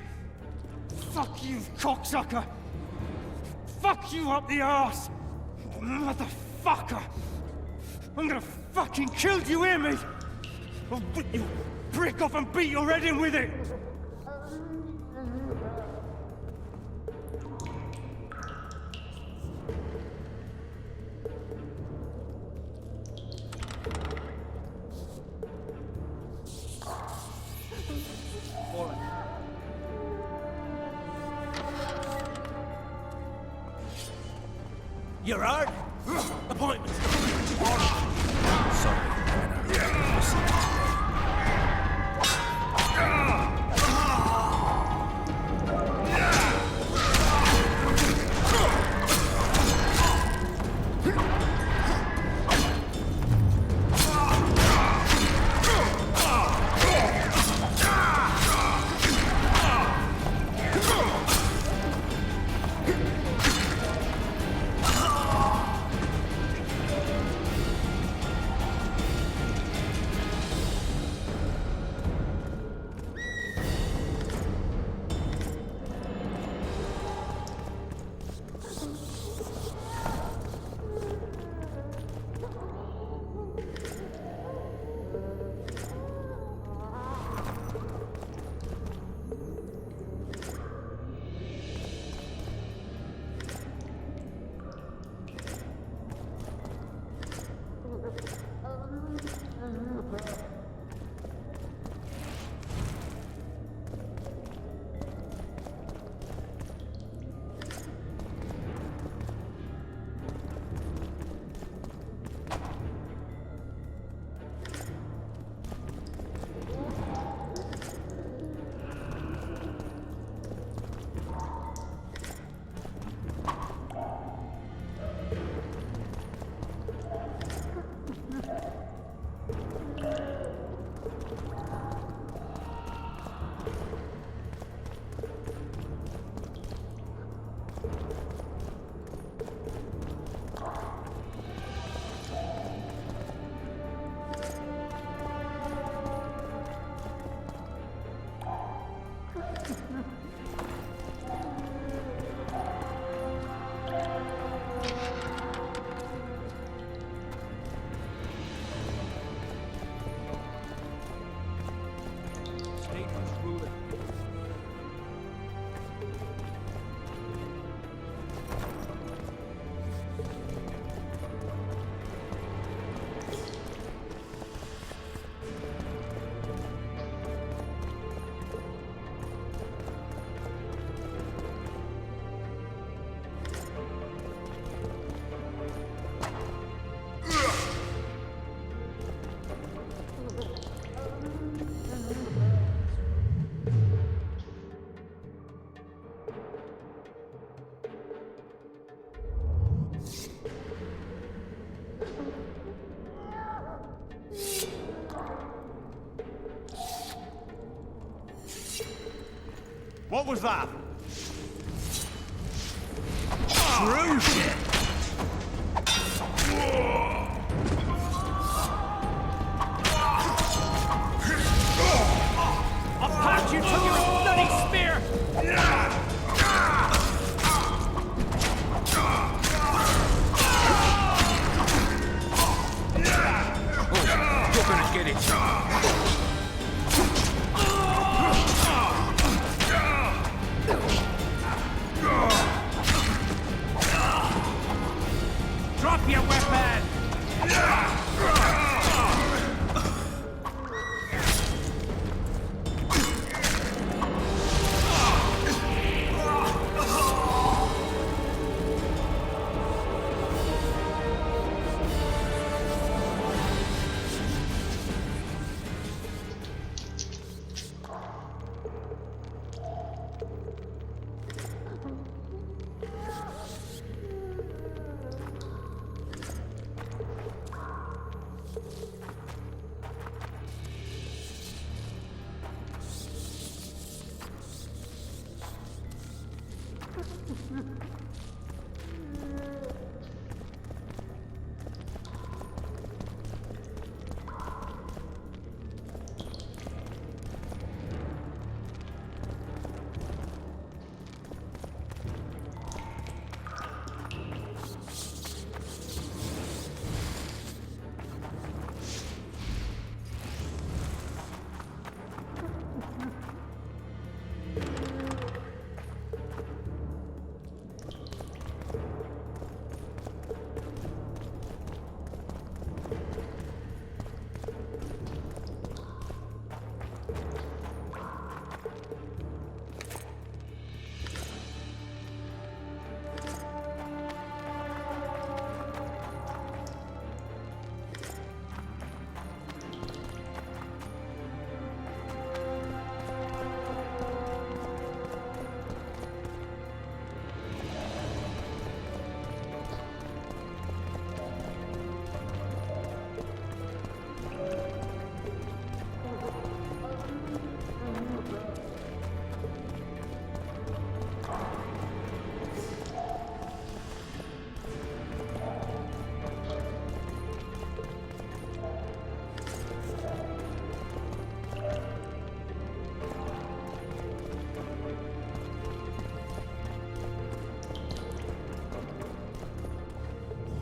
Fuck you, cocksucker! Fuck you up the arse! Motherfucker! I'm gonna fucking killed, you hear me? I'll rip you prick off and beat your head in with it! You're hard? Appointment. Sorry, I received today. What was that? True shit! I'll pat you till you're a bloody spear! Oh, you're gonna get it. Drop your weapon!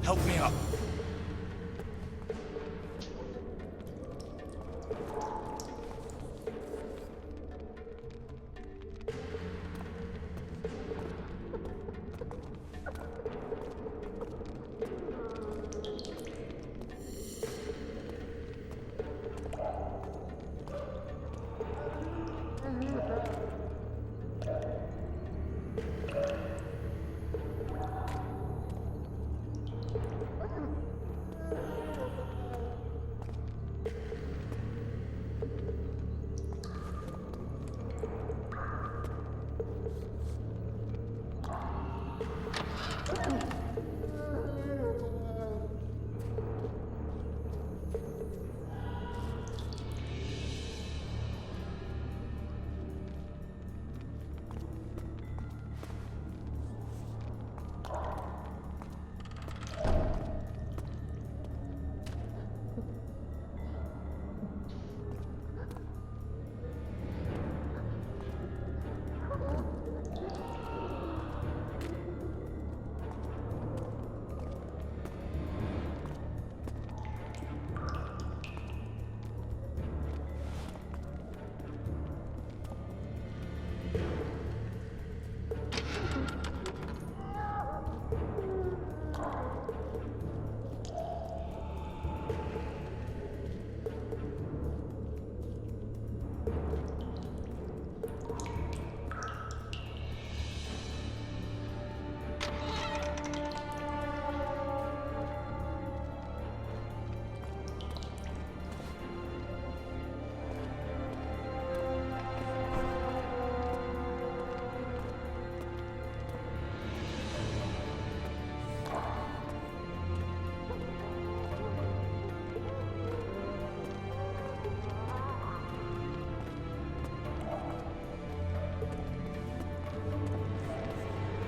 Help me up.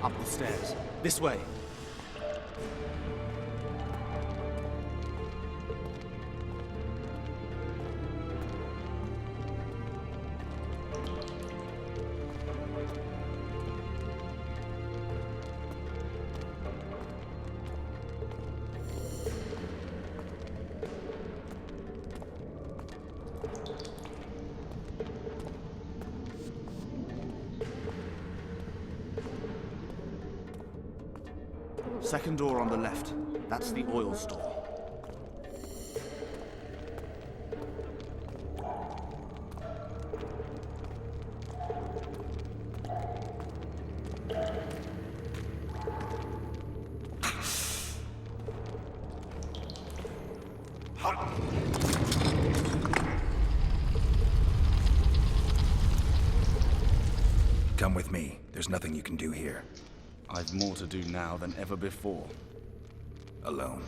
Up the stairs. This way. Second door on the left. That's the oil store. Come with me. There's nothing you can do here. I've more to do now than ever before. Alone.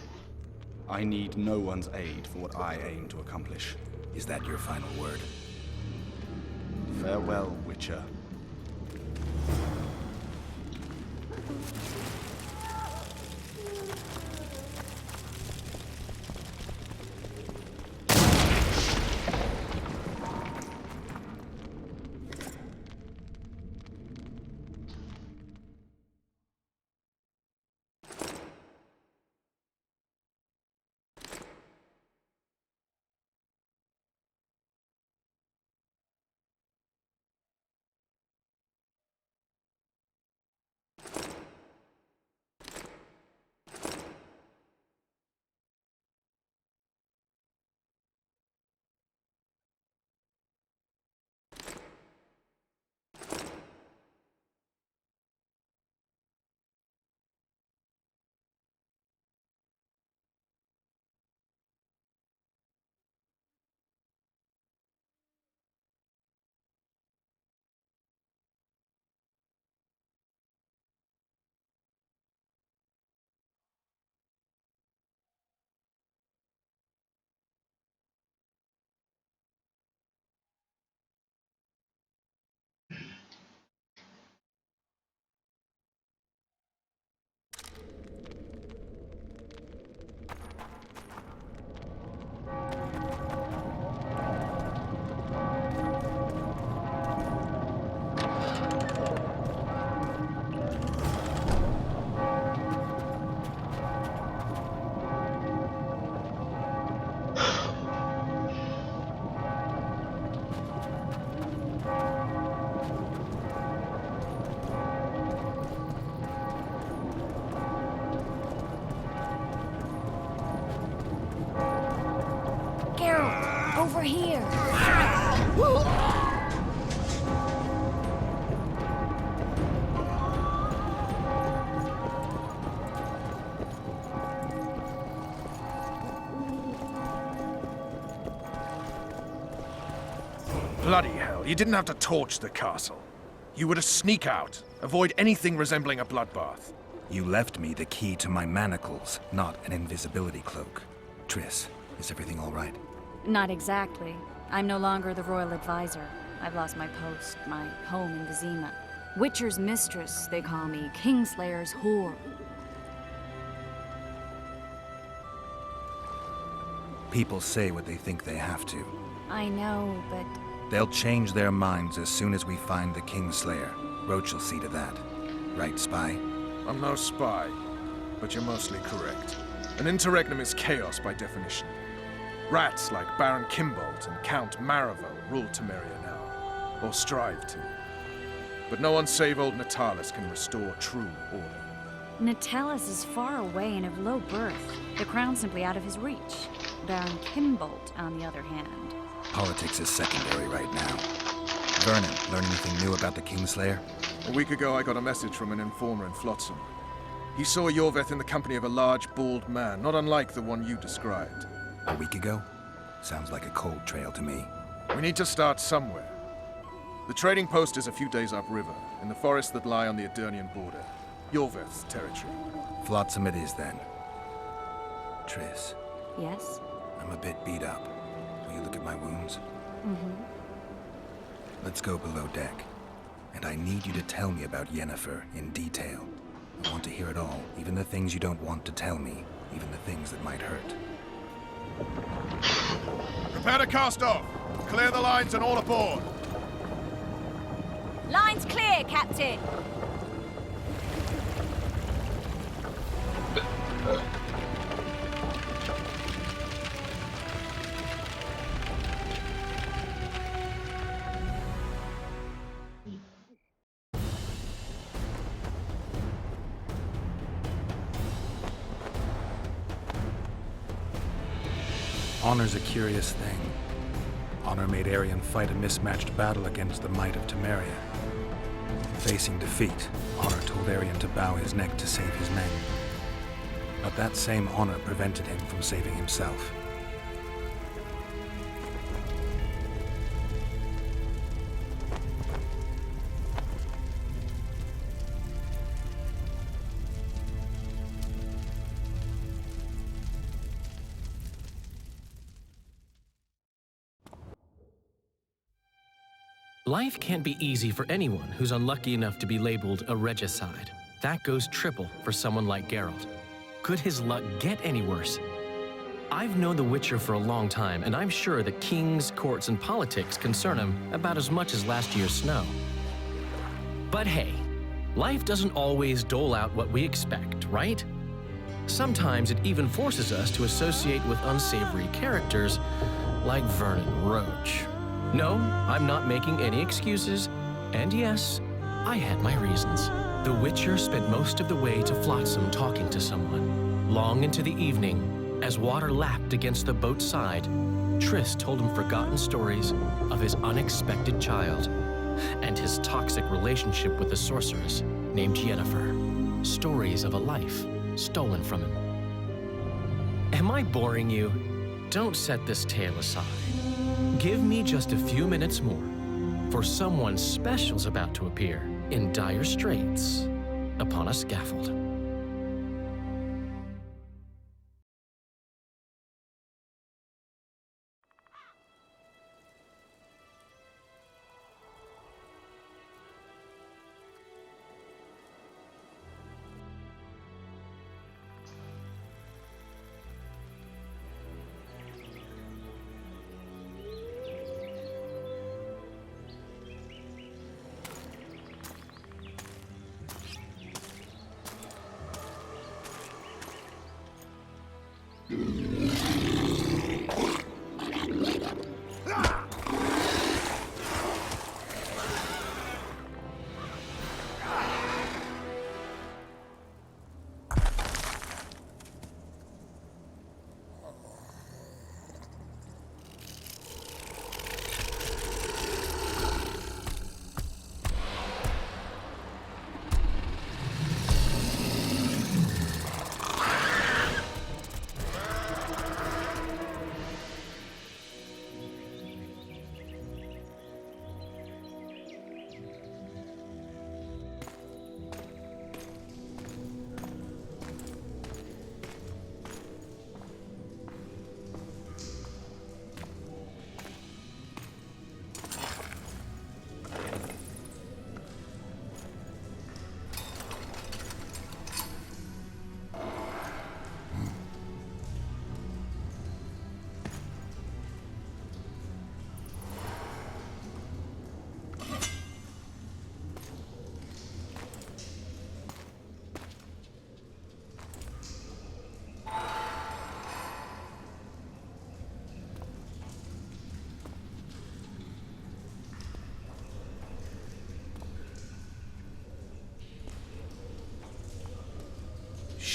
I need no one's aid for what I aim to accomplish. Is that your final word? Farewell, Witcher. here! Bloody hell, you didn't have to torch the castle. You were to sneak out, avoid anything resembling a bloodbath. You left me the key to my manacles, not an invisibility cloak. Triss, is everything all right? Not exactly. I'm no longer the royal advisor. I've lost my post, my home in Vizima. Witcher's mistress, they call me. Kingslayer's whore. People say what they think they have to. I know, but... They'll change their minds as soon as we find the Kingslayer. Roach will see to that. Right, Spy? I'm no spy, but you're mostly correct. An interregnum is chaos by definition. Rats like Baron Kimbolt and Count Maravel rule Temeria now, or strive to. But no one save old Natalis can restore true order. Natalis is far away and of low birth. The crown's simply out of his reach. Baron Kimbolt, on the other hand. Politics is secondary right now. Vernon, learn anything new about the Kingslayer? A week ago, I got a message from an informer in Flotsam. He saw Yorveth in the company of a large, bald man, not unlike the one you described. A week ago? Sounds like a cold trail to me. We need to start somewhere. The trading post is a few days upriver, in the forests that lie on the Edirnian border. Yorveth's territory. Flotsam it is, then. Triss. Yes? I'm a bit beat up. Will you look at my wounds? Mm-hmm. Let's go below deck. And I need you to tell me about Yennefer in detail. I want to hear it all, even the things you don't want to tell me, even the things that might hurt. Prepare to cast off! Clear the lines and all aboard! Line's clear, Captain! Honor's a curious thing. Honor made Arion fight a mismatched battle against the might of Temeria. Facing defeat, Honor told Arion to bow his neck to save his men. But that same honor prevented him from saving himself. Life can't be easy for anyone who's unlucky enough to be labeled a regicide. That goes triple for someone like Geralt. Could his luck get any worse? I've known the Witcher for a long time, and I'm sure that kings, courts, and politics concern him about as much as last year's snow. But hey, life doesn't always dole out what we expect, right? Sometimes it even forces us to associate with unsavory characters like Vernon Roach. No, I'm not making any excuses. And yes, I had my reasons. The Witcher spent most of the way to Flotsam talking to someone. Long into the evening, as water lapped against the boat's side, Triss told him forgotten stories of his unexpected child and his toxic relationship with a sorceress named Yennefer. Stories of a life stolen from him. Am I boring you? Don't set this tale aside. Give me just a few minutes more, for someone special's about to appear in dire straits upon a scaffold.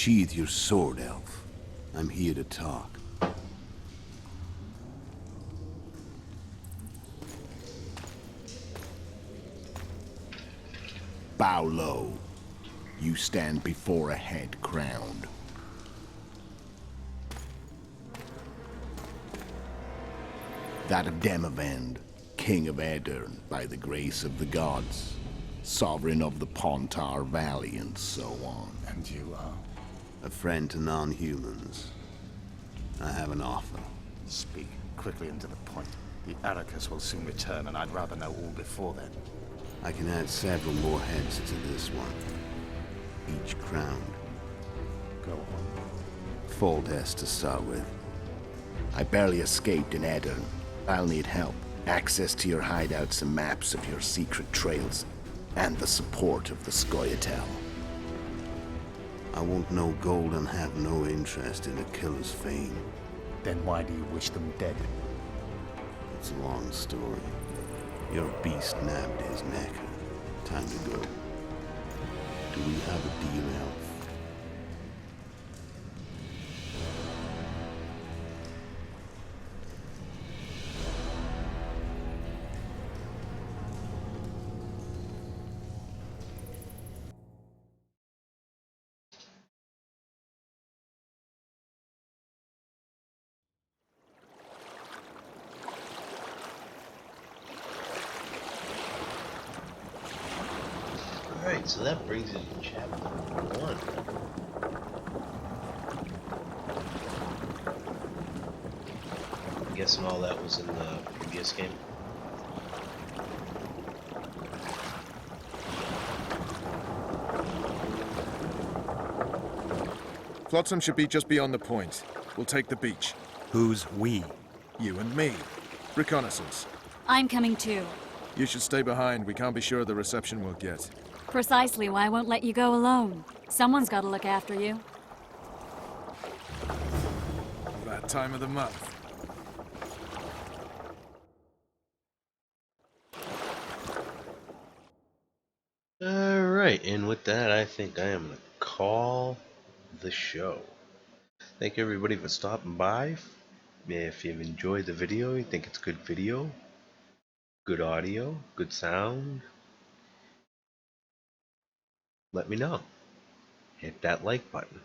Sheathe your sword, elf. I'm here to talk. Bow low. You stand before a head crowned. That of Demavend, king of Aedirn, by the grace of the gods, sovereign of the Pontar Valley, and so on. And you are? A friend to non-humans. I have an offer. Speak quickly and to the point. The Arrakis will soon return, and I'd rather know all before then. I can add several more heads to this one. Each crowned. Go on. Full deaths to start with. I barely escaped in Aedirn. I'll need help. Access to your hideouts and maps of your secret trails. And the support of the Scoia'tael. I want no gold and have no interest in a killer's fame. Then why do you wish them dead? It's a long story. Your beast nabbed his neck. Time to go. Do we have a deal, elf? Alright, so that brings us to chapter 1. I'm guessing all that was in the previous game. Flotsam should be just beyond the point. We'll take the beach. Who's we? You and me. Reconnaissance. I'm coming too. You should stay behind. We can't be sure of the reception we'll get. Precisely why I won't let you go alone. Someone's got to look after you. That time of the month. Alright, and with that, I think I am going to call the show. Thank everybody for stopping by. If you've enjoyed the video, you think it's good video, good audio, good sound, let me know. Hit that like button.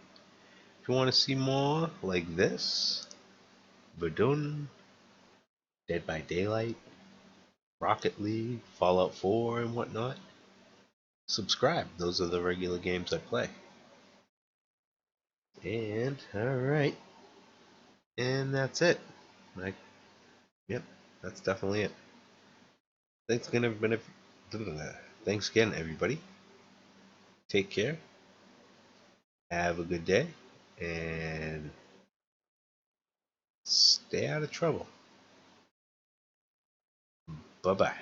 If you want to see more like this, Verdun, Dead by Daylight, Rocket League, Fallout 4 and whatnot, subscribe. Those are the regular games I play. And alright. And that's it. Yep, that's definitely it. Thanks again, everybody. Take care. Have a good day. And stay out of trouble. Bye-bye.